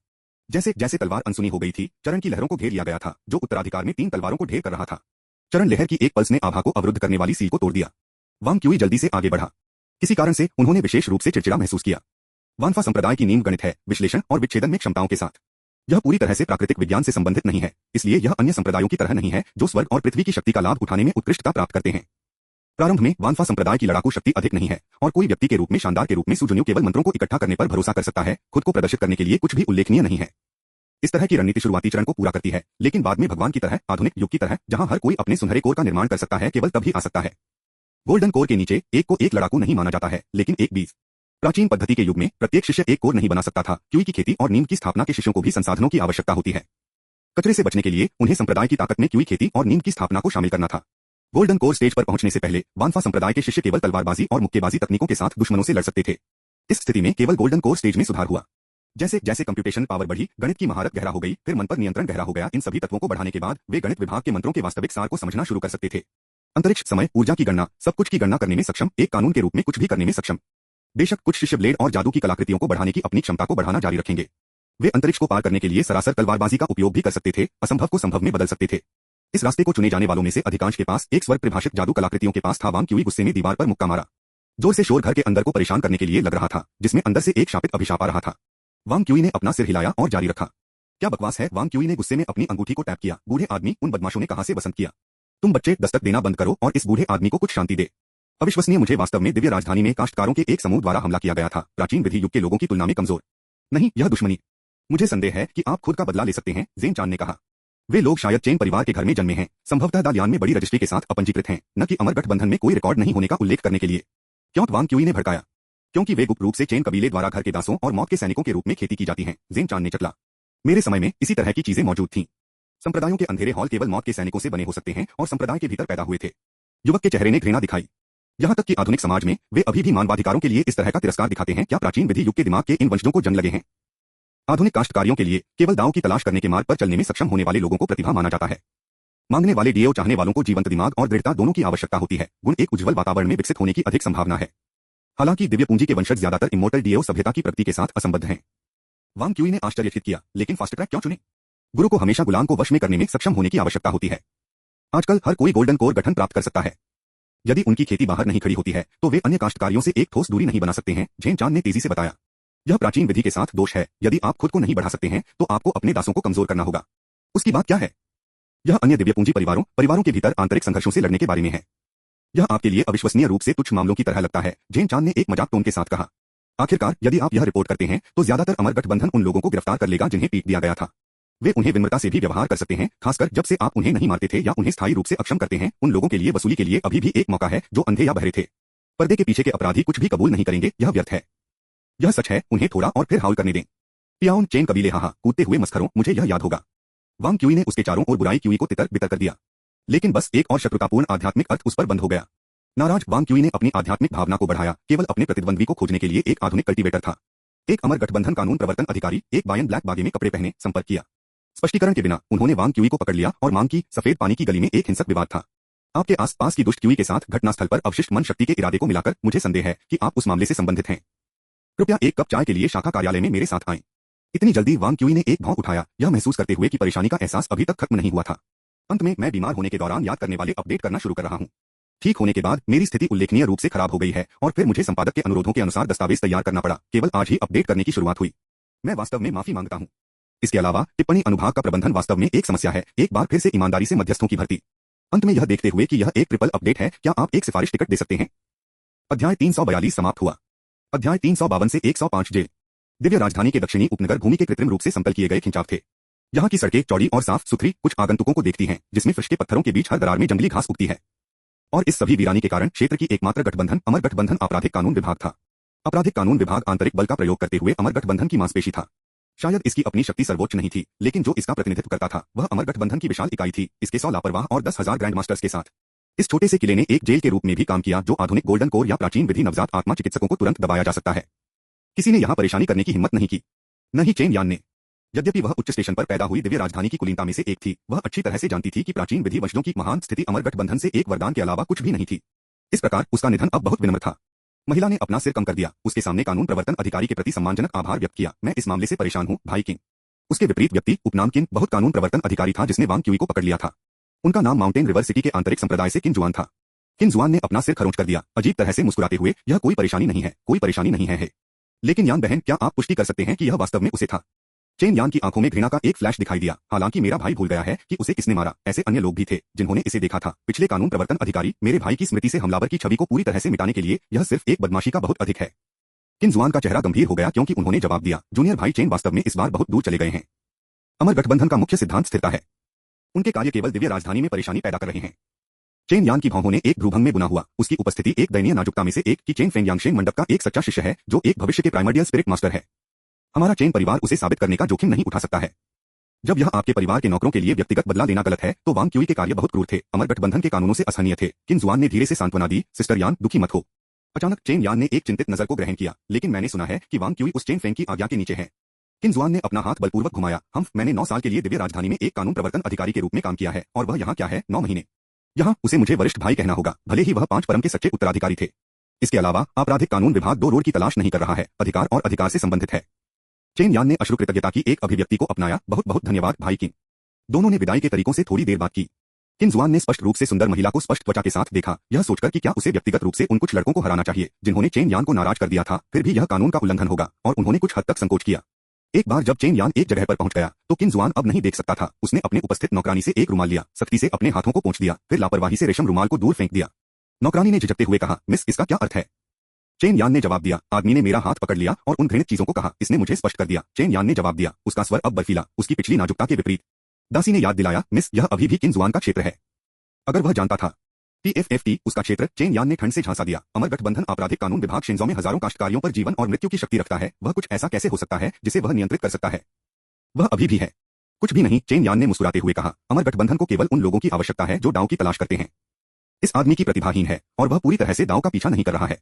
जैसे जैसे तलवार अनसुनी हो गई थी, चरण की लहरों को घेर लिया गया था, जो उत्तराधिकार में 3 तलवारों को ढेर कर रहा था। चरण लहर की एक पल्स ने आभा को अवरुद्ध करने वाली सील को तोड़ दिया। वांग क्यूई जल्दी से आगे बढ़ा। किसी कारण से उन्होंने विशेष रूप से चिड़चिड़ा महसूस किया। वानफा संप्रदाय की नींव गणित है, विश्लेषण और विच्छेदन में क्षमताओं के साथ। यह पूरी तरह से प्राकृतिक विज्ञान से संबंधित नहीं है, इसलिए यह अन्य संप्रदायों की तरह नहीं है, जो स्वर्ग और पृथ्वी की शक्ति का लाभ उठाने में उत्कृष्टता प्राप्त करते हैं। प्रारंभ में वानफा संप्रदाय की लड़ाकू शक्ति अधिक नहीं है, और कोई व्यक्ति के रूप में शानदार के रूप में सुजन्यू केवल मंत्रों को इकट्ठा करने पर भरोसा कर सकता है, खुद को प्रदर्शित करने के लिए कुछ भी उल्लेखनीय नहीं है। इस तरह की रणनीति शुरुआती चरण को पूरा करती है, लेकिन बाद में भगवान की तरह, आधुनिक युग की तरह, जहां हर कोई अपने सुनहरे कोर का निर्माण कर सकता है, केवल तभी आ सकता है। गोल्डन कोर के नीचे एक को एक लड़ाकू नहीं माना जाता है, लेकिन एक बीज। प्राचीन पद्धति के युग में प्रत्येक शिष्य एक कोर नहीं बना सकता था, क्यूई की खेती और नींव की स्थापना के शिष्यों को भी संसाधनों की आवश्यकता होती है। कचरे से बचने के लिए उन्हें संप्रदाय की ताकत में क्यूई खेती और नींव की स्थापना को शामिल करना था। गोल्डन कोर स्टेज पर पहुंचने से पहले वानफा संप्रदाय के शिष्य केवल तलवारबाजी और मुक्केबाजी तकनीकों के साथ दुश्मनों से लड़ सकते थे। इस स्थिति में केवल गोल्डन कोर स्टेज में सुधार हुआ। जैसे जैसे कंप्यूटेशन पावर बढ़ी, गणित की महारत गहरा हो गई, फिर मन पर नियंत्रण गहरा हो गया। इन सभी तत्वों को बढ़ाने के बाद वे गणित विभाग के मंत्रों के वास्तविक सार को समझना शुरू कर सकते थे। अंतरिक्ष, समय, ऊर्जा की गणना, सब कुछ की गणना करने में सक्षम, एक कानून के रूप में कुछ भी करने में सक्षम। बेशक कुछ शिष्य ब्लेड और जादू की कलाकृतियों को बढ़ाने की अपनी क्षमता को बढ़ाना जारी रखेंगे। वे अंतरिक्ष को पार करने के लिए सरासर तलवारबाजी का उपयोग भी कर सकते थे, असंभव को संभव में बदल सकते थे। इस रास्ते को चुने जाने वालों में से अधिकांश के पास एक स्वर्ग परिभाषित जादू कलाकृतियों के पास था। वांग क्यूई गुस्से में दीवार पर मुक्का मारा। जोर से शोर घर के अंदर को परेशान करने के लिए लग रहा था, जिसमें अंदर से एक शापित अभिशाप आ रहा था। वांग क्यूई ने अपना सिर हिलाया और जारी रखा। क्या बकवास है? वांग क्यूई ने गुस्से में अपनी अंगूठी को टैप किया। बूढ़े आदमी, उन बदमाशों ने कहां से बसंत किया? तुम बच्चे दस्तक देना बंद करो और इस बूढ़े आदमी को कुछ शांति दे। अविश्वसनीय, मुझे वास्तव में दिव्य राजधानी में काश्तकारों के एक समूह द्वारा हमला किया गया था, प्राचीन विधि युग के लोगों की तुलना में कमजोर। नहीं, यह दुश्मनी। मुझे संदेह है कि आप खुद का बदला ले सकते हैं, ज़ेन चान ने कहा। वे लोग शायद चेन परिवार के घर में जन्मे हैं, संभवतः दालियान में बड़ी रजिस्ट्री के साथ अपंजीकृत हैं, न कि अमर गठबंधन में कोई रिकॉर्ड नहीं होने का उल्लेख करने के लिए। क्यों? वांग क्यूई ने भड़काया। क्योंकि वे गुप्त रूप से चेन कबीले द्वारा घर के दासों और मौत के सैनिकों के रूप में खेती की जाती हैं, ज़ेन चान ने चतला। मेरे समय में इसी तरह की चीजें मौजूद थीं। संप्रदायों के अंधेरे हॉल केवल मौत के सैनिकों से बने हो सकते हैं और संप्रदाय के भीतर पैदा हुए थे। युवक के चेहरे ने घृणा दिखाई। यहाँ तक कि आधुनिक समाज में वे अभी भी मानवाधिकारों के लिए इस तरह का तिरस्कार दिखाते हैं। क्या प्राचीन विधि युग के दिमाग के इन वंशजों को जंग लगे हैं? आधुनिक काश्तकारियों के लिए केवल दांव की तलाश करने के मार्ग पर चलने में सक्षम होने वाले लोगों को प्रतिभा माना जाता है। मांगने वाले डीओ चाहने वालों को जीवंत दिमाग और दृढ़ता दोनों की आवश्यकता होती है। गुण एक उज्जवल वातावरण में विकसित होने की अधिक संभावना है। हालांकि दिव्य पूंजी के वंशज ज्यादातर इमोर्टल डीओ सभ्यता की प्रगति के साथ असंबद्ध हैं। वांग क्यूई ने आश्चर्यचकित किया, लेकिन फास्ट ट्रैक क्यों चुने? गुरु को हमेशा गुलाम को वश में करने में सक्षम होने की आवश्यकता होती है। आजकल हर कोई गोल्डन कोर गठन प्राप्त कर सकता है। यदि उनकी खेती बाहर नहीं खड़ी होती है, तो वे अन्य काश्तकारियों से एक ठोस दूरी नहीं बना सकते हैं, ज़ेन चान ने तेजी से बताया। यह प्राचीन विधि के साथ दोष है। यदि आप खुद को नहीं बढ़ा सकते हैं, तो आपको अपने दासों को कमजोर करना होगा। उसकी बात क्या है? यह अन्य दिव्य पूंजी परिवारों के भीतर आंतरिक संघर्षों से लड़ने के बारे में है। यह आपके लिए अविश्वसनीय रूप से तुच्छ मामलों की तरह लगता है, ज़ेन चान ने एक मजाक टोन के साथ कहा। आखिरकार यदि आप यह रिपोर्ट करते हैं, तो ज्यादातर अमर गठबंधन उन लोगों को गिरफ्तार कर लेगा जिन्हें पीट दिया गया था। वे उन्हें विनम्रता से भी व्यवहार कर सकते हैं, खासकर जब से आप उन्हें नहीं मारते थे या उन्हें स्थायी रूप से अक्षम करते हैं। उन लोगों के लिए वसूली के लिए अभी भी एक मौका है जो अंधे या बहरे थे। पर्दे के पीछे के अपराधी कुछ भी कबूल नहीं करेंगे, यह व्यर्थ है। यह सच है, उन्हें थोड़ा और फिर हाउल करने दें। पियाउन चेन कबीले, हाहा कूदते हुए मस्खरों, मुझे यह याद होगा। वांग क्यूई ने उसके चारों ओर बुराई क्यूई को तितर बितर कर दिया, लेकिन बस एक और शत्रुतापूर्ण आध्यात्मिक अर्थ उस पर बंद हो गया। नाराज वांग क्यूई ने अपनी आध्यात्मिक भावना को बढ़ाया, केवल अपने प्रतिद्वंद्वी को खोजने के लिए एक आधुनिक कल्टीवेटर था। एक अमर गठबंधन कानून प्रवर्तन अधिकारी, एक बायन ब्लैक बागे में कपड़े पहने, संपर्क किया। स्पष्टीकरण के बिना उन्होंने वांग क्यूई को पकड़ लिया और मांग की। सफेद पानी की गली में एक हिंसक विवाद था। आपके आसपास की दुष्ट क्यूई के साथ घटनास्थल पर अवशिष्ट मन शक्ति के इरादे को मिलाकर मुझे संदेह है कि आप उस मामले से संबंधित हैं। कृपया एक कप चाय के लिए शाखा कार्यालय में मेरे साथ आएं। इतनी जल्दी? वांग क्यूई ने एक भौं उठाया, यह महसूस करते हुए कि परेशानी का एहसास अभी तक खत्म नहीं हुआ था। अंत में मैं बीमार होने के दौरान याद करने वाले अपडेट करना शुरू कर रहा हूँ। ठीक होने के बाद मेरी स्थिति उल्लेखनीय रूप से खराब हो गई है और फिर मुझे संपादक के अनुरोधों के अनुसार दस्तावेज तैयार करना पड़ा। केवल आज ही अपडेट करने की शुरुआत हुई। मैं वास्तव में माफी मांगता हूँ। इसके अलावा टिप्पणी अनुभाग का प्रबंधन वास्तव में एक समस्या है। एक बार फिर से ईमानदारी से मध्यस्थों की भर्ती। अंत में यह देखते हुए कि यह एक ट्रिपल अपडेट है, क्या आप एक सिफारिश टिकट दे सकते हैं? अध्याय 342 समाप्त हुआ। अध्याय 352 से 105 जेल। दिव्य राजधानी के दक्षिणी उपनगर भूमि के कृत्रिम रूप से समतल किए गए खिंचाव थे। यहाँ की सड़कें चौड़ी और साफ सुथरी कुछ आगंतुकों को देखती हैं, जिसमें फ्रिश के पत्थरों के बीच हर दरार में जंगली घास उगती है। और इस सभी वीरानी के कारण क्षेत्र की एकमात्र गठबंधन अमर गठबंधन आपराधिक कानून विभाग था। आपराधिक कानून विभाग आंतरिक बल का प्रयोग करते हुए अमर गठबंधन की मांसपेशी था। शायद इसकी अपनी शक्ति सर्वोच्च नहीं थी, लेकिन जो इसका प्रतिनिधित्व करता था वह अमर गठबंधन की विशाल इकाई थी, इसके 100 लापरवाह और 10,000 ग्रैंड मास्टर्स के साथ। इस छोटे से किले ने एक जेल के रूप में भी काम किया, जो आधुनिक गोल्डन कोर या प्राचीन विधि नवजात आत्मा चिकित्सकों को तुरंत दबाया जा सकता है। किसी ने यहाँ परेशानी करने की हिम्मत नहीं की, न ही चेन यान ने। यद्यपि वह उच्च स्टेशन पर पैदा हुई दिव्य राजधानी की कुलीनता में से एक थी, वह अच्छी तरह से जानती थी कि प्राचीन विधि वंशजों की महान स्थिति अमर गठबंधन से एक वरदान के अलावा कुछ भी नहीं थी। इस प्रकार उसका निधन अब बहुत विनम्र था। महिला ने अपना सिर कम कर दिया, उसके सामने कानून प्रवर्तन अधिकारी के प्रति सम्मानजनक आभार व्यक्त किया। मैं इस मामले से परेशान हूँ, भाई किंग। उसके विपरीत व्यक्ति उपनाम किन बहुत कानून प्रवर्तन अधिकारी था, जिसने वांग क्यूई को पकड़ लिया था। उनका नाम माउंटेन रिवर सिटी के आंतरिक संप्रदाय से किन जुआन था। किन जुआन ने अपना सिर खरोंच कर दिया, अजीब तरह से मुस्कुराते हुए, यह कोई परेशानी नहीं है, कोई परेशानी नहीं है। लेकिन यान बहन, क्या आप पुष्टि कर सकते हैं कि यह वास्तव में उसे था? चेन यान की आंखों में घृणा का एक फ्लैश दिखाई दिया। हालांकि मेरा भाई भूल गया है कि उसे किसने मारा। ऐसे अन्य लोग भी थे जिन्होंने इसे देखा था। पिछले कानून प्रवर्तन अधिकारी मेरे भाई की स्मृति से हमलावर की छवि को पूरी तरह से मिटाने के लिए यह सिर्फ एक बदमाशी का बहुत अधिक है। किन जुआन का चेहरा गंभीर हो गया क्योंकि उन्होंने जवाब दिया, जूनियर भाई चेन वास्तव में इस बार बहुत दूर चले गए हैं। अमर गठबंधन का मुख्य सिद्धांत स्थिरता है। उनके कार्य केवल दिव्य राजधानी में परेशानी पैदा कर रहे हैं। चेन यान की भौहों ने एक ध्रुवभंग में बुना हुआ। उसकी उपस्थिति एक दयनीय नाजुकता में से एक कि चेन फेंगयांगशेन मंडप का एक सच्चा शिष्य है, जो एक भविष्य के प्राइमर्डियल स्पिरिट मास्टर है। हमारा चेन परिवार उसे साबित करने का जोखिम नहीं उठा सकता है। जब यह आपके परिवार के नौकरों के लिए व्यक्तिगत बदला लेना गलत है, तो वांग क्यूई के कार्य बहुत क्रूर थे, अमर गठबंधन के कानूनों से असहनीय थे। किन जुआन ने धीरे से सांत्वना दी, सिस्टर यान दुखी मत हो। अचानक चेन यान ने एक चिंतित नजर को ग्रहण किया, लेकिन मैंने सुना है कि वांग क्यूई उस चेन फेंग की आज्ञा के नीचे है। किन जुआन ने अपना हाथ बलपूर्वक घुमाया। मैंने 9 साल के लिए दिव्य राजधानी में एक कानून प्रवर्तन अधिकारी के रूप में काम किया है, और वह यहाँ क्या है, 9 महीने। यहाँ उसे मुझे वरिष्ठ भाई कहना होगा, भले ही वह 5 परम के सच्चे उत्तराधिकारी थे। इसके अलावा आपराधिक कानून विभाग 2 रोड की तलाश नहीं कर रहा है, अधिकार और अधिकार से संबंधित है। चेन यान ने अश्रु कृतज्ञता की एक अभिव्यक्ति को अपनाया। बहुत बहुत धन्यवाद भाई किंग। दोनों ने विदाई के तरीकों से थोड़ी देर बात की। किन जुआन ने स्पष्ट रूप से सुंदर महिला को स्पष्ट त्वचा के साथ देखा, यह सोचकर कि क्या उसे व्यक्तिगत रूप से उन कुछ लड़कों को हराना चाहिए जिन्होंने चेन यान को नाराज कर दिया था। फिर भी यह कानून का उल्लंघन होगा, और उन्होंने कुछ हद तक संकोच किया। एक बार जब चेन यान एक जगह पर पहुंच गया, तो किन जुआन अब नहीं देख सकता था। उसने अपने उपस्थित नौकरानी से एक रुमाल लिया, सख्ती से अपने हाथों को पोंछ दिया, फिर लापरवाही से रेशम रुमाल को दूर फेंक दिया। नौकरानी ने झिझकते हुए कहा, मिस, इसका क्या अर्थ है? चेन यान ने जवाब दिया, आदमी ने मेरा हाथ पकड़ लिया और उन घृणित चीजों को कहा, इसने मुझे स्पष्ट कर दिया। चेन यान ने जवाब दिया, उसका स्वर अब बर्फीला, उसकी पिछली नाजुकता के विपरीत। दासी ने याद दिलाया, मिस, यह अभी भी किन जुआन का क्षेत्र है। अगर वह जानता था TFFT उसका क्षेत्र। चेन यान ने ठंड से झांसा दिया। अमर गठबंधन आपराधिक कानून विभाग शिंजो में हजारों काश्तकारियों पर जीवन और मृत्यु की शक्ति रखता है। वह कुछ ऐसा कैसे हो सकता है जिसे वह नियंत्रित कर सकता है? वह अभी भी है। कुछ भी नहीं, चेन यान ने मुस्कुराते हुए कहा, अमर गठबंधन को केवल उन लोगों की आवश्यकता है जो दाव की तलाश करते हैं। इस आदमी की प्रतिभाहीन है, और वह पूरी तरह से दाव का पीछा नहीं कर रहा है।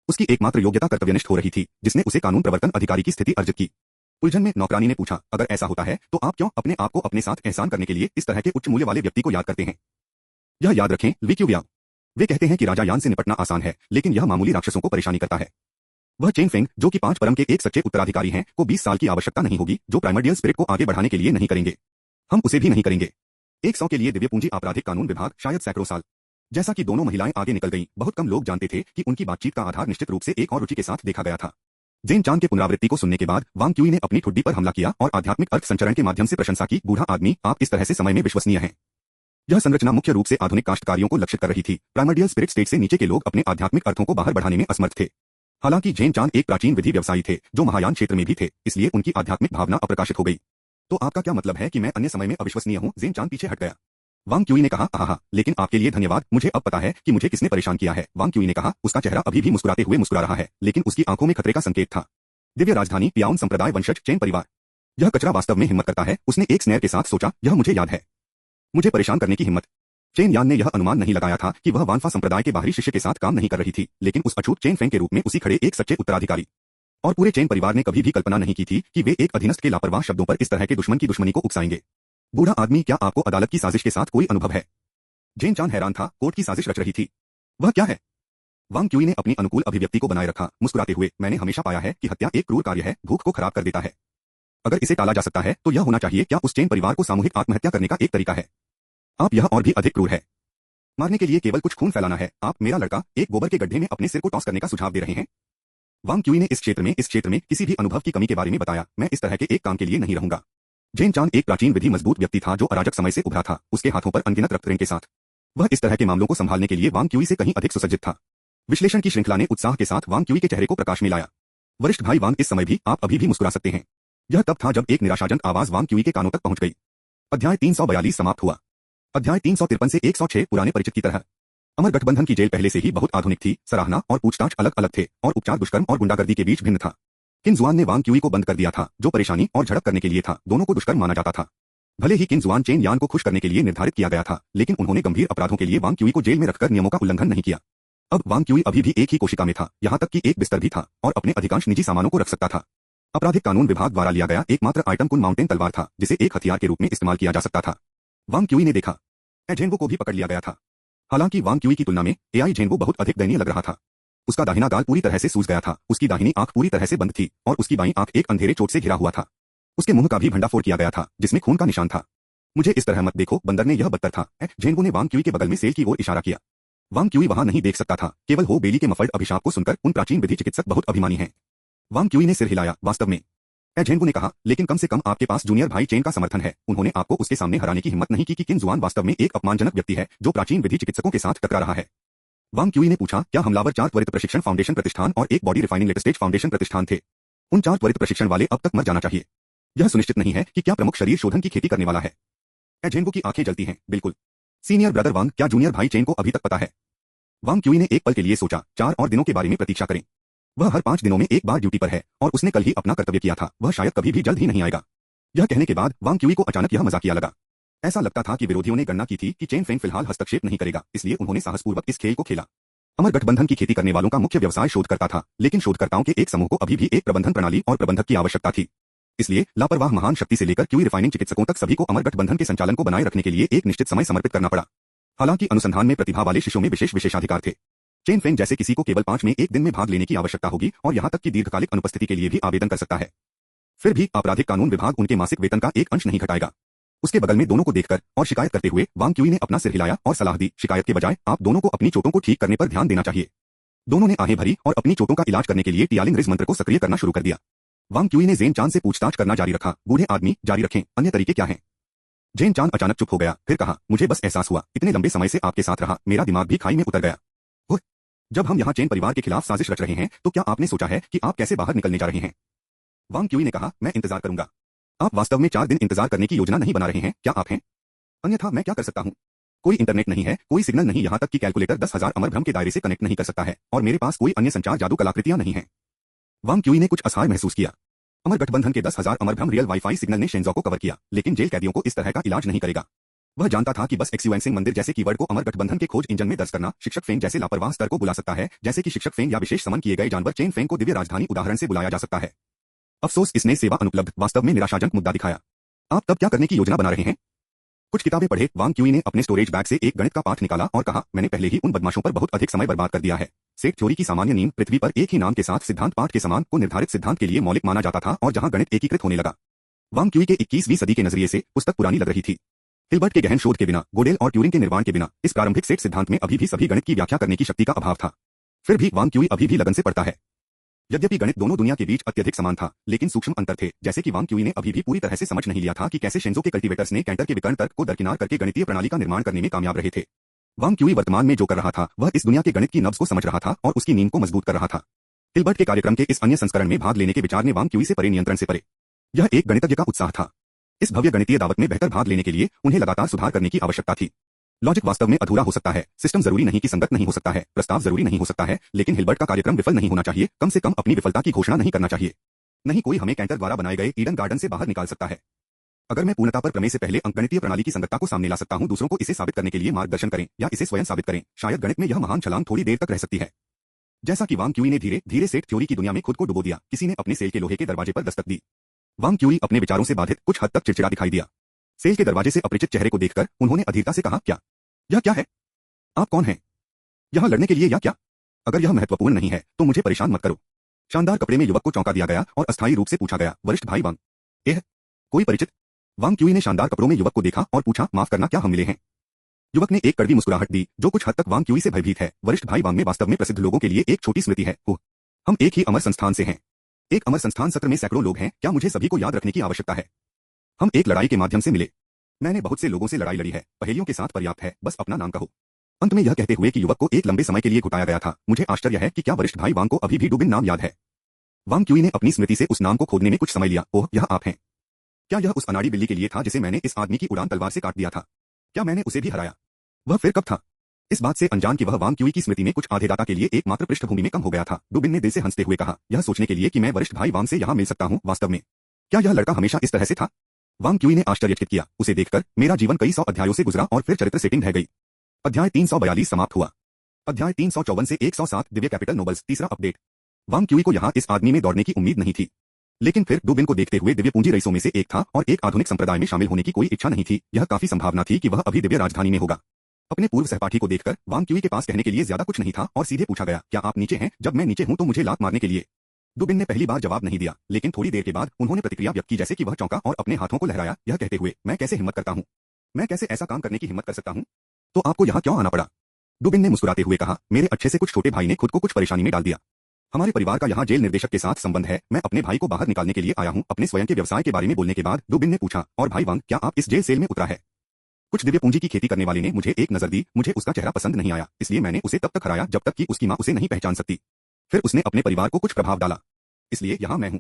उसकी एकमात्र योग्यता कर्तव्यनिष्ठ हो रही थी, जिसने उसे कानून प्रवर्तन अधिकारी की स्थिति अर्जित की। उलझन में नौकरानी ने पूछा, अगर ऐसा होता है तो आप क्यों अपने आप को अपने साथ एहसान करने के लिए इस तरह के उच्च मूल्य वाले व्यक्ति को याद करते हैं? यह याद रखें, वीक्यूव्या। वे कहते हैं कि राजा यान से निपटना आसान है, लेकिन यह मामूली राक्षसों को परेशानी करता है। वह चेन फेंग, जो कि 5 परम के एक सच्चे उत्तराधिकारी हैं, को 20 साल की आवश्यकता नहीं होगी, जो प्राइमर्डियल स्पिरिट को आगे बढ़ाने के लिए नहीं करेंगे। हम उसे भी नहीं करेंगे। 100 के लिए दिव्य पूंजी आपराधिक कानून विभाग, शायद सैकड़ों साल। जैसा कि दोनों महिलाएं आगे निकल गईं, बहुत कम लोग जानते थे कि उनकी बातचीत का आधार निश्चित रूप से एक और रुचि के साथ देखा गया था। जेन चांद के पुनरावृत्ति को सुनने के बाद वांग क्यूई ने अपनी ठुड्डी पर हमला किया और आध्यात्मिक अर्थ संचरण के माध्यम से प्रशंसा की। बूढ़ा आदमी, आप इस तरह से समय में विश्वसनीय हैं। यह संरचना मुख्य रूप से आधुनिक काश्तकारियों को लक्षित कर रही थी। प्राइमर्डियल स्पिरिट स्टेट से नीचे के लोग अपने आध्यात्मिक अर्थों को बाहर बढ़ाने में असमर्थ थे। हालांकि जेन चांद एक प्राचीन विधि व्यवसायी थे जो महायान क्षेत्र में भी थे, इसलिए उनकी आध्यात्मिक भावना अप्रकाशित हो गई। तो आपका क्या मतलब है कि मैं अन्य समय में अविश्वसनीय हूँ? जेन चांद पीछे हट गया। वांग क्यूई ने कहा, आहा, लेकिन आपके लिए धन्यवाद, मुझे अब पता है कि मुझे किसने परेशान किया है। वांग क्यूई ने कहा, उसका चेहरा अभी भी मुस्कुराते हुए मुस्कुरा रहा है, लेकिन उसकी आंखों में खतरे का संकेत था। दिव्य राजधानी, पियाउन संप्रदाय वंशज, चेन परिवार। यह कचरा वास्तव में हिम्मत करता है। उसने एक स्नेह के साथ सोचा, यह मुझे याद है। मुझे परेशान करने की हिम्मत। चेन यान ने यह अनुमान नहीं लगाया था कि वह वानफा संप्रदाय के बाहरी शिष्य के साथ काम नहीं कर रही थी, लेकिन उस अछूत चेन फेंग के रूप में उसी खड़े एक सच्चे उत्तराधिकारी। और पूरे चेन परिवार ने कभी भी कल्पना नहीं की थी कि वे एक अधीनस्थ के लापरवाह शब्दों पर इस तरह के दुश्मन की दुश्मनी को उकसाएंगे। बूढ़ा आदमी, क्या आपको अदालत की साजिश के साथ कोई अनुभव है? जेन चांद हैरान था, कोर्ट की साजिश रच रही थी। वह क्या है? वांग क्यूई ने अपनी अनुकूल अभिव्यक्ति को बनाए रखा, मुस्कुराते हुए, मैंने हमेशा पाया है कि हत्या एक क्रूर कार्य है, भूख को खराब कर देता है। अगर इसे टाला जा सकता है तो यह होना चाहिए। क्या उस चेन परिवार को सामूहिक आत्महत्या करने का एक तरीका है? आप यह और भी अधिक क्रूर है। मारने के लिए केवल कुछ खून फैलाना है। आप, मेरा लड़का, एक गोबर के गड्ढे में अपने सिर को टॉस करने का सुझाव दे रहे हैं? वांग क्यूई ने इस क्षेत्र में किसी भी अनुभव की कमी के बारे में बताया। मैं इस तरह के एक काम के लिए नहीं रहूंगा। जेन चान एक प्राचीन विधि मजबूत व्यक्ति था जो अराजक समय से उभरा था, उसके हाथों पर अनगिनत रक्त ऋण के साथ। वह इस तरह के मामलों को संभालने के लिए वांग क्यूई से कहीं अधिक सुसज्जित था। विश्लेषण की श्रृंखला ने उत्साह के साथ वांग क्यूई के चेहरे को प्रकाश में लाया। वरिष्ठ भाई वांग, इस समय भी आप अभी भी मुस्कुरा सकते हैं। यह तब था जब एक निराशाजनक आवाज वांग क्यूई के कानों तक पहुंच गई। अध्याय 342 समाप्त हुआ। अध्याय 353 से 106 पुराने परिचित की तरह। अमर गठबंधन की जेल पहले से ही बहुत आधुनिक थी। सराहना और पूछताछ अलग अलग थे और उपचार दुष्कर्म और गुंडागर्दी के बीच भिन्न था। किन जुआन ने वांग क्यूई को बंद कर दिया था, जो परेशानी और झड़प करने के लिए था, दोनों को दुष्कर्म माना जाता था। भले ही किन जुआन चेन यान को खुश करने के लिए निर्धारित किया गया था, लेकिन उन्होंने गंभीर अपराधों के लिए वांग क्यूई को जेल में रखकर नियमों का उल्लंघन नहीं किया। अब वांग क्यूई अभी भी एक ही कोशिका में था, यहाँ तक कि एक बिस्तर भी था और अपने अधिकांश निजी सामानों को रख सकता था। आपराधिक कानून विभाग द्वारा लिया गया एकमात्र आइटम कुन माउंटेन तलवार था, जिसे एक हथियार के रूप में इस्तेमाल किया जा सकता था। वांग क्यूई ने देखा, एजेंवो को भी पकड़ लिया गया था। हालांकि वांग क्यूई की तुलना में एआई जेनवो बहुत अधिक दयनीय लग रहा था। उसका दाहिना गाल पूरी तरह से सूज गया था, उसकी दाहिनी आंख पूरी तरह से बंद थी और उसकी बाईं आंख एक अंधेरे चोट से घिरा हुआ था। उसके मुंह का भी भंडाफोड़ किया गया था, जिसमें खून का निशान था। मुझे इस तरह मत देखो, बंदर ने, यह बदतर था। जेनवो ने वांग क्यूई के बगल में सेल की ओर इशारा किया। वांग क्यूई वहां नहीं देख सकता था, केवल हो बेली के मफल्ड अभिशाप को सुनकर उन प्राचीन विधि चिकित्सक बहुत अभिमानी हैं। वांग क्यूई ने सिर हिलाया। वास्तव में, जेनवो ने कहा, लेकिन कम से कम आपके पास जूनियर भाई चेन का समर्थन है। उन्होंने आपको उसके सामने हराने की हिम्मत नहीं की कि किन जुआन वास्तव में एक अपमानजनक व्यक्ति है जो प्राचीन विधि चिकित्सकों के साथ टकरा रहा है। वांग क्यूई ने पूछा, क्या हमलावर 4 त्वरित प्रशिक्षण फाउंडेशन प्रतिष्ठान और एक बॉडी रिफाइनिंग लेटेस्टेज फाउंडेशन प्रतिष्ठान थे? उन 4 त्वरित प्रशिक्षण वाले अब तक मर जाना चाहिए। यह सुनिश्चित नहीं है कि क्या प्रमुख शरीर शोधन की खेती करने वाला है। जेनवो की आंखें जलती हैं। बिल्कुल। सीनियर ब्रदर वांग, क्या जूनियर भाई चेन को अभी तक पता है? वांग क्यूई ने एक पल के लिए सोचा। 4 और दिनों के बारे में प्रतीक्षा करें। वह हर 5 दिनों में एक बार ड्यूटी पर है और उसने कल ही अपना कर्तव्य किया था। वह शायद कभी भी जल्द ही नहीं आएगा। यह कहने के बाद वांग क्यूई को अचानक यह मजाकिया लगा। ऐसा लगता था कि विरोधियों ने गणना की थी कि चेन फेंग फिलहाल हस्तक्षेप नहीं करेगा, इसलिए उन्होंने साहसपूर्वक इस खेल को खेला। अमर गठबंधन की खेती करने वालों का मुख्य व्यवसाय शोधकर्ता था, लेकिन शोधकर्ताओं के एक समूह को अभी भी एक प्रबंधन प्रणाली और प्रबंधक की आवश्यकता थी। इसलिए लापरवाह महान शक्ति से लेकर क्यूई रिफाइनिंग चिकित्सकों तक सभी को अमर गठबंधन के संचालन को बनाए रखने के लिए एक निश्चित समय समर्पित करना पड़ा। हालांकि अनुसंधान में प्रतिभा वाले शिष्यों में विशेषाधिकार थे। चेन फेंग जैसे किसी को केवल 5 में 1 दिन में भाग लेने की आवश्यकता होगी और यहां तक कि दीर्घकालिक अनुपस्थिति के लिए भी आवेदन कर सकता है। फिर भी आपराधिक कानून विभाग उनके मासिक वेतन का एक अंश नहीं घटाएगा। उसके बगल में दोनों को देखकर और शिकायत करते हुए वांग क्यूई ने अपना सिर हिलाया और सलाह दी, शिकायत के बजाय आप दोनों को अपनी चोटों को ठीक करने पर ध्यान देना चाहिए। दोनों ने आहें भरी और अपनी चोटों का इलाज करने के लिए टियालिंग रिज मंत्र को सक्रिय करना शुरू कर दिया। वांग क्यूई ने जेन चान से पूछताछ करना जारी रखा। बूढ़े आदमी, जारी रखें, अन्य तरीके क्या हैं? जेन चान अचानक चुप हो गया, फिर कहा, मुझे बस एहसास हुआ, इतने लंबे समय से आपके साथ रहा, मेरा दिमाग भी खाई में उतर गया। जब हम यहाँ चेन परिवार के खिलाफ साजिश रच रहे हैं, तो क्या आपने सोचा है कि आप कैसे बाहर निकलने जा रहे हैं? वांग क्यूई ने कहा, मैं इंतजार करूंगा। आप वास्तव में 4 दिन इंतजार करने की योजना नहीं बना रहे हैं, क्या आप हैं? अन्यथा मैं क्या कर सकता हूँ? कोई इंटरनेट नहीं है, कोई सिग्नल नहीं, यहाँ तक कि कैलकुलेटर 10,000 अमर भ्रम के दायरे से कनेक्ट नहीं कर सकता है और मेरे पास कोई अन्य संचार जादू कलाकृतियां नहीं है। वांग क्यूई ने कुछ असहाय महसूस किया। अमर गठबंधन के 10,000 अमर भ्रम रियल वाईफाई सिग्नल ने शेंजो को कवर किया, लेकिन जेल कैदियों को इस तरह का इलाज नहीं करेगा। वह जानता था कि बस एक्सुएंसिंग मंदिर जैसे कीवर्ड को अमर गठबंधन के खोज इंजन में दर्ज करना शिक्षक फेंग जैसे लापरवाह स्तर को बुला सकता है, जैसे कि शिक्षक फेंग या विशेष समन किए गए जानवर चेन फेंग को दिव्य राजधानी उदाहरण से बुलाया जा सकता है। अफसोस, इसने सेवा अनुपलब्ध वास्तव में निराशाजनक मुद्दा दिखाया। आप तब क्या करने की योजना बना रहे हैं? कुछ किताबें पढ़े। वांग क्यूई ने अपने स्टोरेज बैग से एक गणित का पाठ निकाला और कहा, मैंने पहले ही उन बदमाशों पर बहुत अधिक समय बर्बाद कर दिया है। सेट थ्योरी की सामान्य नींव पृथ्वी पर एक ही नाम के साथ सिद्धांत पाठ के समान को निर्धारित सिद्धांत के लिए मौलिक माना जाता था और जहां गणित एकीकृत होने लगा। वांग क्यूई के 21वीं सदी के नजरिए से पुस्तक पुरानी लग रही थी। हिल्बर्ट के गहन शोध के बिना, गोडेल और ट्यूरिंग के निर्माण के बिना, इस प्रारंभिक सेट सिद्धांत में अभी भी सभी गणित की व्याख्या करने की शक्ति का अभाव था। फिर भी वांग क्यूई अभी भी लगन से पढ़ता है। यद्यपि गणित दोनों दुनिया के बीच अत्यधिक समान था, लेकिन सूक्ष्म अंतर थे, जैसे कि वांग क्यूई ने अभी भी पूरी तरह से समझ नहीं लिया था कि कैसे शेंजो के कल्टीवेटर्स ने कैंटर के विकर्ण तर्क को दरकिनार करके गणितीय प्रणाली का निर्माण करने में कामयाब रहे थे। वांग क्यूई वर्तमान में जो कर रहा था, वह इस दुनिया के गणित की नब्ज को समझ रहा था और उसकी नींव को मजबूत कर रहा था। हिल्बर्ट के कार्यक्रम के इस अन्य संस्करण में भाग लेने के विचार ने वांग क्यूई से परे, नियंत्रण से परे। यह एक गणितज्ञ का उत्साह था। इस भव्य गणितीय दावत में बेहतर भाग लेने के लिए उन्हें लगातार सुधार करने की आवश्यकता थी। लॉजिक वास्तव में अधूरा हो सकता है, सिस्टम जरूरी नहीं कि संगत नहीं हो सकता है, प्रस्ताव जरूरी नहीं हो सकता है, लेकिन हिल्बर्ट का कार्यक्रम विफल नहीं होना चाहिए, कम से कम अपनी विफलता की घोषणा नहीं करना चाहिए। नहीं कोई हमें कैंटर द्वारा बनाए गए ईडन गार्डन से बाहर निकाल सकता है। अगर मैं पूर्णता पर प्रमेय से पहले अंकगणितीय प्रणाली की संगतता को सामने ला सकता हूं, दूसरों को इसे साबित करने के लिए मार्गदर्शन करें या इसे स्वयं साबित करें, शायद गणित में यह महान छलांग थोड़ी देर तक रह सकती है। जैसा कि वांग क्यूई ने धीरे धीरे सेट थ्योरी की दुनिया में खुद को डुबो दिया, किसी ने अपने सेल के लोहे के दरवाजे पर दस्तक दी। वांग क्यूई अपने विचारों से बाधित, कुछ हद तक चिड़चिड़ा दिखाई दिया। सेल के दरवाजे से अपरिचित चेहरे को देखकर उन्होंने अधीरता से कहा, क्या? यह क्या है? आप कौन हैं? यहाँ लड़ने के लिए या क्या? अगर यह महत्वपूर्ण नहीं है तो मुझे परेशान मत करो। शानदार कपड़े में युवक को चौंका दिया गया और अस्थायी रूप से पूछा गया, वरिष्ठ भाई वांग? एह, कोई परिचित? वांग क्यूई ने शानदार कपड़ों में युवक को देखा और पूछा, माफ करना, क्या हम मिले हैं? युवक ने एक कड़वी मुस्कुराहट दी, जो कुछ हद तक वांग क्यूई से भयभीत है। वरिष्ठ भाई वांग में वास्तव में प्रसिद्ध लोगों के लिए एक छोटी स्मृति है। हम एक ही अमर संस्थान से हैं। एक अमर संस्थान सत्र में सैकड़ों लोग हैं, क्या मुझे सभी को याद रखने की आवश्यकता है? हम एक लड़ाई के माध्यम से मिले। मैंने बहुत से लोगों से लड़ाई लड़ी है, पहेलियों के साथ पर्याप्त है, बस अपना नाम कहो। अंत में यह कहते हुए कि युवक को एक लंबे समय के लिए घुटाया गया था, मुझे आश्चर्य है कि क्या वरिष्ठ भाई वांग को अभी भी डुबिन नाम याद है। वांग क्यूई ने अपनी स्मृति से उस नाम को खोदने में कुछ समय लिया। ओह, यह आप हैं। क्या यह उस अनाड़ी बिल्ली के लिए था जिसे मैंने इस आदमी की उड़ान तलवार से काट दिया था? क्या मैंने उसे भी हराया? वह फिर कब था? इस बात से अनजान कि वह वांग क्यूई की स्मृति में कुछ आधे दाता के लिए एकमात्र पृष्ठभूमि में कम हो गया था, डुबिन ने दिल से हंसते हुए कहा, यह सोचने के लिए कि मैं वरिष्ठ भाई वांग से यहाँ मिल सकता हूँ, वास्तव में क्या यह लड़का हमेशा इस तरह से था? वांग क्यूई ने आश्चर्यचकित किया, उसे देखकर मेरा जीवन कई सौ अध्यायों से गुजरा और फिर चरित्र सेटिंग रह गई। अध्याय 342 समाप्त हुआ। अध्याय 354 से 107 दिव्य कैपिटल नोबल्स तीसरा अपडेट। वांग क्यूई को यहाँ इस आदमी में दौड़ने की उम्मीद नहीं थी, लेकिन फिर डुबिन को देखते हुए दिव्य पूंजी रईसों में से एक था और एक आधुनिक संप्रदाय में शामिल होने की कोई इच्छा नहीं थी। यह काफी संभावना थी कि वह अभी दिव्य राजधानी में होगा। अपने पूर्व सहपाठी को देखकर वांग क्यूई के पास कहने के लिए ज्यादा कुछ नहीं था और सीधे पूछा गया, क्या आप नीचे हैं? जब मैं नीचे हूं तो मुझे लात मारने के लिए। डुबिन ने पहली बार जवाब नहीं दिया, लेकिन थोड़ी देर के बाद उन्होंने प्रतिक्रिया व्यक्त की जैसे कि वह चौंका और अपने हाथों को लहराया, यह कहते हुए, मैं कैसे हिम्मत करता हूं? मैं कैसे ऐसा काम करने की हिम्मत कर सकता हूं? तो आपको यहाँ क्यों आना पड़ा? डुबिन ने मुस्कुराते हुए कहा, मेरे अच्छे से कुछ छोटे भाई ने खुद को कुछ परेशानी में डाल दिया। हमारे परिवार का यहाँ जेल निर्देशक के साथ संबंध है, मैं अपने भाई को बाहर निकालने के लिए आया हूँ। अपने स्वयं के व्यवसाय के बारे में बोलने के बाद डुबिन ने पूछा, और भाई वांग, क्या आप इस जेल सेल में उतरा है? कुछ दिव्य पूंजी की खेती करने वाले ने मुझे एक नजर दी, मुझे उसका चेहरा पसंद नहीं आया, इसलिए मैंने उसे तब तक हराया जब तक कि उसकी माँ उसे नहीं पहचान सकती। फिर उसने अपने परिवार को कुछ प्रभाव डाला, इसलिए यहाँ मैं हूँ।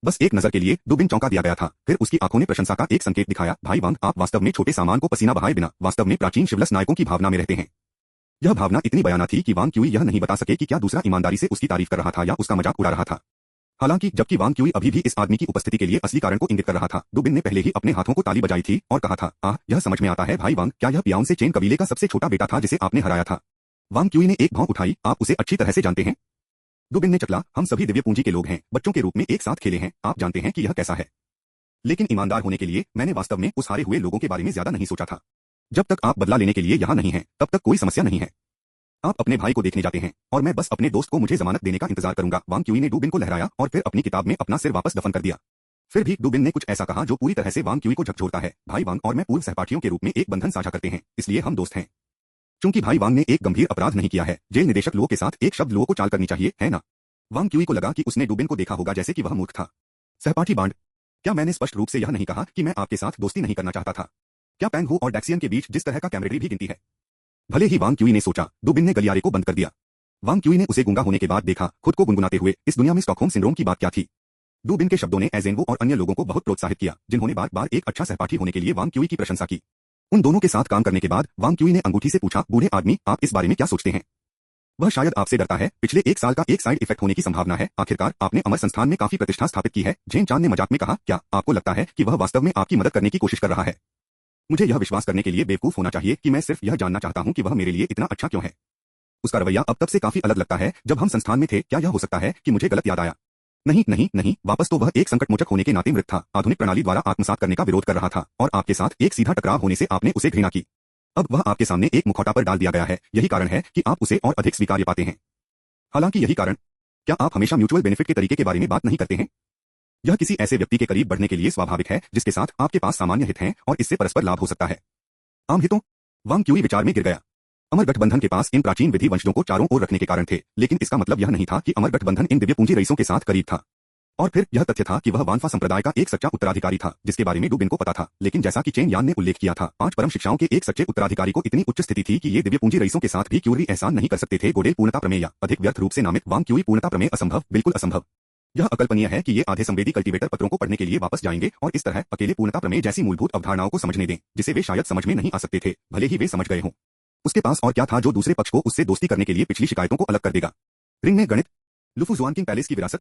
बस एक नजर के लिए डुबिन चौंका दिया गया था, फिर उसकी आंखों ने प्रशंसा का एक संकेत दिखाया, भाई वांग, आप वास्तव में छोटे सामान को पसीना बहाए बिना वास्तव में प्राचीन शिवलस नायकों की भावना में रहते हैं। यह भावना इतनी बयाना थी कि वांग क्यूई यह नहीं बता सके कि क्या दूसरा ईमानदारी से उसकी तारीफ कर रहा था या उसका मजाक उड़ा रहा था। हालांकि जबकि वांग क्यूई अभी भी इस आदमी की उपस्थिति के लिए असली कारण को इंगित कर रहा था, डुबिन ने पहले ही अपने हाथों को ताली बजाई थी और कहा था, यह समझ में आता है भाई वांग, क्या यह पियाउन से चेन कबीले का सबसे छोटा बेटा था जिसे आपने हराया था? वांग क्यूई ने एक भौं उठाई, आप उसे अच्छी तरह से जानते हैं? डुबिन ने चकला, हम सभी दिव्य पूंजी के लोग हैं, बच्चों के रूप में एक साथ खेले हैं, आप जानते हैं कि यह कैसा है। लेकिन ईमानदार होने के लिए मैंने वास्तव में उस हारे हुए लोगों के बारे में ज्यादा नहीं सोचा था। जब तक आप बदला लेने के लिए यहाँ नहीं हैं, तब तक कोई समस्या नहीं है। आप अपने भाई को देखने जाते हैं और मैं बस अपने दोस्त को मुझे जमानत देने का इंतजार करूंगा। वांग क्यूई ने डुबिन को लहराया और फिर अपनी किताब में अपना सिर वापस दफन कर दिया। फिर भी डुबिन ने कुछ ऐसा कहा जो पूरी तरह से वांग क्यूई को झकझोरता है, भाई वांग और मैं पूर्व सहपाठियों के रूप में एक बंधन साझा करते हैं, इसलिए हम दोस्त हैं। चूंकि भाई वांग ने एक गंभीर अपराध नहीं किया है, जेल निदेशक लोगों के साथ एक शब्द लोगों को चाल करनी चाहिए, है ना? वांग क्यूई को लगा कि उसने डुबिन को देखा होगा जैसे कि वह मूर्ख था। सहपाठी बांड, क्या मैंने स्पष्ट रूप से यह नहीं कहा कि मैं आपके साथ दोस्ती नहीं करना चाहता था? क्या पैंग हो और डैक्सियन के बीच जिस तरह का कैमरेडरी भी गिनती है? भले ही वांग क्यूई ने सोचा, डुबिन ने गलियारे को बंद कर दिया। वांग क्यूई ने उसे गूंगा होने के बाद देखा, खुद को गुनगुनाते हुए, इस दुनिया में स्टॉकहोम सिंड्रोम की बात क्या थी? डुबिन के शब्दों ने एजेंवो और अन्य लोगों को बहुत प्रोत्साहित किया, जिन्होंने बार बार एक अच्छा सहपाठी होने के लिए वांग क्यूई की प्रशंसा की। उन दोनों के साथ काम करने के बाद वांग क्यूई ने अंगूठी से पूछा, बूढ़े आदमी, आप इस बारे में क्या सोचते हैं? वह शायद आपसे डरता है, पिछले एक साल का एक साइड इफेक्ट होने की संभावना है, आखिरकार आपने अमर संस्थान में काफी प्रतिष्ठा स्थापित की है। झेन चान ने मजाक में कहा, क्या आपको लगता है कि वह वास्तव में आपकी मदद करने की कोशिश कर रहा है? मुझे यह विश्वास करने के लिए बेवकूफ होना चाहिए कि मैं सिर्फ यह जानना चाहता हूं कि वह मेरे लिए इतना अच्छा क्यों है। उसका रवैया अब तब से काफी अलग लगता है जब हम संस्थान में थे। क्या यह हो सकता है कि मुझे गलत याद आया? नहीं नहीं नहीं, वापस तो वह एक संकटमोचक होने के नाते मृत था, आधुनिक प्रणाली द्वारा आत्मसात करने का विरोध कर रहा था और आपके साथ एक सीधा टकराव होने से आपने उसे घृणा की। अब वह आपके सामने एक मुखौटा पर डाल दिया गया है, यही कारण है कि आप उसे और अधिक स्वीकार्य पाते हैं। हालांकि यही कारण, क्या आप हमेशा म्यूचुअल बेनिफिट के तरीके के बारे में बात नहीं करते हैं? यह किसी ऐसे व्यक्ति के करीब बढ़ने के लिए स्वाभाविक है जिसके साथ आपके पास सामान्य हित हैं और इससे परस्पर लाभ हो सकता है। आम हितों? वांग क्यूई विचार में गिर गया। अमर गठबंधन के पास इन प्राचीन विधि वंशजों को चारों ओर रखने के कारण थे, लेकिन इसका मतलब यह नहीं था कि अमर गठबंधन इन दिव्य पूंजी रईसों के साथ करीब था। और फिर यह तथ्य था कि वह वानफा संप्रदाय का एक सच्चा उत्तराधिकारी था, जिसके बारे में डुबिन को पता था। लेकिन जैसा कि चेन यान ने उल्लेख किया था, 5 परम शिक्षाओं के एक सच्चे उत्तराधिकारी को इतनी उच्च स्थिति थी कि ये दिव्य पूंजी रईसों के साथ भी क्यूरी एहसान नहीं कर सकते थे। गोडेल पूर्णता प्रमेय या अधिक व्यर्थ रूप से नामित वांग क्यूई पूर्णता प्रमेय असंभव, बिल्कुल असंभव। यह अकल्पनीय है कि ये आधे संवेदी कल्टीवेटर पत्रों को पढ़ने के लिए वापस जाएंगे और इस तरह अकेले पूर्णता प्रमेय जैसी मूलभूत अवधारणाओं को समझने दें, जिसे वे शायद समझ में नहीं आ सकते थे, भले ही वे समझ गए हों। उसके पास और क्या था जो दूसरे पक्ष को उससे दोस्ती करने के लिए पिछली शिकायतों को अलग कर देगा? रिंग में गणित, लुफू जुआन किंग पैलेस की विरासत?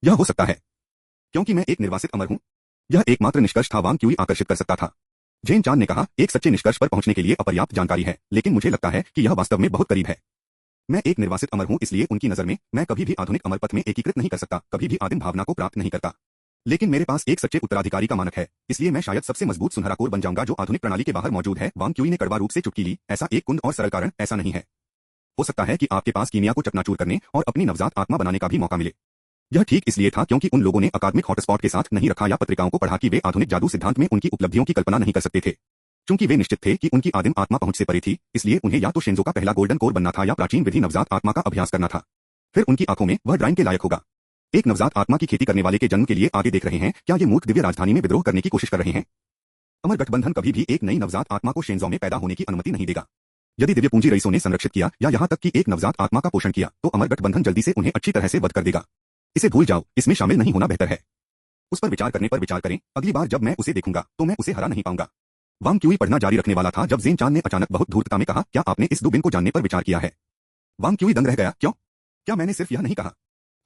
यह हो सकता है क्योंकि मैं एक निर्वासित अमर हूं। यह एकमात्र निष्कर्ष था वांग क्यूई आकर्षित कर सकता था। जेन चान ने कहा, एक सच्चे निष्कर्ष पर पहुंचने के लिए अपर्याप्त जानकारी है, लेकिन मुझे लगता है कि यह वास्तव में बहुत करीब है। मैं एक निर्वासित अमर हूं, इसलिए उनकी नजर में मैं कभी भी आधुनिक अमर पथ में एकीकृत नहीं कर सकता, कभी भी आदिम भावना को प्राप्त नहीं करता। लेकिन मेरे पास एक सच्चे उत्तराधिकारी का मानक है, इसलिए मैं शायद सबसे मजबूत सुनहरा कोर बन जाऊंगा जो आधुनिक प्रणाली के बाहर मौजूद है। वांग क्यूई ने कड़वा रूप से चुटकी ली, ऐसा एक कुंद और सरल कारण ऐसा नहीं है। हो सकता है कि आपके पास कीमिया को चकनाचूर करने और अपनी नवजात आत्मा बनाने का भी मौका मिले। यह ठीक इसलिए था क्योंकि उन लोगों ने अकादमिक हॉटस्पॉट के साथ नहीं रखा या पत्रिकाओं को पढ़ा कि वे आधुनिक जादू सिद्धांत में उनकी उपलब्धियों की कल्पना नहीं कर सकते थे। चूंकि वे निश्चित थे कि उनकी आदिम आत्मा पहुंच से परे थी, इसलिए उन्हें या तो शिंजो का पहला गोल्डन कोर बनना था या प्राचीन विधि नवजात आत्मा का अभ्यास करना था। फिर उनकी आंखों में वह ड्राइंग के लायक होगा। एक नवजात आत्मा की खेती करने वाले के जन्म के लिए आगे देख रहे हैं। क्या ये मूर्ख दिव्य राजधानी में विद्रोह करने की कोशिश कर रहे हैं? अमर गठबंधन कभी भी एक नई नवजात आत्मा को शेंजो में पैदा होने की अनुमति नहीं देगा। यदि दिव्य पूंजी रईसों ने संरक्षित किया या यहाँ तक कि एक नवजात आत्मा का पोषण किया तो अमर गठबंधन जल्दी से उन्हें अच्छी तरह से वध कर देगा। इसे भूल जाओ, इसमें शामिल नहीं होना बेहतर है। उस पर विचार करने पर विचार करें। अगली बार जब मैं उसे देखूंगा तो मैं उसे हरा नहीं पाऊंगा। वांग क्यूई पढ़ना जारी रखने वाला था जब जेन चान ने अचानक बहुत धूर्तता में कहा, क्या आपने इस दुबिन को जानने पर विचार किया है? वांग क्यूई दंग रह गया। क्यों? क्या मैंने सिर्फ यह नहीं कहा?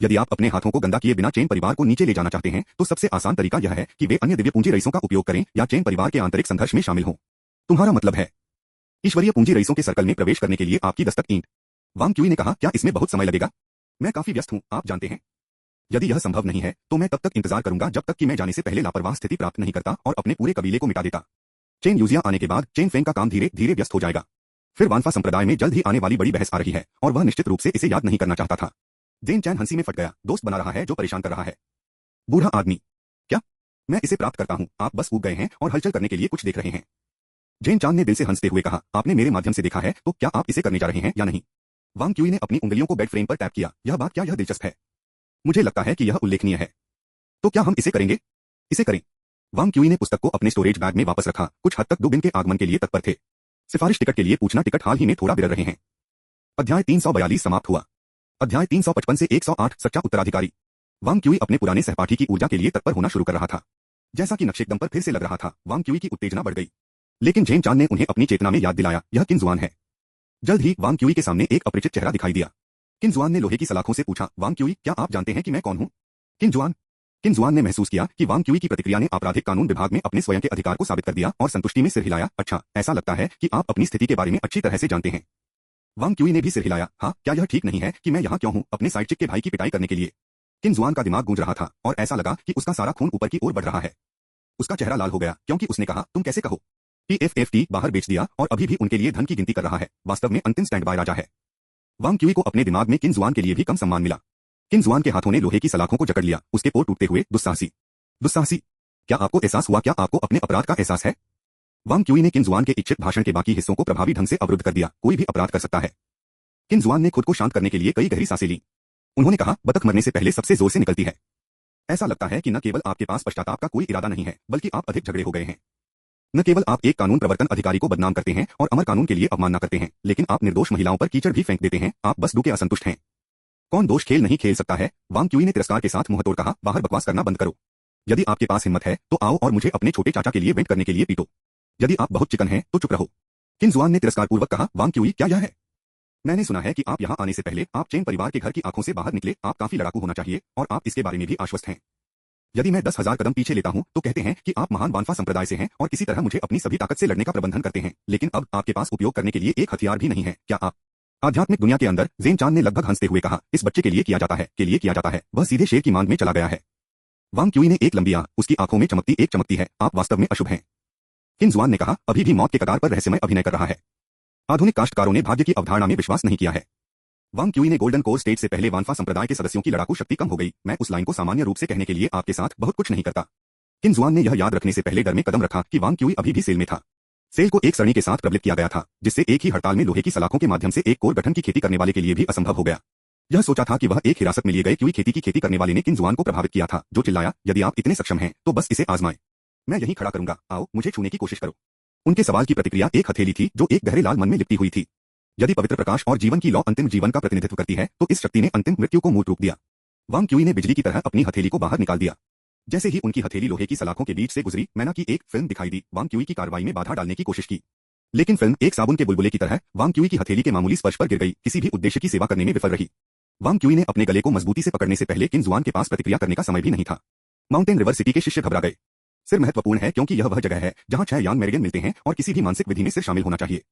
यदि आप अपने हाथों को गंदा किए बिना चेन परिवार को नीचे ले जाना चाहते हैं तो सबसे आसान तरीका यह है कि वे अन्य दिव्य पूंजी रईसों का उपयोग करें या चेन परिवार के आंतरिक संघर्ष में शामिल हों। तुम्हारा मतलब है ईश्वरीय पूंजी रईसों के सर्कल में प्रवेश करने के लिए आपकी दस्तक ईंट? वांग क्यूई ने कहा, क्या इसमें बहुत समय लगेगा? मैं काफी व्यस्त हूं, आप जानते हैं। यदि यह संभव नहीं है तो मैं तब तक इंतजार करूंगा जब तक कि मैं जाने से पहले लापरवाह स्थिति प्राप्त नहीं करता और अपने पूरे कबीले को मिटा देता। चेन यूजिया आने के बाद चेन फेंग का काम धीरे धीरे व्यस्त हो जाएगा। फिर वानफा संप्रदाय में जल्द ही आने वाली बड़ी बहस आ रही है और वह निश्चित रूप से इसे याद नहीं करना चाहता था। जेन चैन हंसी में फट गया। दोस्त बना रहा है जो परेशान कर रहा है। बूढ़ा आदमी, क्या मैं इसे प्राप्त करता हूं? आप बस ऊब गए हैं और हलचल करने के लिए कुछ देख रहे हैं। जेन चांद ने दिल से हंसते हुए कहा, आपने मेरे माध्यम से देखा है तो क्या आप इसे करने जा रहे हैं या नहीं? वांग क्यूई ने अपनी उंगलियों को बेड फ्रेम पर टैप किया। यह बात क्या यह दिलचस्प है? मुझे लगता है कि यह उल्लेखनीय है। तो क्या हम इसे करेंगे? इसे करें। वांग क्यूई ने पुस्तक को अपने स्टोरेज बैग में वापस रखा। कुछ हद तक दुबिन के आगमन के लिए तत्पर थे। सिफारिश टिकट के लिए पूछना टिकट हाल ही में थोड़ा बिरड़ रहे हैं। अध्याय 342 समाप्त हुआ। अध्याय 355 से 108 सच्चा उत्तराधिकारी। वांग क्यूई अपने पुराने सहपाठी की ऊर्जा के लिए तत्पर होना शुरू कर रहा था। जैसा कि नक्शे एकदम पर फिर से लग रहा था, वांग क्यूई की उत्तेजना बढ़ गई। लेकिन जेन चान ने उन्हें अपनी चेतना में याद दिलाया, यह किन जुआन है। जल्द ही वांग क्यूई के सामने एक अपरिचित चेहरा दिखाई दिया। किन जुआन ने लोहे की सलाखों से पूछा, वांग क्यूई, क्या आप जानते हैं कि मैं कौन हूं? किन जुआन ने महसूस किया कि वांग क्यूई की प्रतिक्रिया ने आपराधिक कानून विभाग में अपने स्वयं के अधिकार को साबित कर दिया और संतुष्टि में सिर हिलाया। अच्छा, ऐसा लगता है कि आप अपनी स्थिति के बारे में अच्छी तरह से जानते हैं। वांग क्यूई ने भी सिर हिलाया। हाँ, क्या यह ठीक नहीं है कि मैं यहाँ क्यों हूँ? अपने साइड चिक के भाई की पिटाई करने के लिए। किन जुआन का दिमाग गूंज रहा था और ऐसा लगा कि उसका सारा खून ऊपर की ओर बढ़ रहा है। उसका चेहरा लाल हो गया क्योंकि उसने कहा, तुम कैसे कहो? PFFT बाहर बेच दिया और अभी भी उनके लिए धन की गिनती कर रहा है। वास्तव में अंतिम स्टैंड बाय राजा है। वांग क्यूई को अपने दिमाग में किन जुआन के लिए भी कम सम्मान मिला। किन जुआन के हाथों ने लोहे की सलाखों को जकड़ लिया, उसके पोर टूटते हुए। दुस्साहसी, क्या आपको एहसास हुआ? क्या आपको अपने अपराध का एहसास है? वांग क्यूई ने किन जुआन के इच्छित भाषण के बाकी हिस्सों को प्रभावी ढंग से अवरुद्ध कर दिया। कोई भी अपराध कर सकता है। किन जुआन ने खुद को शांत करने के लिए कई गहरी सांसें ली। उन्होंने कहा, बतख मरने से पहले सबसे जोर से निकलती है। ऐसा लगता है कि न केवल आपके पास पश्चाताप का कोई इरादा नहीं है, बल्कि आप अधिक झगड़े हो गए हैं। न केवल आप एक कानून प्रवर्तन अधिकारी को बदनाम करते हैं और अमर कानून के लिए अवमानना करते हैं, लेकिन आप निर्दोष महिलाओं पर कीचड़ भी फेंक देते हैं। आप बस दुखे असंतुष्ट हैं। कौन दोष खेल नहीं खेल सकता है? वांग क्यूई ने तिरस्कार के साथ मुंहतोड़ कहा, बाहर बकवास करना बंद करो। यदि आपके पास हिम्मत है तो आओ और मुझे अपने छोटे चाचा के लिए वेंट करने के लिए पीटो। यदि आप बहुत चिकन हैं तो चुप रहो। किन जुआन ने तिरस्कारपूर्वक कहा, वांग क्यूई, क्या यह है? मैंने सुना है कि आप यहाँ आने से पहले आप चेन परिवार के घर की आंखों से बाहर निकले। आप काफी लड़ाकू होना चाहिए और आप इसके बारे में भी आश्वस्त हैं। यदि मैं 10,000 कदम पीछे लेता हूँ तो कहते हैं कि आप महान वानफा संप्रदाय से हैं और किसी तरह मुझे अपनी सभी ताकत से लड़ने का प्रबंधन करते हैं, लेकिन अब आपके पास उपयोग करने के लिए एक हथियार भी नहीं है। क्या आप? आध्यात्मिक दुनिया के अंदर, जेन चान ने लगभग हंसते हुए कहा, इस बच्चे के लिए किया जाता है। वह सीधे शेर की मांग में चला गया है। वांग क्यूई ने एक लंबी आंख, उसकी आंखों में चमकती है। आप वास्तव में अशुभ हैं। किन जुआन ने कहा, अभी भी मौत के कगार पर रहस्यमय अभिनय कर रहा है। आधुनिक काश्तकारों ने भाग्य की अवधारणा में विश्वास नहीं किया है। वांग क्यूई ने गोल्डन कोर स्टेज से पहले वानफा संप्रदाय के सदस्यों की लड़ाकू शक्ति कम हो गई। मैं उस लाइन को सामान्य रूप से कहने के लिए आपके साथ बहुत कुछ नहीं करता। किन जुआन ने यह याद रखने से पहले डर में कदम रखा कि वांग क्यूई अभी भी सेल में था। सेल को एक सरणी के साथ प्रबलित किया गया था, जिससे एक ही हड़ताल में लोहे की सलाखों के माध्यम से एक कोर गठन की खेती करने वाले के लिए भी असंभव हो गया। यह सोचा था कि वह एक हिरासत में लिए गए क्यूई खेती की खेती करने वाले ने किन जुआन को प्रभावित किया था, जो चिल्लाया, यदि आप इतने सक्षम हैं तो बस इसे आजमाएं। मैं यहीं खड़ा करूंगा, आओ मुझे छूने की कोशिश करो। उनके सवाल की प्रतिक्रिया एक हथेली थी जो एक गहरे लाल मन में लिपटी हुई थी। यदि पवित्र प्रकाश और जीवन की लौ अंतिम जीवन का प्रतिनिधित्व करती है तो इस शक्ति ने अंतिम मृत्यु को मूर्त रूप दिया। वांग क्यूई ने बिजली की तरह अपनी हथेली को बाहर निकाल दिया। जैसे ही उनकी हथेली लोहे की सलाखों के बीच से गुजरी, मैना की एक फिल्म दिखाई दी। वांग क्यूई की कार्रवाई में बाधा डालने की कोशिश की, लेकिन फिल्म एक साबुन के बुलबुले की तरह वांग क्यूई की हथेली के मामूली स्पर्श पर गिर गई, किसी भी उद्देश्य की सेवा करने में विफल रही। वांग क्यूई ने अपने गले को मजबूती से पकड़ने से पहले किन जुआन के पास प्रतिक्रिया करने का समय भी नहीं था। माउंटेन रिवर सिटी के शिष्य घबरा गए। सिर महत्वपूर्ण है क्योंकि यह वह जगह है जहां 6 यांग मेरिडियन मिलते हैं और किसी भी मानसिक विधि में सिर शामिल होना चाहिए।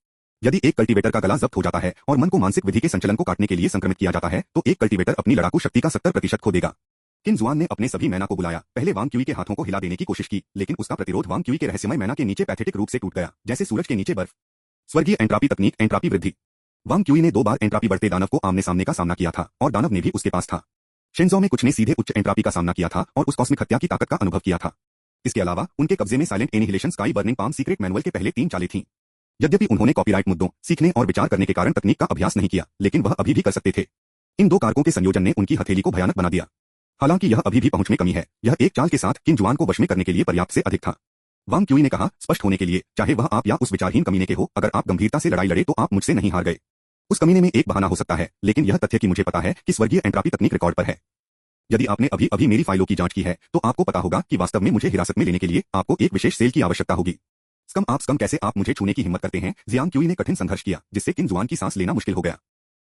यदि एक कल्टीवेटर का गला जब्त हो जाता है और मन को मानसिक विधि के संचलन को काटने के लिए संक्रमित किया जाता है तो एक कल्टीवेटर अपनी लड़ाकू शक्ति का 70% खो देगा। किन जुआन ने अपने सभी मैना को बुलाया। पहले वांग क्यूई के हाथों को हिला देने की कोशिश की, लेकिन उसका प्रतिरोध वांग क्यूई के रहस्यमय मैना के नीचे पैथेटिक रूप से टूट गया, जैसे सूरज के नीचे बर्फ। स्वर्गीय एंट्रापी तकनीक, एंट्रापी वृद्धि। वांग क्यूई ने 2 बार एंट्रापी बढ़ते दानव को आमने सामने का सामना किया था और दानव ने भी उसके पास था। शेंजो में कुछ ने सीधे उच्च एंट्रापी का सामना किया था और उस कॉस्मिक हत्या की ताकत का अनुभव किया था। इसके अलावा उनके कब्जे में silent annihilation sky burning palm secret manual के पहले 3 चालें थीं। यद्यपि उन्होंने कॉपीराइट मुद्दों, सीखने और विचार करने के कारण तकनीक का अभ्यास नहीं किया, लेकिन वह अभी भी कर सकते थे। इन दो कारकों के संयोजन ने उनकी हथेली को भयानक बना दिया। हालांकि यह अभी भी पहुंच में कमी है, यह एक चाल के साथ किन जुआन को वश में करने के लिए पर्याप्त से अधिक था। वांग क्यूई ने कहा, स्पष्ट होने के लिए, चाहे वह आप या उस विचारहीन कमीने के हो, अगर आप गंभीरता से लड़ाई लड़े तो आप मुझसे नहीं हार गए। उस कमीने में एक बहाना हो सकता है, लेकिन यह तथ्य कि मुझे पता है कि स्वर्गीय एंट्रापी तकनीक रिकॉर्ड पर है। यदि आपने अभी अभी मेरी फाइलों की जांच की है तो आपको पता होगा कि वास्तव में मुझे हिरासत में लेने के लिए आपको एक विशेष सेल की आवश्यकता होगी। स्कम कैसे आप मुझे छूने की हिम्मत करते हैं? जियांग क्यूई ने कठिन संघर्ष किया, जिससे किन जुआन की सांस लेना मुश्किल हो गया।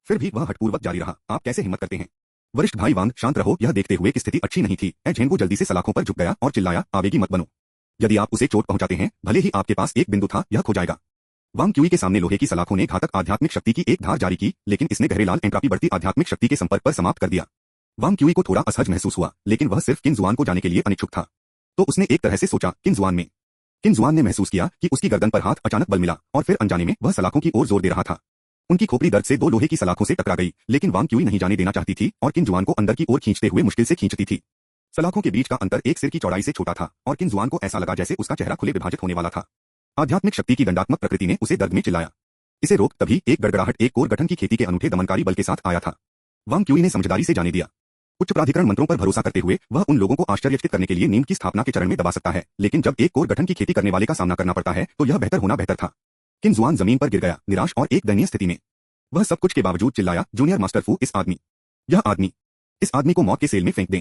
फिर भी वह हठपूर्वक जारी रहा, आप कैसे हिम्मत करते हैं? वरिष्ठ भाई वांग, शांत रहो। यह देखते हुए कि स्थिति अच्छी नहीं थी, झेंगो जल्दी से सलाखों पर झुक गया और चिल्लाया, आवेगी मत बनो। यदि आप उसे चोट पहुंचाते हैं, भले ही आपके पास एक बिंदु था, यह खो जाएगा। वांग क्यूई के सामने लोहे की सलाखों ने घातक आध्यात्मिक शक्ति की एक धार जारी की, लेकिन इसने गहरे लाल एंट्रापी बढ़ती आध्यात्मिक शक्ति के संपर्क पर समाप्त कर दिया। वांग क्यूई को थोड़ा असहज महसूस हुआ, लेकिन वह सिर्फ किन जुआन को जाने के लिए अनिच्छुक था। तो उसने एक तरह से सोचा, किन जुआन ने महसूस किया कि उसकी गर्दन पर हाथ अचानक बल मिला और फिर अनजाने में वह सलाखों की ओर जोर दे रहा था। उनकी खोपड़ी दर्द से दो लोहे की सलाखों से टकरा गई, लेकिन वांग क्यूई नहीं जाने देना चाहती थी और किन जुआन को अंदर की ओर खींचते हुए मुश्किल से खींचती थी। सलाखों के बीच का अंतर एक सिर की चौड़ाई से छोटा था और किन जुआन को ऐसा लगा जैसे उसका चेहरा खुले विभाजित होने वाला था। आध्यात्मिक शक्ति की दंडात्मक प्रकृति ने उसे दर्द में चिल्लाया। इसे रोक। तभी एक गड़गड़ाहट एक कोर गठन की खेती के अनूठे दमनकारी बल के साथ आया था। वांग क्यूई ने समझदारी से जाने दिया। उच्च प्राधिकरण मंत्रों पर भरोसा करते हुए वह उन लोगों को आश्चर्यचकित करने के लिए नींद की स्थापना के चरण में दबा सकता है, लेकिन जब एक कोर गठन की खेती करने वाले का सामना करना पड़ता है तो यह बेहतर था। किन जुआन जमीन पर गिर गया, निराश और एक दयनीय स्थिति में। वह सब कुछ के बावजूद चिल्लाया, जूनियर मास्टर फू, इस आदमी को मौत के सेल में फेंक दें।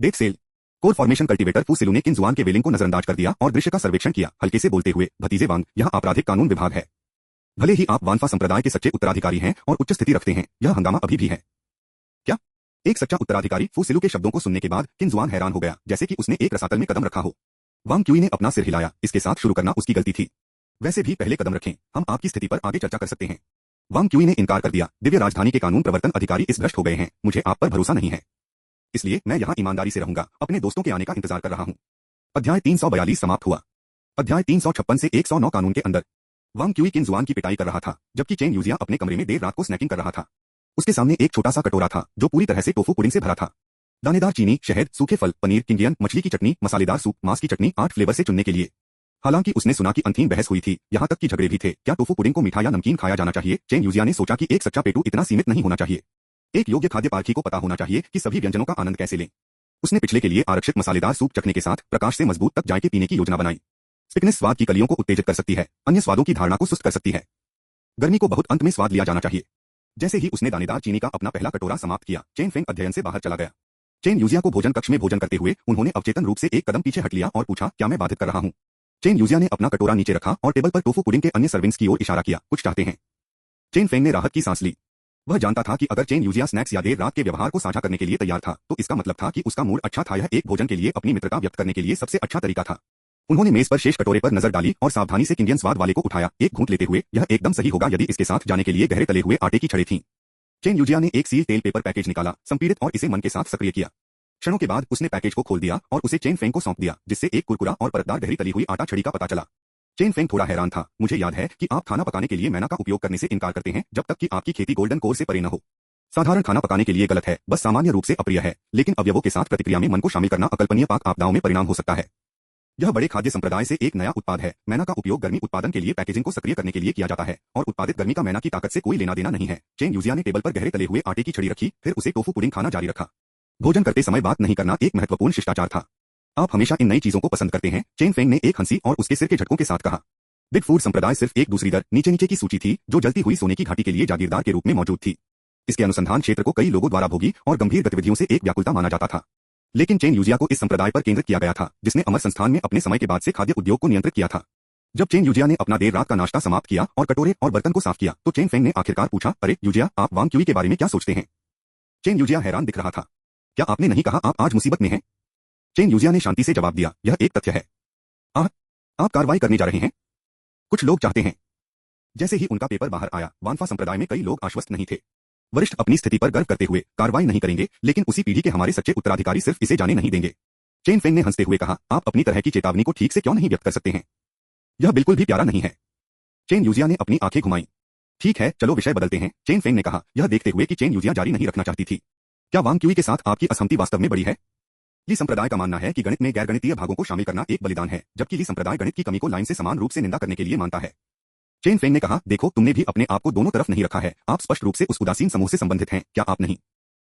Death cell. Core formation cultivator Fu Silu ने किन जुआन के वेलिंग को नजरअंदाज कर दिया और दृश्य का सर्वेक्षण किया, हल्के से बोलते हुए, भतीजे वांग, यह आपराधिक कानून विभाग है। भले ही आप वानफा संप्रदाय के सच्चे उत्तराधिकारी हैं और उच्च स्थिति रखते हैं, यह हंगामा अभी भी है। क्या? एक सच्चा उत्तराधिकारी? फू सिलू के शब्दों को सुनने के बाद किन जुआन हैरान हो गया, जैसे कि उसने एक रसातल में कदम रखा हो। वांग क्यूई ने अपना सिर हिलाया, इसके साथ शुरू करना उसकी गलती थी। वैसे भी पहले कदम रखें, हम आपकी स्थिति पर आगे चर्चा कर सकते हैं। वांग क्यूई ने इनकार कर दिया, दिव्य राजधानी के कानून प्रवर्तन अधिकारी इस भ्रष्ट हो गए हैं, मुझे आप पर भरोसा नहीं है। इसलिए मैं यहाँ ईमानदारी से रहूंगा, अपने दोस्तों के आने का इंतजार कर रहा हूँ। अध्याय 342 समाप्त हुआ। अध्याय 356 से 109 कानून के अंदर। वांग क्यूई किन जुआन की पिटाई कर रहा था, जबकि चेन यूजिया अपने कमरे में देर रात को स्नैकिंग कर रहा था। उसके सामने एक छोटा सा कटोरा था जो पूरी तरह से टोफू पुडिंग से भरा था। दानेदार चीनी, शहद, सूखे फल, पनीर, किंगियन, मछली की चटनी, मसालेदार सूप, मांस की चटनी, 8 फ्लेवर से चुनने के लिए। हालांकि उसने सुना कि अंतिम बहस हुई थी, यहाँ तक कि झगड़े भी थे, क्या टोफू पुडिंग को मीठा या नमकीन खाया जाना चाहिए। चेन यूजिया ने सोचा कि एक सच्चा पेटू इतना सीमित नहीं होना चाहिए। एक योग्य खाद्य पारखी को पता होना चाहिए कि सभी व्यंजनों का आनंद कैसे लें। उसने पिछले के लिए आरक्षित मसालेदार सूप चखने के साथ प्रकाश से मजबूत तक जायके पीने की योजना बनाई। स्टिकनेस स्वाद की कलियों को उत्तेजित कर सकती है, अन्य स्वादों की धारणा को सुस्त कर सकती है। गर्मी को बहुत अंत में स्वाद लिया जाना चाहिए। जैसे ही उसने दानेदार चीनी का अपना पहला कटोरा समाप्त किया, चेन फेंग अध्ययन से बाहर चला गया। चेन यूजिया को भोजन कक्ष में भोजन करते हुए उन्होंने अवचेतन रूप से एक कदम पीछे हट लिया और पूछा, क्या मैं बाधित कर रहा हूँ? चेन यूजिया ने अपना कटोरा नीचे रखा और टेबल पर टोफू पुडिंग के अन्य सर्विंग्स की ओर इशारा किया, कुछ चाहते हैं? चेन फेंग ने राहत की सांस ली। वह जानता था कि अगर चेन यूजिया स्नैक्स या देर रात के व्यवहार को साझा करने के लिए तैयार था तो इसका मतलब था कि उसका मूड अच्छा था। यह एक भोजन के लिए अपनी मित्रता व्यक्त करने के लिए सबसे अच्छा तरीका था। उन्होंने मेज पर शेष कटोरे पर नजर डाली और सावधानी से किंगियन स्वाद वाले को उठाया, एक घूंट लेते हुए, यह एकदम सही होगा यदि इसके साथ जाने के लिए गहरे तले हुए आटे की छड़ें थीं। चेन यूजिया ने एक सील तेल पेपर पैकेज निकाला, संपीड़ित और इसे मन के साथ सक्रिय किया। क्षणों के बाद उसने पैकेज को खोल दिया और उसे चेन फेंग को सौंप दिया, जिससे एक कुरकुरा और परतदार गहरी तली हुई आटा छड़ी का पता चला। चेन फेंग थोड़ा हैरान था, मुझे याद है कि आप खाना पकाने के लिए मैना का उपयोग करने से इनकार करते हैं जब तक कि आपकी खेती गोल्डन कोर से परे न हो। साधारण खाना पकाने के लिए गलत है, बस सामान्य रूप से अप्रिय है, लेकिन अवयवों के साथ प्रतिक्रिया में मन को शामिल करना अकल्पनीय पाक आपदाओं में परिणाम हो सकता है। यह बड़े खाद्य संप्रदाय से एक नया उत्पाद है। मैना का उपयोग गर्मी उत्पादन के लिए पैकेजिंग को सक्रिय करने के लिए किया जाता है और उत्पादित गर्मी का मैना की ताकत से कोई लेना देना नहीं है। चेन यूजिया ने टेबल पर गहरे तले हुए आटे की छड़ी रखी, फिर उसे टोफू पुडिंग खाना जारी रखा। भोजन करते समय बात नहीं करना एक महत्वपूर्ण शिष्टाचार था। आप हमेशा इन नई चीजों को पसंद करते हैं, चेन फेंग ने एक हंसी और उसके सिर के झटकों के साथ कहा। बिग फूड संप्रदाय सिर्फ एक दूसरी दर नीचे की सूची थी जो जलती हुई सोने की घाटी के लिए जागीरदार के रूप में मौजूद थी। इसके अनुसंधान क्षेत्र को कई लोगों द्वारा भोगी और गंभीर गतिविधियों से एक व्याकुलता माना जाता था, लेकिन चेन यूजिया को इस संप्रदाय पर केंद्रित किया गया था जिसने अमर संस्थान में अपने समय के बाद से खाद्य उद्योग को नियंत्रित किया था। जब चेन यूजिया ने अपना देर रात का नाश्ता समाप्त किया और कटोरे और बर्तन को साफ किया तो चेन फेंग ने आखिरकार पूछा, अरे यूजिया, आप वांग क्यूई के बारे में क्या सोचते हैं? चेन यूजिया हैरान दिख रहा था। क्या आपने नहीं कहा आप आज मुसीबत में हैं? चेन यूजिया ने शांति से जवाब दिया, यह एक तथ्य है। आप कार्रवाई करने जा रहे हैं? कुछ लोग चाहते हैं। जैसे ही उनका पेपर बाहर आया, वानफा संप्रदाय में कई लोग आश्वस्त नहीं थे। वरिष्ठ अपनी स्थिति पर गर्व करते हुए कार्रवाई नहीं करेंगे, लेकिन उसी पीढ़ी के हमारे सच्चे उत्तराधिकारी सिर्फ इसे जाने नहीं देंगे। चेन फेंग ने हंसते हुए कहा, आप अपनी तरह की चेतावनी को ठीक से क्यों नहीं व्यक्त कर सकते हैं? यह बिल्कुल भी प्यारा नहीं है। चेन यूजिया ने अपनी आंखें घुमाई। ठीक है, चलो विषय बदलते हैं, चेन फेंग ने कहा, यह देखते हुए कि चेन यूजिया जारी नहीं रखना चाहती थी। क्या वांग क्यूई के साथ आपकी असहमति वास्तव में बड़ी है? ली संप्रदाय का मानना है कि गणित में गैर गणितीय भागों को शामिल करना एक बलिदान है, जबकि ली संप्रदाय गणित की कमी को लाइन से समान रूप से निंदा करने के लिए मानता है। चेन फेंग ने कहा, देखो, तुमने भी अपने आप को दोनों तरफ नहीं रखा है, आप स्पष्ट रूप से उस उदासीन समूह से संबंधित हैं, क्या आप नहीं?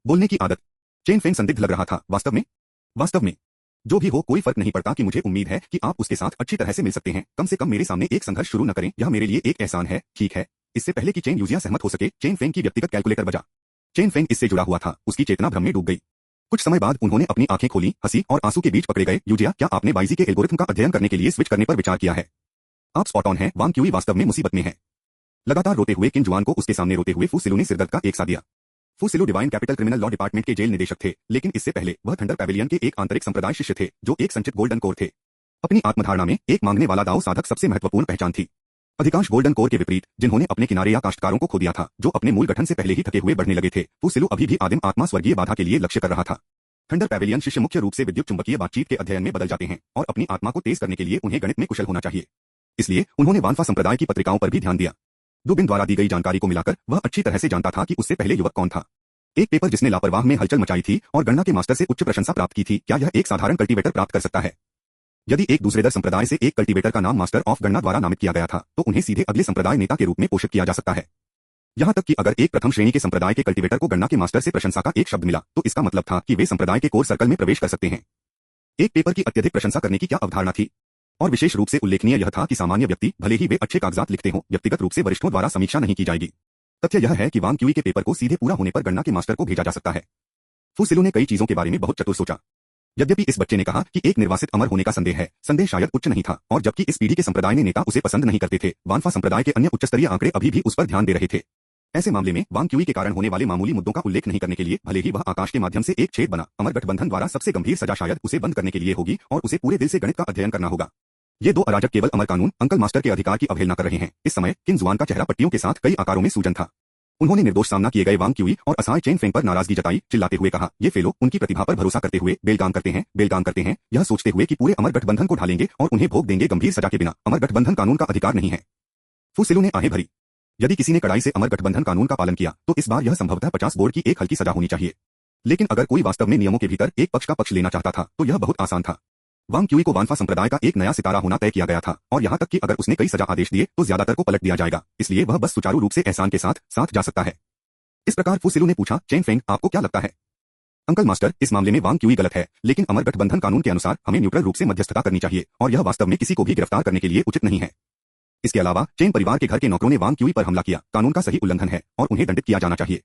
बोलने की आदत। चेन फेंग संदिग्ध लग रहा था। वास्तव में जो भी हो, कोई फर्क नहीं पड़ता कि मुझे उम्मीद है कि आप उसके साथ अच्छी तरह से मिल सकते हैं। कम से कम मेरे सामने एक संघर्ष शुरू न करें, यह मेरे लिए एक एहसान है, ठीक है। इससे पहले कि चेन यूजिया सहमत हो सके, चेन फेंग की व्यक्तिगत कैलकुलेटर बजा। चेन फेंग इससे जुड़ा हुआ था, उसकी चेतना भ्रम में डूब गई। कुछ समय बाद उन्होंने अपनी आंखें खोली, हंसी और आंसू के बीच पकड़े गए। यूजिया, क्या आपने बाइजी के एल्गोरिथम का अध्ययन करने के लिए स्विच करने पर विचार किया है? आप स्पॉट ऑन हैं, वांग क्यूई वास्तव में मुसीबत में है। लगातार रोते हुए किन जुआन को उसके सामने रोते हुए फू सिलू ने सिरदर्द का एक सा दिया। फू Silu divine capital criminal law department के जेल निदेशक थे, लेकिन इससे पहले वह थंडर पैविलियन के एक आंतरिक संप्रदाय शिष्य थे, जो एक संचित गोल्डन कोर थे। अपनी आत्मधारणा में एक मांगने वाला दाव साधक सबसे महत्वपूर्ण पहचान थी। अधिकांश गोल्डन कोर के विपरीत, जिन्होंने अपने किनारे या काश्तकारों को खो दिया था, जो अपने मूल गठन से पहले ही थके हुए बढ़ने लगे थे, फू सिलू अभी भी आदिम आत्मा स्वर्गीय बाधा के लिए लक्ष्य कर रहा था। थंडर पैविलियन शिष्य मुख्य रूप से विद्युत चुंबकीय बातचीत के अध्ययन में बदल जाते हैं, और अपनी आत्मा को तेज करने के लिए उन्हें गणित में कुशल होना चाहिए। इसलिए उन्होंने वानफा संप्रदाय की पत्रिकाओं पर भी ध्यान दिया। दुबिन द्वारा दी गई जानकारी को मिलाकर वह अच्छी तरह से जानता था कि उससे पहले युवक कौन था। एक पेपर जिसने लापरवाह में हलचल मचाई थी और गणना के मास्टर से उच्च प्रशंसा प्राप्त की थी, क्या यह एक साधारण कल्टीवेटर प्राप्त कर सकता है? यदि एक दूसरे दर संप्रदाय से एक कल्टीवेटर का नाम मास्टर ऑफ गणना द्वारा नामित किया गया था, तो उन्हें सीधे अगले संप्रदाय नेता के रूप में पोषित किया जा सकता है। यहां तक कि अगर एक प्रथम श्रेणी के संप्रदाय के कल्टीवेटर को गणना के मास्टर से प्रशंसा का एक शब्द मिला, तो इसका मतलब था कि वे संप्रदाय के कोर सर्कल में प्रवेश कर सकते हैं। एक पेपर की अत्यधिक प्रशंसा करने की क्या अवधारणा थी? और विशेष रूप से उल्लेखनीय यह था कि सामान्य व्यक्ति, भले ही वे अच्छे कागजात लिखते हों, व्यक्तिगत रूप से वरिष्ठों द्वारा समीक्षा नहीं की जाएगी। तथ्य यह है कि वांग क्यूई के पेपर को सीधे पूरा होने पर गणना के मास्टर को भेजा जा सकता है। फू सिलू ने कई चीजों के बारे में बहुत चतुर सोचा। यद्यपि इस बच्चे ने कहा कि एक निर्वासित अमर होने का संदेह है, संदेह शायद उच्च नहीं था, और जबकि इस पीढ़ी के संप्रदाय ने नेता उसे पसंद नहीं करते थे, वानफा संप्रदाय के अन्य उच्चस्तरीय आंकड़े अभी भी उस पर ध्यान दे रहे थे। ऐसे मामले में वांग क्यूई के कारण होने वाले मामूली मुद्दों का उल्लेख नहीं करने के लिए, भले ही वह आकाश के माध्यम से एक छेद बना, अमर गठबंधन द्वारा सबसे गंभीर सजा शायद उसे बंद करने के लिए होगी, और उसे पूरे दिल से गणित का अध्ययन करना होगा। ये दो अराजक केवल अमर कानून, अंकल मास्टर के अधिकार की अवहेलना कर रहे हैं। इस समय किन जुआन का चेहरा पट्टियों के साथ कई आकारों में सूजन था। उन्होंने निर्दोष सामना किए गए वांग क्यूई और असाय चेन फेंग पर नाराजगी जताई, चिल्लाते हुए कहा, ये फेलो उनकी प्रतिभा पर भरोसा करते हुए बेलगाम करते हैं, यह सोचते हुए कि पूरे अमर गठबंधन को ढालेंगे और उन्हें भोग देंगे गंभीर सजा के बिना। अमर गठबंधन कानून का अधिकार नहीं है। फू सिलू ने आहें भरी। यदि किसी ने कड़ाई से अमर गठबंधन कानून का पालन किया, तो इस बार यह संभवतः 50 बोर्ड की एक हल्की सजा होनी चाहिए। लेकिन अगर कोई वास्तव में नियमों के भीतर एक पक्ष का पक्ष लेना चाहता था, तो यह बहुत आसान था। वांग क्यूई को वानफा संप्रदाय का एक नया सितारा होना तय किया गया था, और यहाँ तक कि अगर उसने कई सजा आदेश दिए, तो ज्यादातर को पलट दिया जाएगा, इसलिए वह बस सुचारू रूप से एहसान के साथ जा सकता है। इस प्रकार फू सिलू ने पूछा, चेन फेंग, आपको क्या लगता है? अंकल मास्टर, इस मामले में वांग क्यूई गलत है, लेकिन अमर गठबंधन कानून के अनुसार हमें न्यूट्रल रूप से मध्यस्थता करनी चाहिए, और यह वास्तव में किसी को भी गिरफ्तार करने के लिए उचित नहीं है। इसके अलावा चेन परिवार के घर के नौकरों ने वांग क्यूई पर हमला किया, कानून का सही उल्लंघन है, और उन्हें दंडित किया जाना चाहिए।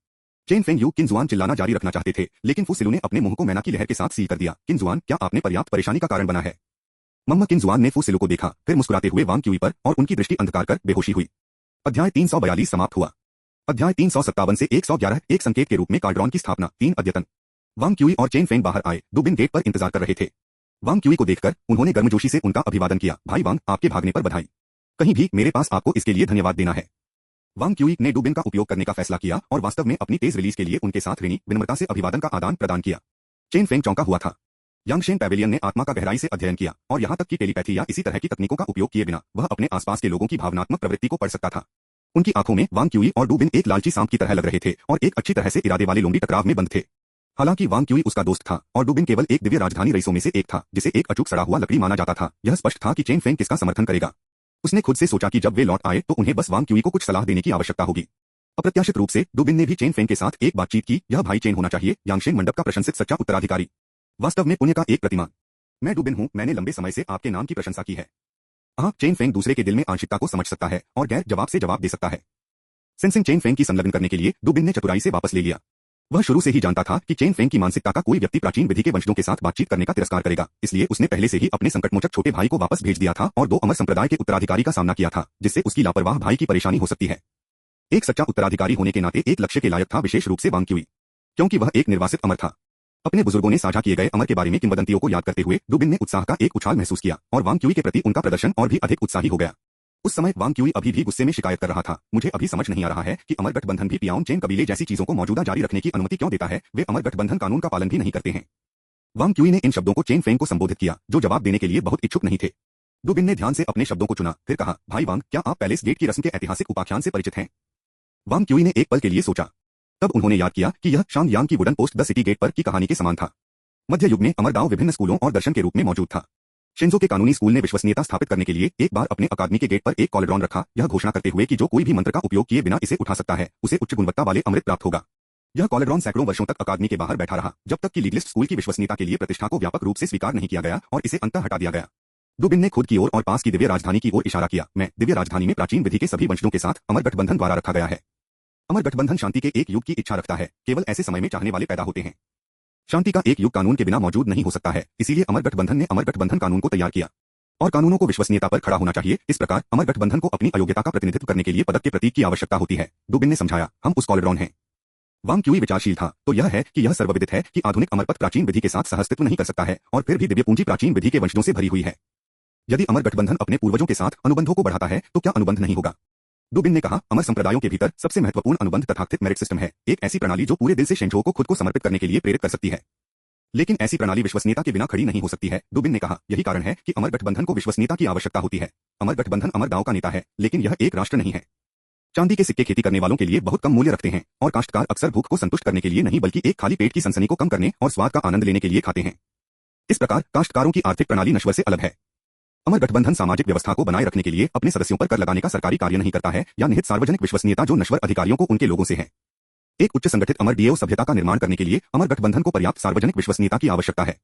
चेन फेंग यू किन चिल्लाना जारी रखना चाहते थे, लेकिन फू सिलू ने अपने मुंह को मैना की लहर के साथ सील कर दिया। किन, क्या आपने पर्याप्त परेशानी का कारण बना है? मम्मा किन ने फू सिलू को देखा, फिर मुस्कुराते हुए वांग क्यूई पर, और उनकी दृष्टि अंधकार कर बेहोशी हुई। अध्याय 342 समाप्त हुआ। अध्याय 357 से 111 एक संकेत के रूप में कार्ड्रॉन की स्थापना। 3 अद्यतन। वांग क्यूई और चेन फेंग बाहर आए, दुबिन गेट पर इंतजार कर रहे थे। वांग क्यूई को देखकर उन्होंने गर्मजोशी से उनका अभिवादन किया। भाई वांग, आपके भागने पर बधाई। कहीं भी मेरे पास आपको इसके लिए धन्यवाद देना है। वांग क्यूई ने दुबिन का उपयोग करने का फैसला किया और वास्तव में अपनी तेज रिलीज के लिए उनके साथ ऋणी विनम्रता से अभिवादन का आदान प्रदान किया। चेन फेंग चौंका हुआ था। यांगशेन पैवेलियन ने आत्मा का गहराई से अध्ययन किया, और यहाँ तक कि टेलीपैथी या इसी तरह की तकनीकों का उपयोग किए बिना वह अपने आसपास के लोगों की भावनात्मक प्रवृत्ति को पढ़ सकता था। उनकी आंखों में वांग क्यूई और दुबिन एक लालची सांप की तरह लग रहे थे, और एक अच्छी तरह से इरादे वाले लोंडी टकराव में बंद थे। हालांकि वांग क्यूई उसका दोस्त था, और दुबिन केवल एक दिव्य राजधानी रईसों में से एक था, जिसे एक अचूक सड़ा हुआ लकड़ी माना जाता था। यह स्पष्ट था कि चेन फेंग किसका समर्थन करेगा। उसने खुद से सोचा कि जब वे लौट आए तो उन्हें बस वांग क्यूई को कुछ सलाह देने की आवश्यकता होगी। अप्रत्याशित रूप से दुबिन ने भी चेन फेंग के साथ एक बातचीत की। यह भाई चेन होना चाहिए, यांगशेन मंडप का प्रशंसित सच्चा उत्तराधिकारी, वास्तव में पुण्य का एक प्रतिमान। मैं दुबिन हूं, मैंने लंबे समय से आपके नाम की प्रशंसा की है। चेन फेंग दूसरे के दिल में आंशिकता को समझ सकता है और गैर जवाब से जवाब दे सकता है। सेंसिंग चेन फेंग की संलग्न करने के लिए दुबिन ने चतुराई से वापस ले लिया। वह शुरू से ही जानता था कि चेन फेंग की मानसिकता का कोई व्यक्ति प्राचीन विधि के वंशजों के साथ बातचीत करने का तिरस्कार करेगा, इसलिए उसने पहले से ही अपने संकटमोचक छोटे भाई को वापस भेज दिया था और 2 अमर संप्रदाय के उत्तराधिकारी का सामना किया था, जिससे उसकी लापरवाह भाई की परेशानी हो सकती है। एक सच्चा उत्तराधिकारी होने के नाते एक लक्ष्य के लायक था, विशेष रूप से वांग क्यूई, क्योंकि वह एक निर्वासित अमर था। अपने बुजुर्गों ने साझा किए गए अमर के बारे में किंवदंतियों को याद करते हुए दुबिन ने उत्साह का एक उछाल महसूस किया, और वांग क्यूई के प्रति उनका प्रदर्शन और भी अधिक उत्साही हो गया। उस समय वांग क्यूई अभी भी गुस्से में शिकायत कर रहा था। मुझे अभी समझ नहीं आ रहा है कि अमर गठबंधन भी पियाओन चेन कबीले जैसी चीजों को मौजूदा जारी रखने की अनुमति क्यों देता है। वे अमर गठबंधन कानून का पालन भी नहीं करते हैं। वांग क्यूई ने इन शब्दों को चेन फेंग को संबोधित किया, जो जवाब देने के लिए बहुत इच्छुक नहीं थे। दुबिन ने ध्यान से अपने शब्दों को चुना, फिर कहा, भाई वांग, क्या आप पैलेस गेट की रस्म के ऐतिहासिक उपाख्यान से परिचित हैं? वांग क्यूई ने एक पल के लिए सोचा। तब उन्होंने याद किया कि यह शांग यांग की wooden post the city gate पर की कहानी के समान था। मध्य युग में अमरदाव विभिन्न स्कूलों और दर्शन के रूप में मौजूद था। शिंजो के कानूनी स्कूल ने विश्वसनीयता स्थापित करने के लिए एक बार अपने अकादमी के गेट पर एक कॉलेड्रॉन रखा, यह घोषणा करते हुए कि जो कोई भी मंत्र का उपयोग किए बिना इसे उठा सकता है, उसे उच्च गुणवत्ता वाले अमृत प्राप्त होगा। यह कॉलेड्रॉन सैकड़ों वर्षों तक अकादमी के बाहर बैठा रहा, जब तक कि लीगलिस्ट स्कूल की विश्वसनीयता के लिए प्रतिष्ठा को व्यापक रूप से स्वीकार नहीं किया गया और इसे अंततः हटा दिया गया। डुबिन ने खुद की ओर और पास की दिव्य राजधानी की ओर इशारा किया। मैं दिव्य राजधानी में प्राचीन विधि के सभी वंशजों के साथ अमर गठबंधन द्वारा रखा गया है। अमर गठबंधन शांति के एक युग की इच्छा रखता है। केवल ऐसे समय में चाहने वाले पैदा होते हैं। शांति का एक युग कानून के बिना मौजूद नहीं हो सकता है, इसीलिए अमर गठबंधन ने अमर गठबंधन कानून को तैयार किया और कानूनों को विश्वसनीयता पर खड़ा होना चाहिए। इस प्रकार अमर गठबंधन को अपनी अयोग्यता का प्रतिनिधित्व करने के लिए पदक के प्रतीक की आवश्यकता होती है। डुबिन ने समझाया, हम उस कॉलेड्रॉन हैं। वांग क्यूई विचारशील था, तो यह है कि यह सर्वविदित है कि आधुनिक अमरपथ प्राचीन विधि के साथ सहअस्तित्व नहीं कर सकता है और फिर भी दिव्य पूंजी प्राचीन विधि के वंशजों से भरी हुई है। यदि अमर गठबंधन अपने पूर्वजों के साथ अनुबंधों को बढ़ाता है तो क्या अनुबंध नहीं होगा? डुबिन ने कहा, अमर संप्रदायों के भीतर सबसे महत्वपूर्ण अनुबंध तथाकथित मेरिट सिस्टम है, एक ऐसी प्रणाली जो पूरे दिल से शेंझो को खुद को समर्पित करने के लिए प्रेरित कर सकती है। लेकिन ऐसी प्रणाली विश्वसनीयता के बिना खड़ी नहीं हो सकती है। डुबिन ने कहा, यही कारण है कि अमर गठबंधन को विश्वसनीयता की आवश्यकता होती है। अमर गठबंधन अमर गांव का नेता है, लेकिन यह एक राष्ट्र नहीं है। चांदी के सिक्के खेती करने वालों के लिए बहुत कम मूल्य रखते हैं और काश्तकार अक्सर भूख को संतुष्ट करने के लिए नहीं बल्कि एक खाली पेट की सनसनी को कम करने और स्वाद का आनंद लेने के लिए खाते हैं। इस प्रकार काश्तकारों की आर्थिक प्रणाली नश्वर से अलग है। अमर गठबंधन सामाजिक व्यवस्था को बनाए रखने के लिए अपने सदस्यों पर कर लगाने का सरकारी कार्य नहीं करता है या निहित सार्वजनिक विश्वसनीयता जो नश्वर अधिकारियों को उनके लोगों से है। एक उच्च संगठित अमर डीएओ सभ्यता का निर्माण करने के लिए अमर गठबंधन को पर्याप्त सार्वजनिक विश्वसनीयता की आवश्यकता है।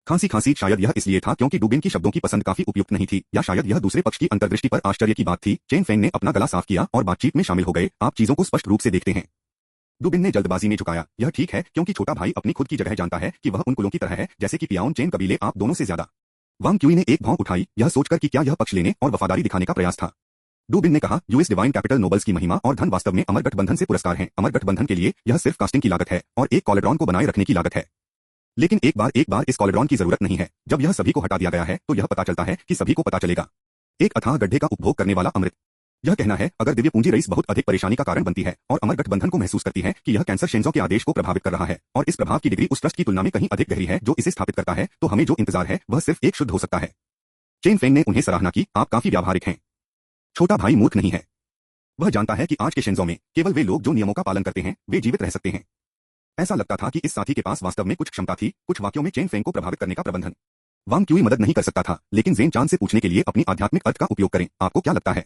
खांसी शायद यह इसलिए था क्योंकि डुबिन की शब्दों की पसंद काफी उपयुक्त नहीं थी, या शायद यह दूसरे पक्ष की अंतर्दृष्टि पर आश्चर्य की बात थी। चेन फेंग ने अपना गला साफ किया और बातचीत में शामिल हो गए। आप चीजों को स्पष्ट रूप से देखते हैं। डुबिन ने जल्दबाजी में झुकाया। यह ठीक है क्योंकि छोटा भाई अपनी खुद की जगह जानता है कि वह उन कुलों की तरह है जैसे कि पियाओन चेन कबीले आप दोनों से ज्यादा। वांग क्यूई ने एक भौं उठाई, यह सोचकर कि क्या यह पक्ष लेने और वफादारी दिखाने का प्रयास था। डुबिन ने कहा, यूएस डिवाइन कैपिटल नोबल्स की महिमा और धन वास्तव में अमर गठबंधन से पुरस्कार हैं। अमर गठबंधन के लिए यह सिर्फ कास्टिंग की लागत है और एक कॉलेड्रॉन को बनाए रखने की लागत है। लेकिन एक बार इस कॉलेड्रॉन की जरूरत नहीं है। जब यह सभी को हटा दिया गया है तो यह पता चलता है कि सभी को पता चलेगा। एक अथाह गड्ढे का उपभोग करने वाला अमृत। यह कहना है, अगर दिव्य पूंजी रईस बहुत अधिक परेशानी का कारण बनती है और अमर गठबंधन को महसूस करती है कि यह कैंसर शेंजो के आदेश को प्रभावित कर रहा है और इस प्रभाव की डिग्री उस ट्रस्ट की तुलना में कहीं अधिक गहरी है जो इसे स्थापित करता है, तो हमें जो इंतजार है वह सिर्फ एक शुद्ध हो सकता है। चेन फेंग ने उन्हें सराहना की, आप काफी व्यावहारिक हैं। छोटा भाई मूर्ख नहीं है। वह जानता है कि आज के शेंजो में केवल वे लोग जो नियमों का पालन करते हैं वे जीवित रह सकते हैं। ऐसा लगता था कि इस साथी के पास वास्तव में कुछ क्षमता थी, कुछ वाक्यों में चेन फेंग को प्रभावित करने का प्रबंधन। वांग क्यूई मदद नहीं कर सकता था, लेकिन जेन चांद से पूछने के लिए अपनी आध्यात्मिक अर्थ का उपयोग करें, आपको क्या लगता है?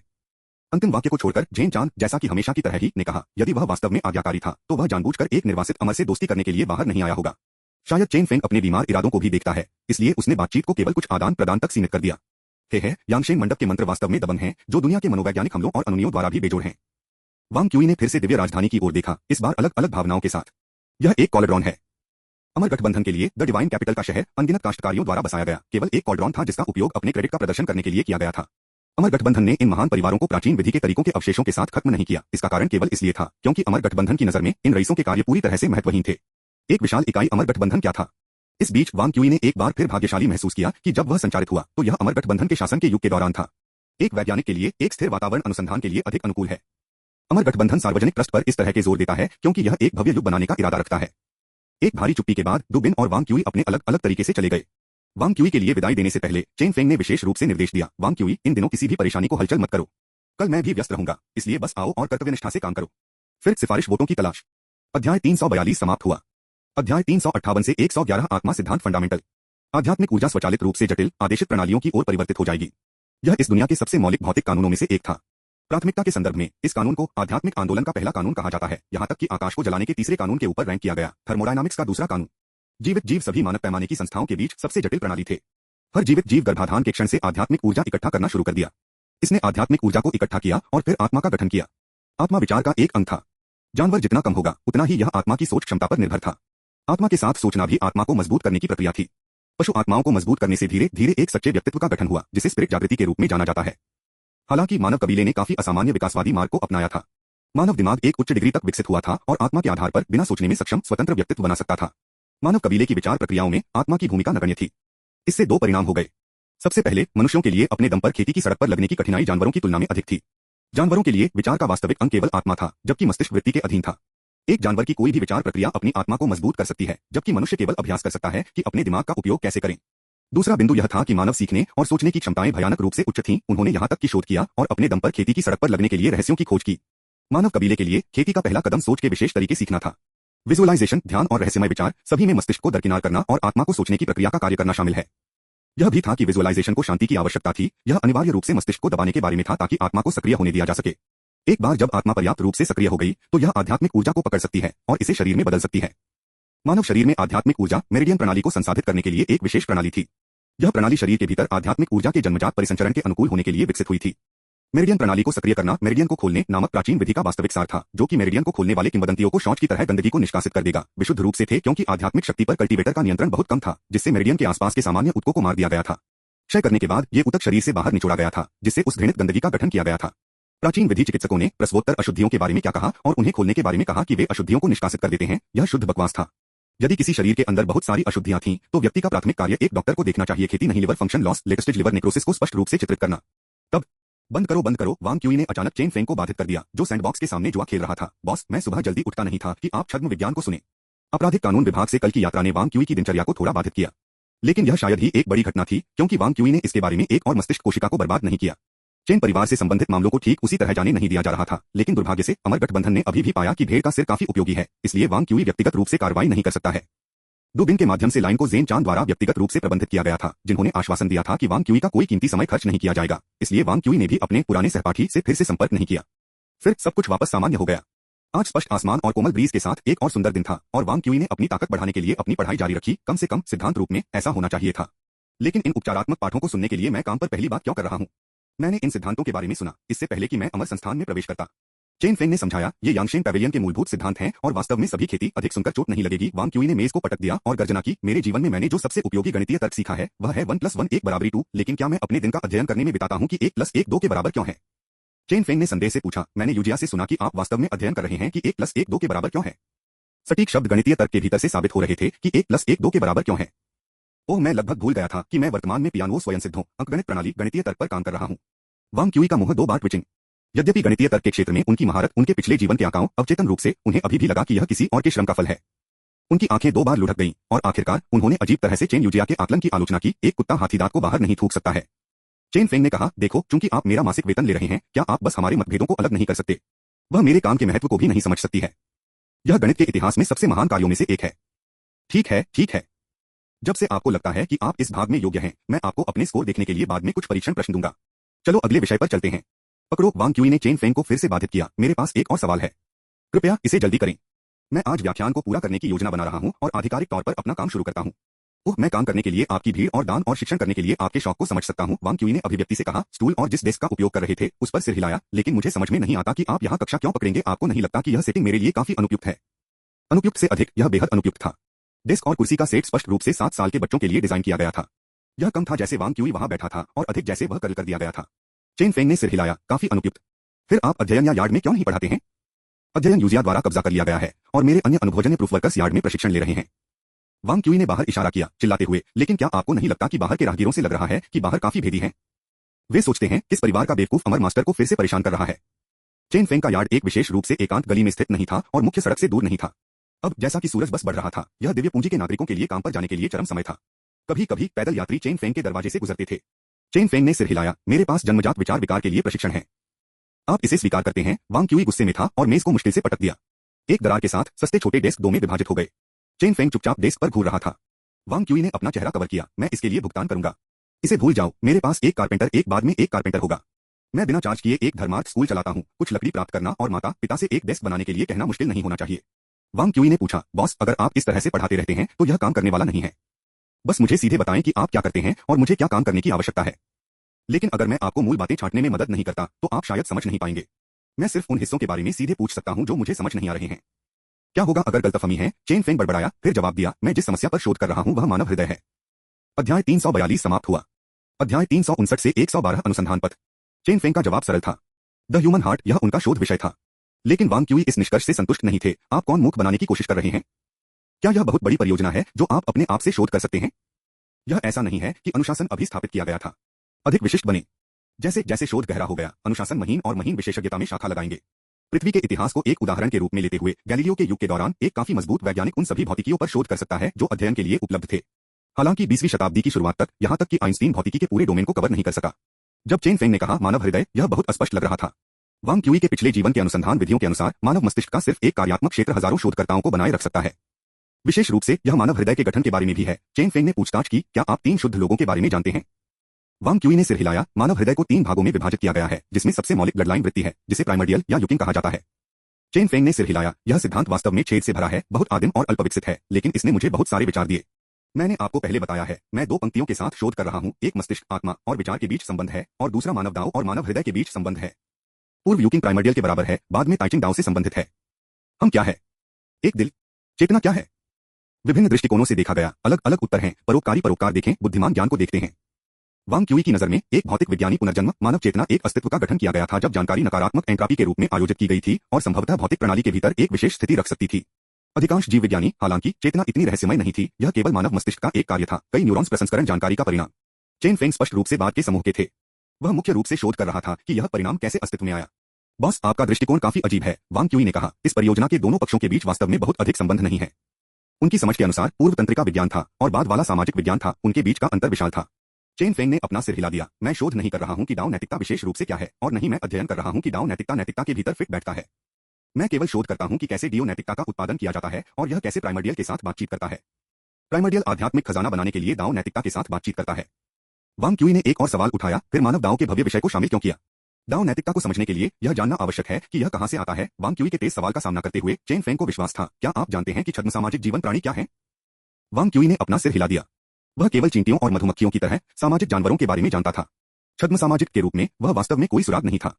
अंतिम वाक्य को छोड़कर जेन चांद, जैसा कि हमेशा की तरह ही, ने कहा, यदि वह वास्तव में आज्ञाकारी था तो वह जानबूझकर एक निर्वासित अमर से दोस्ती करने के लिए बाहर नहीं आया होगा। शायद चेन फेंग अपने बीमार इरादों को भी देखता है, इसलिए उसने बातचीत को केवल कुछ आदान प्रदान तक सीमित कर दिया। हे यांगशेन मंडप के मंत्र वास्तव में दबंग हैं, जो दुनिया के मनोवैज्ञानिक हमलों और अनुनियों द्वारा भी बेजोड़ हैं। वांग क्यूई ने फिर से दिव्य राजधानी की ओर देखा, इस बार अलग अलग भावनाओं के साथ। यह एक कॉलेड्रॉन है। अमर गठबंधन के लिए द डिवाइन कैपिटल का शहर अनगिनत काश्तकारियों द्वारा बसाया गया केवल एक कॉलेड्रॉन था जिसका उपयोग अपने क्रेडिट का प्रदर्शन करने के लिए किया गया था। अमर गठबंधन ने इन महान परिवारों को प्राचीन विधि के तरीकों के अवशेषों के साथ खत्म नहीं किया। इसका कारण केवल इसलिए था क्योंकि अमर गठबंधन की नजर में इन रईसों के कार्य पूरी तरह से महत्वहीन थे। एक विशाल इकाई अमर गठबंधन क्या था? इस बीच वांग क्यूई ने एक बार फिर भाग्यशाली महसूस किया कि जब वह संचालित हुआ तो यह अमर गठबंधन के शासन के युग के दौरान था। एक वैज्ञानिक के लिए एक स्थिर वातावरण अनुसंधान के लिए अधिक अनुकूल है। अमर गठबंधन सार्वजनिक ट्रस्ट पर इस तरह के जोर देता है क्योंकि यह एक भव्य युग बनाने का इरादा रखता है। एक भारी चुप्पी के बाद डुबिन और वांग क्यूई अपने अलग अलग तरीके से चले गए। वांग क्यूई के लिए विदाई देने से पहले चेन फेंग ने विशेष रूप से निर्देश दिया, वांग क्यूई, इन दिनों किसी भी परेशानी को हलचल मत करो। कल मैं भी व्यस्त रहूंगा, इसलिए बस आओ और कर्तव्यनिष्ठा से काम करो। फिर सिफारिश वोटों की तलाश। अध्याय 342 समाप्त हुआ। अध्याय 358 से 111 आत्मा सिद्धांत फंडामेंटल। आध्यात्मिक ऊर्जा स्वचालित रूप से जटिल आदेशित प्रणालियों की ओर परिवर्तित हो जाएगी। यह इस दुनिया के सबसे मौलिक भौतिक कानूनों में से एक था। प्राथमिकता के संदर्भ में इस कानून को आध्यात्मिक आंदोलन का पहला कानून कहा जाता है, यहां तक कि आकाश को जलाने के तीसरे कानून के ऊपर रैंक किया गया। थर्मोडायनामिक्स का दूसरा कानून। जीवित जीव सभी मानव पैमाने की संस्थाओं के बीच सबसे जटिल प्रणाली थे। हर जीवित जीव गर्भाधान के क्षण से आध्यात्मिक ऊर्जा इकट्ठा करना शुरू कर दिया। इसने आध्यात्मिक ऊर्जा को इकट्ठा किया और फिर आत्मा का गठन किया। आत्मा विचार का एक अंग था। जानवर जितना कम होगा उतना ही यह आत्मा की सोच क्षमता पर निर्भर था। आत्मा के साथ सोचना भी आत्मा को मजबूत करने की प्रक्रिया थी। पशु आत्माओं को मजबूत करने से धीरे धीरे एक सच्चे व्यक्तित्व का गठन हुआ जिसे स्पिरिट जागृति के रूप में जाना जाता है। हालांकि मानव कबीले ने काफी असामान्य विकासवादी मार्ग को अपनाया था। मानव दिमाग एक उच्च डिग्री तक विकसित हुआ था और आत्मा के आधार पर बिना सोचने में सक्षम स्वतंत्र व्यक्तित्व बना सकता था। मानव कबीले की विचार प्रक्रियाओं में आत्मा की भूमिका नगण्य थी। इससे दो परिणाम हो गए। सबसे पहले, मनुष्यों के लिए अपने दम पर खेती की सड़क पर लगने की कठिनाई जानवरों की तुलना में अधिक थी। जानवरों के लिए विचार का वास्तविक अंग केवल आत्मा था, जबकि मस्तिष्क वृत्ति के अधीन था। एक जानवर की कोई भी विचार प्रक्रिया अपनी आत्मा को मजबूत कर सकती है, जबकि मनुष्य केवल अभ्यास कर सकता है कि अपने दिमाग का उपयोग कैसे करें। दूसरा बिंदु यह था कि मानव सीखने और सोचने की क्षमताएं भयानक रूप से उच्च थीं। उन्होंने यहां तक कि शोध किया और अपने दम पर खेती की सड़क पर लगने के लिए रहस्यों की खोज की। मानव कबीले के लिए खेती का पहला कदम सोच के विशेष तरीके सीखना था। विजुअलाइजेशन, ध्यान और रहस्यमय विचार, सभी में मस्तिष्क को दरकिनार करना और आत्मा को सोचने की प्रक्रिया का कार्य करना शामिल है। यह भी था कि विजुअलाइजेशन को शांति की आवश्यकता थी। यह अनिवार्य रूप से मस्तिष्क को दबाने के बारे में था ताकि आत्मा को सक्रिय होने दिया जा सके। एक बार जब आत्मा पर्याप्त रूप से सक्रिय हो गई तो यह आध्यात्मिक ऊर्जा को पकड़ सकती है और इसे शरीर में बदल सकती है। मानव शरीर में आध्यात्मिक ऊर्जा मेरिडियन प्रणाली को संसाधित करने के लिए एक विशेष प्रणाली थी। यह प्रणाली शरीर के भीतर आध्यात्मिक ऊर्जा के जन्मजात परिसंचरण के अनुकूल होने के लिए विकसित हुई थी। मेरिडियन प्रणाली को सक्रिय करना मेरिडियन को खोलने नामक प्राचीन विधि का वास्तविक सार था, जो कि मेरिडियन को खोलने वाले किंवदंतियों को शौच की तरह गंदगी को निष्कासित कर देगा विशुद्ध रूप से थे, क्योंकि आध्यात्मिक शक्ति पर कल्टीवेटर का नियंत्रण बहुत कम था, जिससे मेरिडियन के आसपास के सामान्य ऊतकों को मार दिया गया था। क्षय करने के बाद ये ऊतक शरीर से बाहर निचोड़ा गया था, जिससे उस घृणित गंदगी का गठन किया गया था। प्राचीन विधि चिकित्सकों ने प्रसवोत्तर अशुद्धियों के बारे में क्या कहा और उन्हें खोलने के बारे में कहा कि वे अशुद्धियों को निष्कासित कर देते हैं, यह शुद्ध बकवास था। यदि किसी शरीर के अंदर बहुत सारी अशुद्धियां थीं, तो व्यक्ति का प्राथमिक कार्य एक डॉक्टर को देखना चाहिए, खेती नहीं liver function loss late stage liver necrosis को स्पष्ट रूप से चित्रित करना। तब बंद करो वांग क्यूई ने अचानक चेन फेंग को बाधित कर दिया, जो सैंडबॉक्स के सामने जुआ खेल रहा था। बॉस, मैं सुबह जल्दी उठता नहीं था कि आप छद्म विज्ञान को सुने। आपराधिक कानून विभाग से कल की यात्रा ने वांग क्यूई की दिनचर्या को थोड़ा बाधित किया, लेकिन यह शायद ही एक बड़ी घटना थी, क्योंकि वांग क्यूई ने इसके बारे में एक और मस्तिष्क कोशिका को बर्बाद नहीं किया। चेन परिवार से संबंधित मामलों को ठीक उसी तरह जाने नहीं दिया जा रहा था, लेकिन दुर्भाग्य से अमर गठबंधन ने अभी भी पाया कि भेड़ का सिर काफी उपयोगी है, इसलिए वांग क्यूई व्यक्तिगत रूप से कार्रवाई नहीं कर सकता है। डुबिन के माध्यम से लाइन को जेन चांद द्वारा व्यक्तिगत रूप से प्रबंधित किया गया था, जिन्होंने आश्वासन दिया था कि वांग क्यूई का कोई कीमती समय खर्च नहीं किया जाएगा, इसलिए वांग क्यूई ने भी अपने पुराने सहपाठी से फिर से संपर्क नहीं किया। फिर सब कुछ वापस सामान्य हो गया। आज स्पष्ट आसमान और कोमल ब्रीज के साथ एक और सुंदर दिन था, और वांग क्यूई ने अपनी ताकत बढ़ाने के लिए अपनी पढ़ाई जारी रखी। कम से कम सिद्धांत रूप में ऐसा होना चाहिए था। लेकिन इन उपचारात्मक पाठों को सुनने के लिए मैं काम पर पहली बार क्यों कर रहा हूँ? मैंने इन सिद्धांतों के बारे में सुना इससे पहले कि मैं अमर संस्थान में प्रवेश करता। चेन फेंग ने समझाया, ये यांगशेन पैवेलियन के मूलभूत सिद्धांत हैं और वास्तव में सभी खेती अधिक सुनकर चोट नहीं लगेगी। वांग क्यूई ने मेज को पटक दिया और गर्जना की, मेरे जीवन में मैंने जो सबसे उपयोगी गणितीय तर्क सीखा है वह है 1+1 1 बराबरी 2, लेकिन क्या मैं अपने दिन का अध्ययन करने में बिताता हूँ कि 1+1 2 के बराबर क्यों है? चेन फेंग ने संदेह से पूछा, मैंने यूजिया से सुना कि आप वास्तव में अध्ययन कर रहे हैं कि 1+1 2 के बराबर क्यों है। सटीक शब्द गणितीय तर्क के भीतर से साबित हो रहे थे कि 1+1 2 के बराबर क्यों है। ओह, मैं लगभग भूल गया था कि मैं वर्तमान में पियानो स्वयंसिद्धों अंकगणित प्रणाली गणितीय तर्क पर काम कर रहा हूँ। वांग क्यूई का मुंह 2 बार ट्विचिंग। यद्यपि गणितीय तर्क के क्षेत्र में उनकी महारत उनके पिछले जीवन के आंकाओं अवचेतन रूप से उन्हें अभी भी लगा कि यह किसी और के श्रम का फल है। उनकी आंखें 2 बार लुढ़क गईं और आखिरकार उन्होंने अजीब तरह से चेन यूजिया के आकलन की आलोचना की, एक कुत्ता हाथी दांत को बाहर नहीं थूक सकता है। चेन फेंग ने कहा, देखो, चूंकि आप मेरा मासिक वेतन ले रहे हैं, क्या आप बस हमारे मतभेदों को अलग नहीं कर सकते? वह मेरे काम के महत्व को भी नहीं समझ सकती है। यह गणित के इतिहास में सबसे महान कार्यों में से एक है। ठीक है, ठीक है। जब से आपको लगता है कि आप इस भाग में योग्य हैं, मैं आपको अपने स्कोर देखने के लिए बाद में कुछ परीक्षण प्रश्न दूंगा। चलो अगले विषय पर चलते हैं। पकड़ो, वांग क्यूई ने चेन फेंग को फिर से बाधित किया, मेरे पास एक और सवाल है। कृपया इसे जल्दी करें। मैं आज व्याख्यान को पूरा करने की योजना बना रहा हूं और आधिकारिक तौर पर अपना काम शुरू करता हूं। ओह, मैं काम करने के लिए आपकी भीड़ और दान और शिक्षण करने के लिए आपके शौक को समझ सकता हूं। वांग क्यूई ने अभिव्यक्ति से कहा, स्टूल और जिस डेस्क का उपयोग कर रहे थे उस पर सिर हिलाया, लेकिन मुझे समझ में नहीं आता कि आप यहाँ कक्षा क्यों पकड़ेंगे। आपको नहीं लगता कि यह सेटिंग मेरे लिए काफी अनुपयुक्त है? अनुपयुक्त से अधिक, यह बेहद अनुपयुक्त था। डेस्क और कुर्सी का सेट स्पष्ट रूप से 7 साल के बच्चों के लिए डिजाइन किया गया था। यह कम था जैसे वांग क्यूई वहां बैठा था और अधिक जैसे वह कर्ल कर दिया गया था। चेन फेंग ने सिर हिलाया, काफी अनुपयुक्त। फिर आप अध्ययन या यार्ड में क्यों नहीं पढ़ाते हैं? अध्ययन यूजिया द्वारा कब्जा कर लिया गया है और मेरे अन्य अनुभवजन्य प्रूफ वर्कर्स यार्ड में प्रशिक्षण ले रहे हैं। वांग क्यूई ने बाहर इशारा किया, चिल्लाते हुए, लेकिन क्या आपको नहीं लगता कि बाहर के राहगीरों से लग रहा है कि बाहर काफी भेदी हैं? वे सोचते हैं किस परिवार का बेवकूफ अमर मास्टर को फिर से परेशान कर रहा है। चेन फेंग का यार्ड एक विशेष रूप से एकांत गली में स्थित नहीं था और मुख्य सड़क से दूर नहीं था। अब जैसा कि सूरज बस बढ़ रहा था, यह दिव्य पूंजी के नागरिकों के लिए काम पर जाने के लिए चरम समय था। कभी कभी पैदल यात्री चेन फेंग के दरवाजे से गुजरते थे। चेन फेंग ने सिर हिलाया, मेरे पास जन्मजात विचार विकार के लिए प्रशिक्षण है। आप इसे स्वीकार करते हैं? वांग क्यूई गुस्से में था और मेज को मुश्किल से पटक दिया। एक दरार के साथ सस्ते छोटे डेस्क 2 में विभाजित हो गए। चेन फेंग चुपचाप डेस्क पर घूर रहा था। वांग क्यूई ने अपना चेहरा कवर किया, मैं इसके लिए भुगतान करूंगा। इसे भूल जाओ, मेरे पास एक कारपेंटर एक बाद में एक कारपेंटर होगा। मैं बिना चार्ज किए एक धर्मार्थ स्कूल चलाता हूँ। कुछ लकड़ी प्राप्त करना और माता पिता से एक डेस्क बनाने के लिए कहना मुश्किल नहीं होना चाहिए। वांग क्यूई ने पूछा, बॉस, अगर आप इस तरह से पढ़ाते रहते हैं तो यह काम करने वाला नहीं है। बस मुझे सीधे बताएं कि आप क्या करते हैं और मुझे क्या काम करने की आवश्यकता है। लेकिन अगर मैं आपको मूल बातें छांटने में मदद नहीं करता तो आप शायद समझ नहीं पाएंगे। मैं सिर्फ उन हिस्सों के बारे में सीधे पूछ सकता हूं जो मुझे समझ नहीं आ रहे हैं। क्या होगा अगर गलतफहमी है? चेन फेंग बड़बड़ाया, फिर जवाब दिया, मैं जिस समस्या पर शोध कर रहा हूं वह मानव हृदय है। अध्याय 342 समाप्त हुआ। अध्याय 359 से 112 अनुसंधान पथ। चेन फेंग का जवाब सरल था, द ह्यूमन हार्ट, यह उनका शोध विषय था। लेकिन वांग क्यूई इस निष्कर्ष से संतुष्ट नहीं थे। आप कौन मूर्ख बनाने की कोशिश कर रहे हैं? क्या यह बहुत बड़ी परियोजना है जो आप अपने आप से शोध कर सकते हैं? यह ऐसा नहीं है कि अनुशासन अभी स्थापित किया गया था। अधिक विशिष्ट बने। जैसे जैसे शोध गहरा हो गया, अनुशासन महीन और महीन विशेषज्ञता में शाखा लगाएंगे। पृथ्वी के इतिहास को एक उदाहरण के रूप में लेते हुए, गैलीलियो के युग के दौरान एक काफी मजबूत वैज्ञानिक उन सभी भौतिकियों पर शोध कर सकता है जो अध्ययन के लिए उपलब्ध थे। हालांकि 20वीं शताब्दी की शुरुआत तक, यहां तक कि आइंस्टीन भौतिकी के पूरे डोमेन को कवर नहीं कर सका। जब चेन फेंग ने कहा मानव हृदय, यह बहुत स्पष्ट लग रहा था। वांग क्यूई के पिछले जीवन के अनुसंधान विधियों के अनुसार मानव मस्तिष्क का सिर्फ एक कार्यात्मक क्षेत्र हजारों शोधकर्ताओं को बनाए रख सकता है। विशेष रूप से यह मानव हृदय के गठन के बारे में भी है। चेन फेंग ने पूछताछ की, क्या आप 3 शुद्ध लोगों के बारे में जानते हैं? वांग क्यूई ने सिर हिलाया। मानव हृदय को 3 भागों में विभाजित किया गया है, जिसमें सबसे मौलिक ब्लड लाइन वृत्ति है, जिसे प्राइमर्डियल या युकिंग कहा जाता है। चेन फेंग ने सिर हिलाया। यह सिद्धांत वास्तव में छेद से भरा है, बहुत आदिम और अल्पविकसित है, लेकिन इसने मुझे बहुत सारे विचार दिए। मैंने आपको पहले बताया है, मैं 2 पंक्तियों के साथ शोध कर रहा हूं, एक मस्तिष्क, आत्मा और विचार के बीच संबंध है, और दूसरा मानव दाव और मानव हृदय के बीच संबंध है। पूर्व युकिंग प्राइमर्डियल के बराबर है, बाद में ताइचिंग दाव से संबंधित है। हम क्या है? एक दिल। चेतना क्या है? विभिन्न दृष्टिकोणों से देखा गया अलग अलग उत्तर हैं। परोपकारी परोपकार देखें, बुद्धिमान ज्ञान को देखते हैं। वांग क्यूई की नजर में एक भौतिक विज्ञानी पुनर्जन्म मानव चेतना एक अस्तित्व का गठन किया गया था जब जानकारी नकारात्मक एंट्रॉपी के रूप में आयोजित की गई थी और संभवतः भौतिक प्रणाली के भीतर एक विशेष स्थिति रख सकती थी। अधिकांश जीव विज्ञानी, हालांकि चेतना इतनी रहस्यमय नहीं थी, यह केवल मानव मस्तिष्क का एक कार्य था, कई न्यूरॉन्स प्रसंस्करण जानकारी का परिणाम। चेन फेंग स्पष्ट रूप से बाद के समूह के थे। वह मुख्य रूप से शोध कर रहा था कि यह परिणाम कैसे अस्तित्व में आया। बॉस, आपका दृष्टिकोण काफी अजीब है, वांग क्यूई ने कहा। इस परियोजना के दोनों पक्षों के बीच वास्तव में बहुत अधिक संबंध नहीं है। उनकी समझ के अनुसार पूर्व तंत्रिका विज्ञान था और बाद वाला सामाजिक विज्ञान था, उनके बीच का अंतर विशाल था। चेन फेंग ने अपना सिर हिला दिया। मैं शोध नहीं कर रहा हूं कि दाव नैतिकता विशेष रूप से क्या है, और नहीं मैं अध्ययन कर रहा हूं कि दाव नैतिकता के भीतर फिट बैठता है। मैं केवल शोध करता हूं कि कैसे डीओ नैतिकता का उत्पादन किया जाता है और यह कैसे प्राइमर्डियल के साथ बातचीत करता है। प्राइमर्डियल आध्यात्मिक खजाना बनाने के लिए दाव नैतिकता के साथ बातचीत करता है। वांग क्यूई ने एक और सवाल उठाया, फिर मानव दाव के भव्य विषय को शामिल क्यों किया? दाव नैतिकता को समझने के लिए यह जानना आवश्यक है कि यह कहां से आता है। वांग क्यूई के तेज सवाल का सामना करते हुए चेन फेंग को विश्वास था। क्या आप जानते हैं कि छद्म सामाजिक जीवन प्राणी क्या है? वांग क्यूई ने अपना सिर हिला दिया। वह केवल चींटियों और मधुमक्खियों की तरह सामाजिक जानवरों के बारे में जानता था। छद्म सामाजिक के रूप में वह वास्तव में कोई सुराग नहीं था।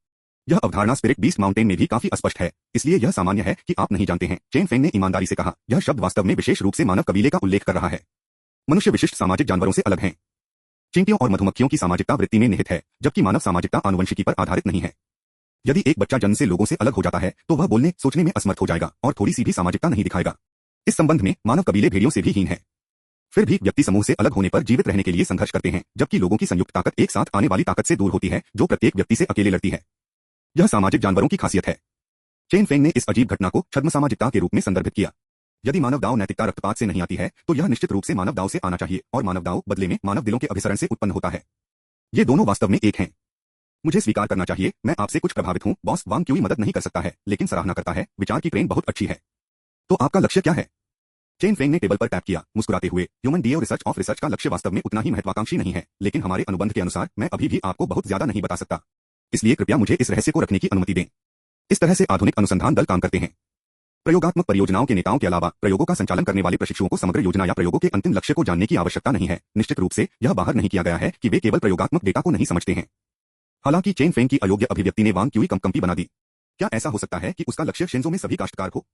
यह अवधारणा स्पिरिट बीस्ट माउंटेन में भी काफी अस्पष्ट है, इसलिए यह सामान्य है कि आप नहीं जानते हैं। चेन फेंग ने ईमानदारी से कहा, यह शब्द वास्तव में विशेष रूप से मानव कबीले का उल्लेख कर रहा है। मनुष्य विशिष्ट सामाजिक जानवरों से अलग हैं। चींटियों और मधुमक्खियों की सामाजिकता वृत्ति में निहित है, जबकि मानव सामाजिकता आनुवंशिकी पर आधारित नहीं है। यदि एक बच्चा जन्म से लोगों से अलग हो जाता है तो वह बोलने सोचने में असमर्थ हो जाएगा और थोड़ी सी भी सामाजिकता नहीं दिखाएगा। इस संबंध में मानव कबीले भेड़ियों से भी हीन है। फिर भी व्यक्ति समूह से अलग होने पर जीवित रहने के लिए संघर्ष करते हैं, जबकि लोगों की संयुक्त ताकत एक साथ आने वाली ताकत से दूर होती है, जो प्रत्येक व्यक्ति से अकेले लड़ती है। यह सामाजिक जानवरों की खासियत है। चेन फेंग ने इस अजीब घटना को छद्म सामाजिकता के रूप में संदर्भित किया। यदि मानव दाव नैतिकता रक्तपात से नहीं आती है तो यह निश्चित रूप से मानव दाव से आना चाहिए, और मानव दाव बदले में मानव दिलों के अभिसरण से उत्पन्न होता है। ये दोनों वास्तव में एक हैं। मुझे स्वीकार करना चाहिए, मैं आपसे कुछ प्रभावित हूं। बॉस, वांग क्यूई मदद नहीं कर सकता है, लेकिन सराहना करता है। विचार की ट्रेन बहुत अच्छी है। तो आपका लक्ष्य क्या है? चेन फेंग ने टेबल पर टैप किया, मुस्कुराते हुए। Human DO research of research का लक्ष्य वास्तव में उतना ही महत्वाकांक्षी नहीं है, लेकिन हमारे अनुबंध के अनुसार मैं अभी भी आपको बहुत ज्यादा नहीं बता सकता। इसलिए कृपया मुझे इस रहस्य को रखने की अनुमति दें। इस तरह से आधुनिक अनुसंधान दल काम करते हैं। प्रयोगात्मक परियोजनाओं के नेताओं के अलावा प्रयोगों का संचालन करने वाले प्रशिक्षुओं को समग्र योजना या प्रयोगों के अंतिम लक्ष्य को जानने की आवश्यकता नहीं है। निश्चित रूप से यह बाहर नहीं किया गया है कि वे केवल प्रयोगात्मक डेटा को नहीं समझते हैं। हालांकि चेन फेंग की अयोग्य अभिव्यक्ति ने वांग क्यूई कंपी बना दी। क्या ऐसा हो सकता है कि उसका लक्ष्य शिंजो में सभी काश्तकार हो,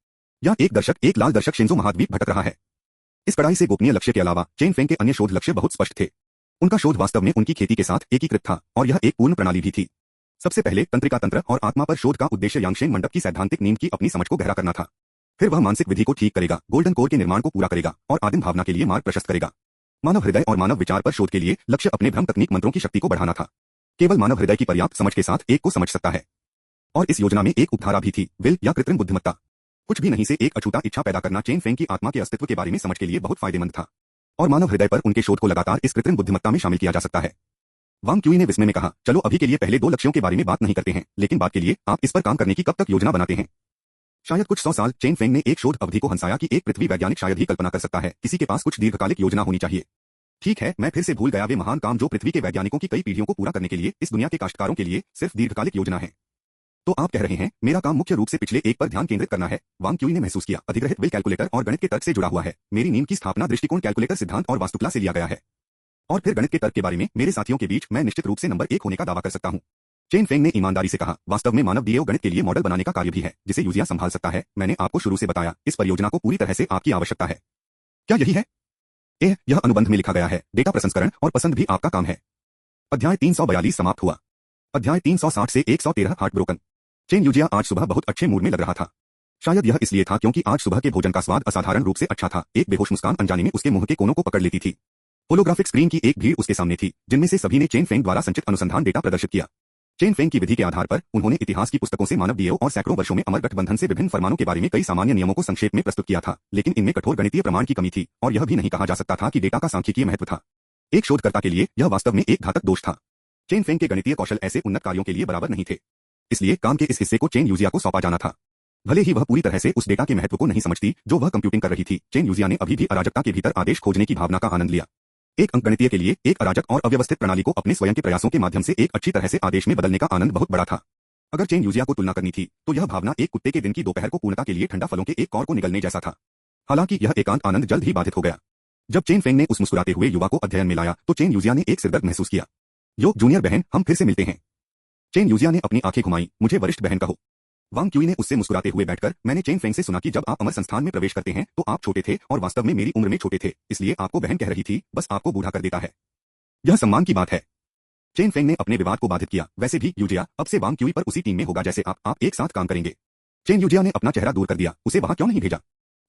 या एक लाल दर्शक शिंजो महाद्वीप भटक रहा है? इस कड़ाई से गोपनीय लक्ष्य के अलावा चेन फेंग के अन्य शोध लक्ष्य बहुत स्पष्ट थे। उनका शोध वास्तव में उनकी खेती के साथ एकीकृत था, और यह एक पूर्ण प्रणाली भी थी। सबसे पहले तंत्रिका तंत्र और आत्मा पर शोध का उद्देश्य यांगशेन मंडप की सैद्धांतिक नींव की अपनी समझ को गहरा करना था। फिर वह मानसिक विधि को ठीक करेगा, गोल्डन कोर के निर्माण को पूरा करेगा और आदिम भावना के लिए मार्ग प्रशस्त करेगा। मानव हृदय और मानव विचार पर शोध के लिए लक्ष्य अपने भ्रम तकनीक मंत्रों की शक्ति को बढ़ाना था। केवल मानव हृदय की पर्याप्त समझ के साथ एक को समझ सकता है। और इस योजना में एक उपधारा भी थी, विल या कृत्रिम बुद्धिमत्ता। कुछ भी नहीं से एक अछूता इच्छा पैदा करना चेन फेंग की आत्मा के अस्तित्व के बारे में समझ के लिए बहुत फायदेमंद था। और मानव हृदय पर उनके शोध को लगातार इस कृत्रिम बुद्धिमत्ता में शामिल किया जा सकता है। वांग क्यूई ने विस्मय में कहा, चलो अभी के लिए पहले 2 लक्ष्यों के बारे में बात नहीं करते हैं, लेकिन बाद के लिए आप इस पर काम करने की कब तक योजना बनाते हैं? शायद कुछ 100 साल। चेन फेंग ने एक शोध अवधि को हंसाया कि एक पृथ्वी वैज्ञानिक शायद ही कल्पना कर सकता है, किसी के पास कुछ दीर्घकालिक योजना होनी चाहिए। ठीक है, मैं फिर से भूल गया वे महान काम जो पृथ्वी के वैज्ञानिकों की कई पीढ़ियों को पूरा करने के लिए इस दुनिया के काश्तकारों के लिए सिर्फ दीर्घकालिक योजना है। तो आप कह रहे हैं मेरा काम मुख्य रूप से पिछले एक पर ध्यान केंद्रित करना है? वांग क्यूई ने महसूस किया, अधिग्रहित विल कैलकुलेटर और गणित के तर्क से जुड़ा हुआ है। मेरी नींव की स्थापना दृष्टिकोण कैलकुलेटर सिद्धांत और वास्तुकला से लिया गया है, और फिर गणित के तर्क के बारे में मेरे साथियों के बीच मैं निश्चित रूप से नंबर 1 होने का दावा कर सकता हूं। चेन फेंग ने ईमानदारी से कहा, वास्तव में मानव डीओ गणित के लिए मॉडल बनाने का कार्य भी है, जिसे यूजिया संभाल सकता है। मैंने आपको शुरू से बताया, इस परियोजना को पूरी तरह से आपकी आवश्यकता है। क्या यही है? यह अनुबंध में लिखा गया है। डेटा प्रसंस्करण और पसंद भी आपका काम है। अध्याय 342 समाप्त हुआ। अध्याय 360 से 113 हार्ट ब्रोकन। चेन यूजिया आज सुबह बहुत अच्छे मूड में लग रहा था। शायद यह इसलिए था क्योंकि आज सुबह के भोजन का स्वाद असाधारण रूप से अच्छा था। एक बेहोश मुस्कान अनजाने में उसके मुंह के कोनों को पकड़ लेती थी। होलोग्राफिक स्क्रीन की एक भीड़ उसके सामने थी, जिनमें से सभी ने चेन फेंग द्वारा संचित अनुसंधान डेटा प्रदर्शित किया। चेन फेंग की विधि के आधार पर उन्होंने इतिहास की पुस्तकों से मानव डीओ और सैकड़ों वर्षों में अमर गठबंधन से विभिन्न फरमानों के बारे में कई सामान्य नियमों को संक्षेप में प्रस्तुत किया था, लेकिन इनमें कठोर गणितीय प्रमाण की कमी थी, और यह भी नहीं कहा जा सकता था कि डेटा का सांख्यिकीय महत्व था। एक शोधकर्ता के लिए यह वास्तव में एक घातक दोष था। चेन फेंग के गणितीय कौशल ऐसे उन्नत कार्यों के लिए बराबर नहीं थे, इसलिए काम के इस हिस्से को चेन यूजिया को सौंपा जाना था। भले ही वह पूरी तरह से उस डेटा के महत्व को नहीं समझती जो वह कंप्यूटिंग कर रही थी, चेन यूजिया ने अभी भी अराजकता के भीतर आदेश खोजने की भावना का आनंद लिया। एक अंकगणितीय के लिए एक अराजक और अव्यवस्थित प्रणाली को अपने स्वयं के प्रयासों के माध्यम से एक अच्छी तरह से आदेश में बदलने का आनंद बहुत बड़ा था। अगर चेन यूजिया को तुलना करनी थी तो यह भावना एक कुत्ते के दिन की दोपहर को पूर्णता के लिए ठंडा फलों के एक कौर को निगलने जैसा था। हालांकि यह एकांत आनंद जल्द ही बाधित हो गया। जब चेन फेंग ने उस मुस्कुराते हुए युवा को अध्ययन में लाया तो चेन यूजिया ने एक सिरदर्द महसूस किया। यो जूनियर बहन, हम फिर से मिलते हैं। चेन यूजिया ने अपनी आंखें घुमाई। मुझे वरिष्ठ बहन कहो। वांग क्यूई ने उससे मुस्कुराते हुए बैठकर, मैंने चेन फेंग से सुना कि जब आप अमर संस्थान में प्रवेश करते हैं तो आप छोटे थे और वास्तव में मेरी उम्र में छोटे थे, इसलिए आपको बहन कह रही थी, बस आपको बूढ़ा कर देता है। यह सम्मान की बात है। चेन फेंग ने अपने विवाद को बाधित किया। वैसे भी यूजिया अब से वांग क्यूई पर उसी टीम में होगा जैसे आप एक साथ काम करेंगे। चेन यूजिया ने अपना चेहरा दूर कर दिया। उसे वहां क्यों नहीं भेजा?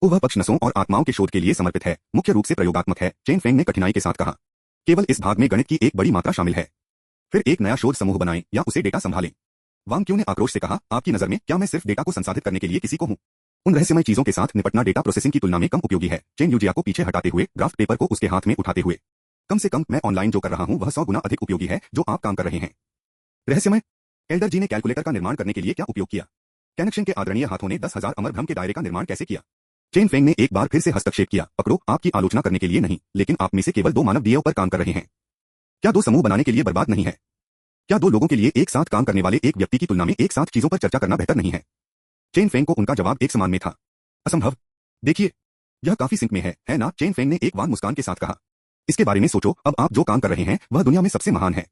वह पक्ष नसों और आत्माओं के शोध के लिए समर्पित है, मुख्य रूप से प्रयोगात्मक है, चेन फेंग ने कठिनाई के साथ कहा। केवल इस भाग में गणित की एक बड़ी मात्रा शामिल है। फिर एक नया शोध समूह बनाएं या उसे डेटा संभालें। वांग क्यू ने आक्रोश से कहा, आपकी नजर में क्या मैं सिर्फ डेटा को संसाधित करने के लिए किसी को हूं? उन रहस्यमय चीजों के साथ निपटना डेटा प्रोसेसिंग की तुलना में कम उपयोगी है। चेन यूजिया को पीछे हटाते हुए ड्राफ्ट पेपर को उसके हाथ में उठाते हुए, कम से कम मैं ऑनलाइन जो कर रहा हूं वह 100 गुना अधिक उपयोगी है जो आप काम कर रहे हैं। रहस्यमय। एल्डर जी ने कैलकुलेटर का निर्माण करने के लिए क्या उपयोग किया? कैनक्शन के आदरणीय हाथों ने 10,000 अमर भ्रम के दायरे का निर्माण कैसे किया? चेन फेंग ने एक बार फिर से हस्तक्षेप किया। पकड़ो, आपकी आलोचना करने के लिए नहीं, लेकिन आप में से केवल 2 मानव डीओ पर काम कर रहे हैं। क्या 2 समूह बनाने के लिए बर्बाद नहीं है? क्या 2 लोगों के लिए एक साथ काम करने वाले एक व्यक्ति की तुलना में एक साथ चीजों पर चर्चा करना बेहतर नहीं है? चेन फेंग को उनका जवाब एक समान में था। असंभव। देखिए, यह काफी सिंक में है ना? चेन फेंग ने एक वान मुस्कान के साथ कहा। इसके बारे में सोचो, अब आप जो काम कर रहे हैं वह दुनिया में सबसे महान है।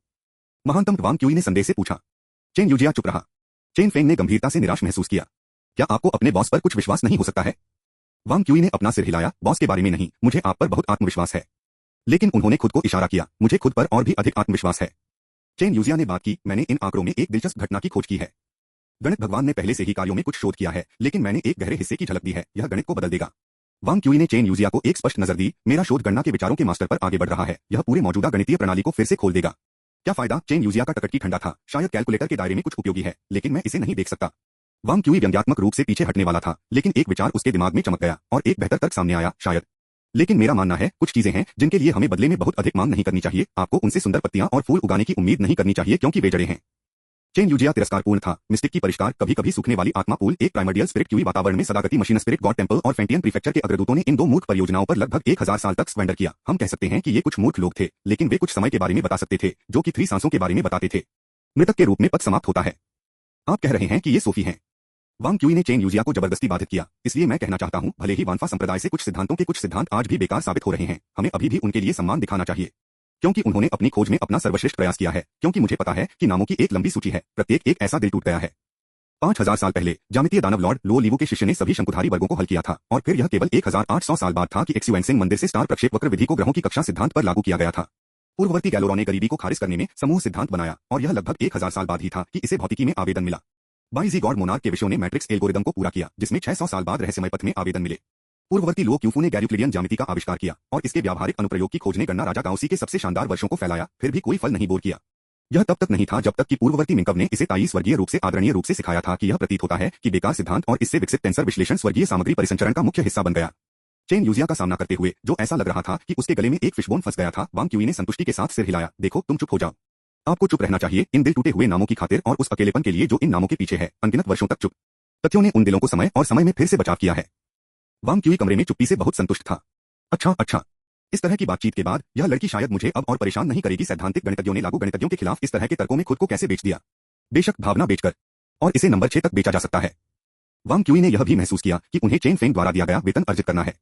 महानतम? वांग क्यूई ने संदेह से पूछा। चेन यूजिया चुप रहा। चेन फेंग ने गंभीरता से निराश महसूस किया। क्या आपको अपने बॉस पर कुछ विश्वास नहीं हो सकता है? वांग क्यूई ने अपना सिर हिलाया। बॉस के बारे में नहीं, मुझे आप पर बहुत आत्मविश्वास है। लेकिन उन्होंने खुद को इशारा किया, मुझे खुद पर और भी अधिक आत्मविश्वास है। चेन यूजिया ने बात की, मैंने इन आंकड़ों में एक दिलचस्प घटना की खोज की है। गणित भगवान ने पहले से ही कार्यों में कुछ शोध किया है, लेकिन मैंने एक गहरे हिस्से की झलक दी है, यह गणित को बदल देगा। वांग क्यूई ने चेन यूजिया को एक स्पष्ट नजर दी। मेरा शोध गणना के विचारों के मास्टर पर आगे बढ़ रहा है, यह पूरे मौजूदा गणितीय प्रणाली को फिर से खोल देगा। क्या फायदा? चेन यूजिया का टकटकी ठंडा था। शायद कैलकुलेटर के दायरे में कुछ उपयोगी है, लेकिन मैं इसे नहीं देख सकता। वांग क्यूई व्यंग्यात्मक रूप से पीछे हटने वाला था, लेकिन एक विचार उसके दिमाग में चमक गया और एक बेहतर तर्क सामने आया, शायद। लेकिन मेरा मानना है, कुछ चीजें हैं जिनके लिए हमें बदले में बहुत अधिक मांग नहीं करनी चाहिए। आपको उनसे सुंदर पत्तियां और फूल उगाने की उम्मीद नहीं करनी चाहिए क्योंकि वे जड़ें हैं। चेन यूजिया तिरस्कारपूर्ण था। मिस्टिक की परिष्कार, कभी कभी सूखने वाली आत्मा पूल, एक प्राइमर्डियल स्पिरिट क्यूई वातावरण में Sadagati machine spirit God temple और फेंटियन प्रीफेक्चर के अग्रदूतों ने इन 2 मूर्ख परियोजनाओं पर लगभग 1000 साल तक स्पेंडर किया। हम कह सकते हैं कि ये कुछ मूर्ख लोग थे, लेकिन वे कुछ समय के बारे में बता सकते थे जो कि 3 सांसों के बारे में बताते थे। मृतक के रूप में पद समाप्त होता है। आप कह रहे हैं कि ये सोफी हैं? वांग क्यूई ने चेन यूजिया को जबरदस्ती बाधित किया। इसलिए मैं कहना चाहता हूं, भले ही वानफा संप्रदाय से कुछ सिद्धांतों के कुछ सिद्धांत आज भी बेकार साबित हो रहे हैं, हमें अभी भी उनके लिए सम्मान दिखाना चाहिए, क्योंकि उन्होंने अपनी खोज में अपना सर्वश्रेष्ठ प्रयास किया है। क्योंकि मुझे पता है कि नामों की एक लंबी सूची है, प्रत्येक एक ऐसा दिल टूट गया है। 5000 साल पहले जामितीय दानव लॉर्ड लो लीवू के शिष्य ने सभी शंकुधारी वर्गों को हल किया था, और फिर यह केवल 1800 साल बाद था कि एक्सुएंसिंग मंदिर से स्टार प्रक्षेप वक्र विधि को ग्रहों की कक्षा सिद्धांत पर लागू किया गया था। पूर्ववर्ती गैलोरॉ ने गरीबी को खारिज करने में समूह सिद्धांत बनाया, और यह लगभग 1000 साल बाद ही था कि इसे भौतिकी में आवेदन मिला। बाईजी गॉड मोनार्क के विषयों ने मैट्रिक्स एल्गोरिदम को पूरा किया, जिसमें 600 साल बाद रहस्यमय पथ में आवेदन मिले। पूर्ववर्ती लो क्यूफू ने गैरुक्लिडियन ज्यामिति का आविष्कार किया, और इसके व्यावहारिक अनुप्रयोग की खोज ने गणना राजा गाउसी के सबसे शानदार वर्षों को फैलाया, फिर भी कोई फल नहीं बोर किया। यह तब तक नहीं था जब तक कि पूर्ववर्ती मिंकव ने इसे 23 वर्गीय रूप से आदरणीय रूप से सिखाया था कि यह प्रतीत होता है कि बेकार सिद्धांत और इससे विकसित टेंसर विश्लेषण स्वर्गीय सामग्री परिसंचरण का मुख्य हिस्सा बन गया। चेन यूजिया का सामना करते हुए, जो ऐसा लग रहा था कि उसके गले में एक फिशबोन फंस गया था, वांग क्यूई ने संतुष्टि के साथ सिर हिलाया। देखो, तुम चुप हो जाओ। आपको चुप रहना चाहिए, इन दिल टूटे हुए नामों की खातिर और उस अकेलेपन के लिए जो इन नामों के पीछे है। अनगिनत वर्षों तक चुप। तथ्यों ने उन दिलों को समय और समय में फिर से बचाव किया है। वांग क्यूई कमरे में चुप्पी से बहुत संतुष्ट था। अच्छा, इस तरह की बातचीत के बाद यह लड़की शायद मुझे अब और परेशान नहीं करेगी। सैद्धांतिक गणितज्ञों ने लागू गणितज्ञों के खिलाफ इस तरह के तर्कों में खुद को कैसे बेच दिया? बेशक भावना बेचकर, और इसे नंबर 6 तक बेचा जा सकता है। वांग क्यूई ने यह भी महसूस किया कि उन्हें चेन फेंग द्वारा दिया गया वेतन अर्जित करना है,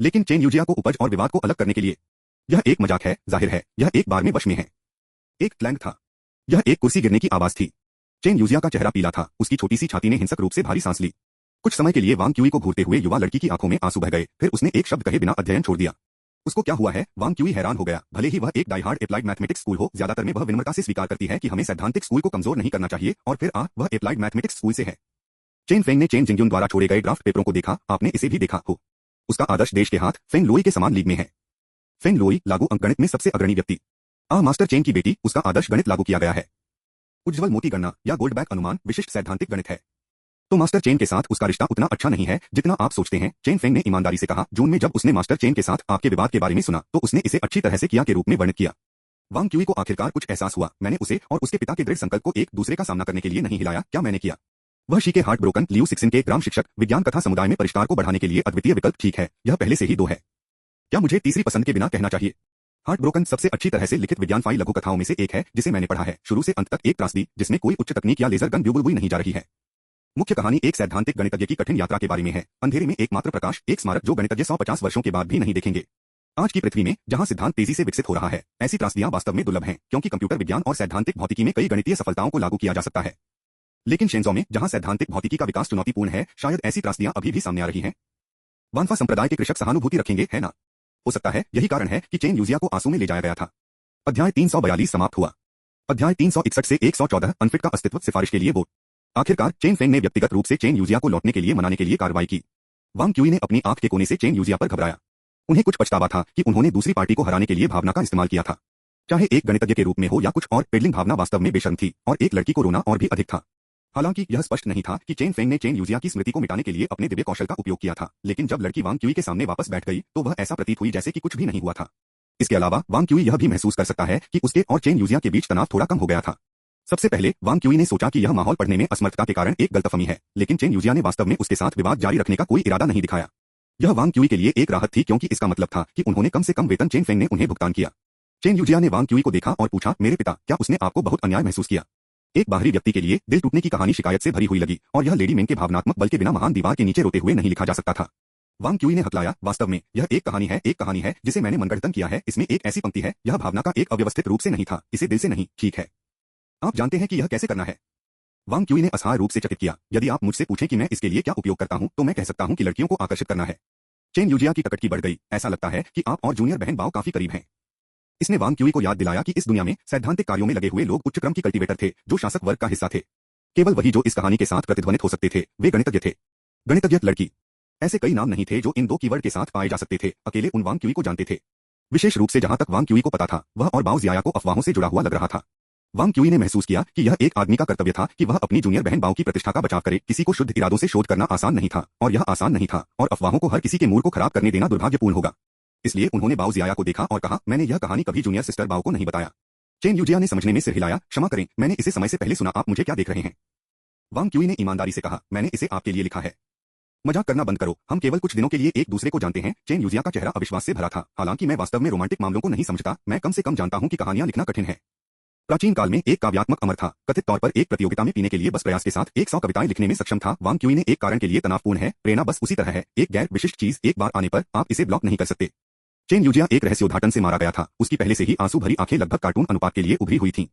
लेकिन चेन यूजिया को उपज और विवाद को अलग करने के लिए यह एक मजाक है। जाहिर है, यह एक बार में वश में है। एक क्लैंग था। यह एक कुर्सी गिरने की आवाज थी। चेन यूजिया का चेहरा पीला था, उसकी छोटी सी छाती ने हिंसक रूप से भारी सांस ली। कुछ समय के लिए वांग क्यूई को घूरते हुए युवा लड़की की आंखों में आंसू बह गए, फिर उसने एक शब्द कहे बिना अध्ययन छोड़ दिया। उसको क्या हुआ है? वांग क्यूई हैरान हो गया। भले ही वह एक die hard applied mathematics school हो, ज्यादातर में वह विनम्रता से स्वीकार करती है कि हमें सैद्धांतिक स्कूल को कमजोर नहीं करना चाहिए, और फिर वह एप्लाइड मैथमेटिक्स स्कूल से है। चेन फेंग ने चेन जिंगयुन द्वारा छोड़े गए ड्राफ्ट पेपरों को देखा। आपने इसे भी देखा हो। उसका आदर्श देश के हाथ फेंग लोई के समान लीग में है। फेंग लोई लागू अंकगणित में सबसे अग्रणी व्यक्ति। मास्टर चेन की बेटी, उसका आदर्श गणित लागू किया गया है। उज्ज्वल मोती गणना या गोल्डबैक अनुमान विशिष्ट सैद्धांतिक गणित है। तो मास्टर चेन के साथ उसका रिश्ता उतना अच्छा नहीं है जितना आप सोचते हैं, चेन फेंग ने ईमानदारी से कहा। जून में जब उसने मास्टर चेन के साथ आपके विवाद के बारे में सुना तो उसने इसे अच्छी तरह से किया के रूप में वर्णित किया। वांग क्यूई को आखिरकार कुछ एहसास हुआ। मैंने उसे और उसके पिता के दृढ़ संकल्प को एक दूसरे का सामना करने के लिए नहीं हिलाया। क्या मैंने किया? वह शी के हार्ट ब्रोकन लियू सिक्सिन के ग्राम शिक्षक, विज्ञान कथा समुदाय में परिष्कार को बढ़ाने के लिए अद्वितीय विकल्प। ठीक है, यह पहले से ही 2 है। क्या मुझे तीसरी पसंद के बिना कहना चाहिए? हार्ट ब्रोकन सबसे अच्छी तरह से लिखित विज्ञान फाइल लघु कथाओं में से एक है जिसे मैंने पढ़ा है। शुरू से अंत तक एक त्रासदी जिसमें कोई उच्च तकनीक या लेजर गन बुलबुल नहीं जा रही है। मुख्य कहानी एक सैद्धांतिक गणितज्ञ की कठिन यात्रा के बारे में है। अंधेरे में एकमात्र प्रकाश, एक स्मारक जो गणितज्ञ 150 वर्षों के बाद भी नहीं देखेंगे। आज की पृथ्वी में जहां सिद्धांत तेजी से विकसित हो रहा है, ऐसी त्रासदियां वास्तव में दुर्लभ हैं, क्योंकि कंप्यूटर विज्ञान और सैद्धांतिक भौतिकी में कई गणितीय सफलताओं को लागू किया जा सकता है। लेकिन शेंजो में जहां सैद्धांतिक भौतिकी का विकास चुनौतीपूर्ण है, शायद ऐसी त्रासदियां अभी भी सामने आ रही हैं। वानफा संप्रदाय के कृषक सहानुभूति रखेंगे, है ना? हो सकता है यही कारण है कि चेन यूजिया को आंसू में ले जाया गया था। अध्याय 342 समाप्त हुआ। अध्याय 361 से 114 अनफिट का अस्तित्व, सिफारिश के लिए वोट। आखिरकार चेन फेंग ने व्यक्तिगत रूप से चेन यूजिया को लौटने के लिए मनाने के लिए कार्रवाई की। वांग क्यूई ने अपनी आंख के कोने से चेन यूजिया पर घबराया। उन्हें कुछ पछतावा था कि उन्होंने दूसरी पार्टी को हराने के लिए भावना का इस्तेमाल किया था। चाहे एक गणितज्ञ के रूप में हो या कुछ और, पेडलिंग भावना वास्तव में बेशर्म थी और एक लड़की को रोना और भी अधिक था। हालांकि यह स्पष्ट नहीं था कि चेन फेंग ने चेन यूजिया की स्मृति को मिटाने के लिए अपने दिव्य कौशल का उपयोग किया था, लेकिन जब लड़की वांग क्यूई के सामने वापस बैठ गई तो वह ऐसा प्रतीत हुई जैसे कि कुछ भी नहीं हुआ था। इसके अलावा वांग क्यूई यह भी महसूस कर सकता है कि उसके और चेन यूजिया के बीच तनाव थोड़ा कम हो गया था। सबसे पहले वांग क्यूई ने सोचा कि यह माहौल पढ़ने में असमर्थता के कारण एक गलतफहमी है, लेकिन चेन यूजिया ने वास्तव में उसके साथ विवाद जारी रखने का कोई इरादा नहीं दिखाया। यह वांग क्यूई के लिए एक राहत थी, क्योंकि इसका मतलब था कि उन्होंने कम से कम वेतन चेन फेंग ने उन्हें भुगतान किया। चेन यूजिया ने वांग क्यूई को देखा और पूछा, मेरे पिता, क्या उसने आपको बहुत अन्याय महसूस किया? एक बाहरी व्यक्ति के लिए दिल टूटने की कहानी शिकायत से भरी हुई लगी, और यह लेडी मेंग के भावनात्मक बल के बिना महान दीवार के नीचे रोते हुए नहीं लिखा जा सकता था। वांग क्यूई ने हकलाया, वास्तव में यह एक कहानी है जिसे मैंने मनगढ़ंत किया है। इसमें एक ऐसी पंक्ति है, यह भावना का एक अव्यवस्थित रूप से नहीं था, इसे दिल से नहीं, ठीक है? आप जानते हैं कि यह कैसे करना है? वांग क्यूई ने असहाय रूप से चकित किया। यदि आप मुझसे पूछें कि मैं इसके लिए क्या उपयोग करता हूं, तो मैं कह सकता हूं कि लड़कियों को आकर्षित करना है। चेन यूजिया की टकटकी बढ़ गई। ऐसा लगता है कि आप और जूनियर बहन बाओ काफी करीब हैं। इसने वांग क्यूई को याद दिलाया कि इस दुनिया में सैद्धांतिक कार्यों में लगे हुए लोग उच्च क्रम की कल्टीवेटर थे, जो शासक वर्ग का हिस्सा थे। केवल वही जो इस कहानी के साथ प्रतिध्वनित हो सकते थे, वे गणितज्ञ थे। गणितज्ञ लड़की। ऐसे कई नाम नहीं थे जो इन दो कीवर्ड के साथ पाए जा सकते थे, अकेले उन वांग क्यूई को जानते थे। विशेष रूप से जहां तक वांग क्यूई को पता था, वह और बाओ जियाया को अफवाहों से जुड़ा हुआ लग रहा था। वांग क्यूई ने महसूस किया कि यह एक आदमी का कर्तव्य था कि वह अपनी जूनियर बहन बाओ की प्रतिष्ठा का बचाव करे। किसी को शुद्ध इरादों से शोध करना आसान नहीं था, और यह आसान नहीं था, और अफवाहों को हर किसी के मूड को खराब करने देना दुर्भाग्यपूर्ण होगा। इसलिए उन्होंने बाओ जियाया को देखा और कहा, मैंने यह कहानी कभी जूनियर सिस्टर बाओ को नहीं बताया। चेन यूजिया ने समझने में सिर हिलाया, क्षमा करें, मैंने इसे समय से पहले सुना। आप मुझे क्या देख रहे हैं? वांग क्यूई ने ईमानदारी से कहा, मैंने इसे आपके लिए लिखा है। मजाक करना बंद करो, हम केवल कुछ दिनों के लिए एक दूसरे को जानते हैं। चेन यूजिया का चेहरा अविश्वास से भरा था। हालांकि मैं वास्तव में रोमांटिक मामलों को नहीं समझता, मैं कम से कम जानता हूं कि कहानियां लिखना कठिन है। प्राचीन काल में एक काव्यात्मक अमर था, कथित तौर पर एक प्रतियोगिता में पीने के लिए बस प्रयास के साथ 100 कविताएं लिखने में सक्षम था। वांग क्यूई ने एक कारण के लिए तनावपूर्ण है, प्रेरणा बस उसी तरह है, एक गैर विशिष्ट चीज, एक बार आने पर आप इसे ब्लॉक नहीं कर सकते। चेन यूजिया एक रहस्योद्घाटन से मारा गया था। उसकी पहले से ही आंसू भरी आंखें लगभग कार्टून अनुपात के लिए उभरी हुई थीं।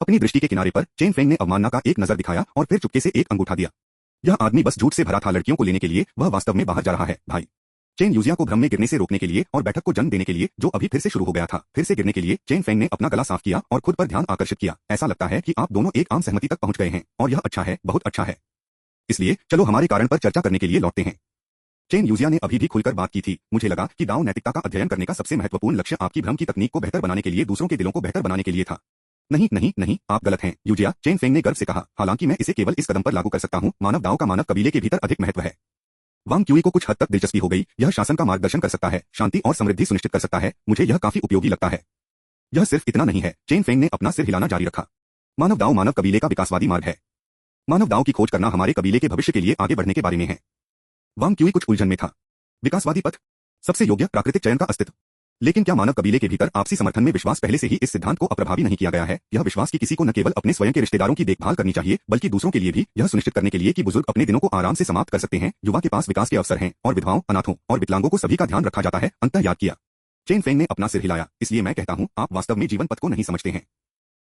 अपनी दृष्टि के किनारे पर चेन फेंग ने अवमानना का एक नजर दिखाया और फिर चुपके से एक अंगूठा दिया। यह आदमी बस झूठ से भरा था लड़कियों को लेने के लिए, वह वास्तव में बाहर जा रहा है, भाई। चेन यूजिया को भ्रम में गिरने से रोकने के लिए और बैठक को जन्म देने के लिए, जो अभी फिर से शुरू हो गया था, फिर से गिरने के लिए, चेन फेंग ने अपना गला साफ किया और खुद पर ध्यान आकर्षित किया। ऐसा लगता है कि आप दोनों एक आम सहमति तक पहुंच गए हैं, और यह अच्छा है, बहुत अच्छा है। इसलिए चलो हमारे कारण पर चर्चा करने के लिए लौटते हैं। चेन यूजिया ने अभी भी खुलकर बात की थी। मुझे लगा कि दाओ नैतिकता का अध्ययन करने का सबसे महत्वपूर्ण लक्ष्य आपकी भ्रम की तकनीक को बेहतर बनाने के लिए दूसरों के दिलों को बेहतर बनाने के लिए था। नहीं नहीं नहीं, आप गलत हैं, यूजिया, चेन फेंग ने गर्व से कहा। हालांकि मैं इसे केवल इस कदम पर लागू कर सकता हूं, मानव दाओ का मानव कबीले के भीतर अधिक महत्व है। वांग क्यूई को कुछ हद तक दिलचस्पी हो गई। यह शासन का मार्गदर्शन कर सकता है, शांति और समृद्धि सुनिश्चित कर सकता है। मुझे यह काफी उपयोगी लगता है। यह सिर्फ इतना नहीं है, चेन फेंग ने अपना सिर हिलाना जारी रखा। मानव दाओ मानव कबीले का विकासवादी मार्ग है। मानव दाओ की खोज करना हमारे कबीले के भविष्य के लिए आगे बढ़ने के बारे में है। वांग क्यूई कुछ उलझन में था। विकासवादी पथ, सबसे योग्य प्राकृतिक चयन का अस्तित्व। लेकिन क्या मानव कबीले के भीतर आपसी समर्थन में विश्वास पहले से ही इस सिद्धांत को अप्रभावी नहीं किया गया है? यह विश्वास कि किसी को न केवल अपने स्वयं के रिश्तेदारों की देखभाल करनी चाहिए, बल्कि दूसरों के लिए भी, यह सुनिश्चित करने के लिए कि बुजुर्ग अपने दिनों को आराम से समाप्त कर सकते हैं, युवा के पास विकास के अवसर हैं, और विधवाओं, अनाथों और विकलांगों को सभी का ध्यान रखा जाता है। अंततः याद किया। चेन फेंग ने अपना सिर हिलाया। इसलिए मैं कहता हूं, आप वास्तव में जीवन पथ को नहीं समझते हैं।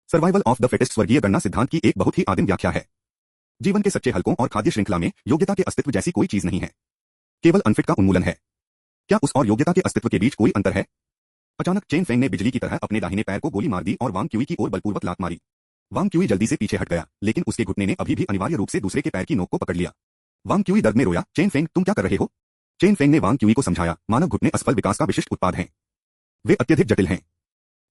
सर्वाइवल ऑफ द फिटेस्ट स्वर्गीय गणना सिद्धांत की एक बहुत ही आदिम व्याख्या है। जीवन के सच्चे हलकों और खाद्य श्रृंखला में योग्यता के अस्तित्व जैसी कोई चीज नहीं है, केवल अनफिट का उन्मूलन है। क्या उस और योग्यता के अस्तित्व के बीच कोई अंतर है? अचानक चेन फेंग ने बिजली की तरह अपने दाहिने पैर को गोली मार दी और वांग क्यूई की ओर बलपूर्वक लात मारी। वांग क्यूई जल्दी से पीछे हट गया, लेकिन उसके घुटने ने अभी भी अनिवार्य रूप से दूसरे के पैर की नोक को पकड़ लिया। वांग क्यूई दर्द में रोया। चेन फेंग, तुम क्या कर रहे हो? चेन फेंग ने वांग क्यूई को समझाया, मानव घुटने असफल विकास का विशिष्ट उत्पाद हैं। वे अत्यधिक जटिल हैं।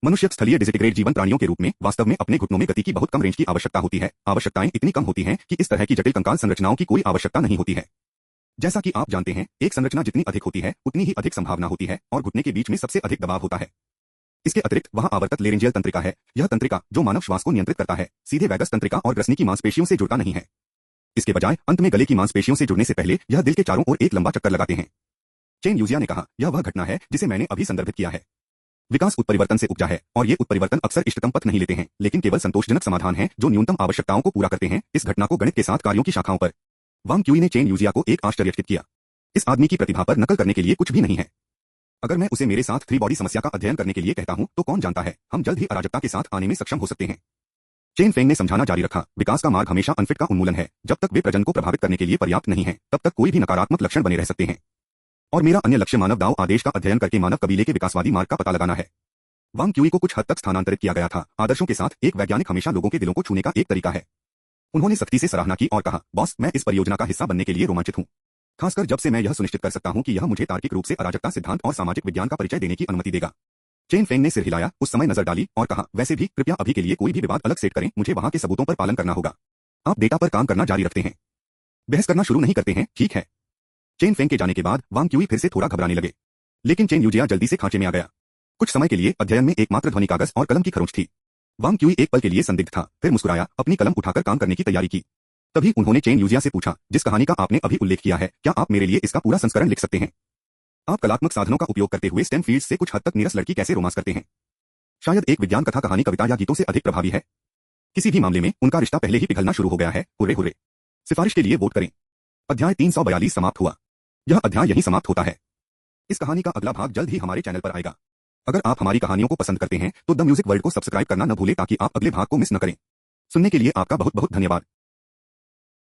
मनुष्य स्थलीय डिजिटिग्रेड जीवन प्राणियों के रूप में वास्तव में अपने घुटनों में गति की बहुत कम रेंज की आवश्यकता होती है। आवश्यकताएं इतनी कम होती हैं कि इस तरह की जटिल कंकाल संरचनाओं की कोई आवश्यकता नहीं होती है। जैसा कि आप जानते हैं, एक संरचना जितनी अधिक होती है, उतनी ही अधिक संभावना होती है, और घुटने के बीच में सबसे अधिक दबाव होता है। इसके अतिरिक्त वहां आवर्तक लेरेंजियल तंत्रिका है। यह तंत्रिका, जो मानव श्वास को नियंत्रित करता है, सीधे वैगस तंत्रिका और ग्रसनी की मांसपेशियों से जुड़ता नहीं है। इसके बजाय अंत में गले की मांसपेशियों से जुड़ने से पहले यह दिल के चारों ओर एक लंबा चक्कर लगाते हैं। चेन यूजिया ने कहा, यह वह घटना है जिसे मैंने अभी संदर्भित किया है। विकास उत्परिवर्तन से उपजा है और ये उत्परिवर्तन अक्सर इष्टतम पथ नहीं लेते हैं, लेकिन केवल संतोषजनक समाधान है जो न्यूनतम आवश्यकताओं को पूरा करते हैं। इस घटना को गणित के 7 कार्यों की शाखाओं पर वांग क्यूई ने चेन यूजिया को एक आश्चर्यचकित किया। इस आदमी की प्रतिभा पर नकल करने के लिए कुछ भी नहीं है। अगर मैं उसे मेरे साथ 3 बॉडी समस्या का अध्ययन करने के लिए कहता हूं, तो कौन जानता है, हम जल्द ही अराजकता के साथ आने में सक्षम हो सकते हैं। चेन फेंग ने समझाना जारी रखा, विकास का मार्ग हमेशा अनफिट का उन्मूलन है। जब तक वे प्रजनन को प्रभावित करने के लिए पर्याप्त नहीं है, तब तक कोई भी नकारात्मक लक्षण बने रह सकते हैं। और मेरा अन्य लक्ष्य मानव दाओ आदेश का अध्ययन करके मानव कबीले के विकासवादी मार्ग का पता लगाना है। वांग क्यूई को कुछ हद तक स्थानांतरित किया गया था। आदर्शों के साथ एक वैज्ञानिक हमेशा लोगों के दिलों को छूने का एक तरीका है। उन्होंने सख्ती से सराहना की और कहा, बॉस, मैं इस परियोजना का हिस्सा बनने के लिए रोमांचित हूं, खासकर जब से मैं यह सुनिश्चित कर सकता हूं कि यह मुझे तार्किक रूप से अराजकता सिद्धांत और सामाजिक विज्ञान का परिचय देने की अनुमति देगा। चेन फेंग ने सिर हिलाया, उस समय नजर डाली और कहा, वैसे भी कृपया अभी के लिए कोई भी विवाद अलग सेट करें, मुझे वहां के सबूतों पर पालन करना होगा। आप डेटा पर काम करना जारी रखते हैं, बहस करना शुरू नहीं करते हैं, ठीक है। चेन फेंग के जाने के बाद वांग क्यूई फिर से थोड़ा घबराने लगे, लेकिन चेन यूजिया जल्दी से खांचे में आ गया। कुछ समय के लिए अध्ययन में एकमात्र ध्वनि कागज और कलम की खरोंच थी। वांग क्यूई एक पल के लिए संदिग्ध था, फिर मुस्कुराया, अपनी कलम उठाकर काम करने की तैयारी की। तभी उन्होंने चेन यूजिया से पूछा, जिस कहानी का आपने अभी उल्लेख किया है, क्या आप मेरे लिए इसका पूरा संस्करण लिख सकते हैं? आप कलात्मक साधनों का उपयोग करते हुए स्टेम फील्ड्स से कुछ हद तक नीरस लड़की कैसे रोमांस करते हैं? शायद एक विज्ञान कथा, कहानी, कविता या गीतों से अधिक प्रभावी है। किसी भी मामले में उनका रिश्ता पहले ही पिघलना शुरू हो गया है। Hurray hurray. सिफारिश के लिए वोट करें। अध्याय 342 समाप्त हुआ। यह अध्याय यहीं समाप्त होता है। इस कहानी का अगला भाग जल्द ही हमारे चैनल पर आएगा। अगर आप हमारी कहानियों को पसंद करते हैं तो द म्यूजिक वर्ल्ड को सब्सक्राइब करना न भूलें ताकि आप अगले भाग को मिस न करें। सुनने के लिए आपका बहुत बहुत धन्यवाद।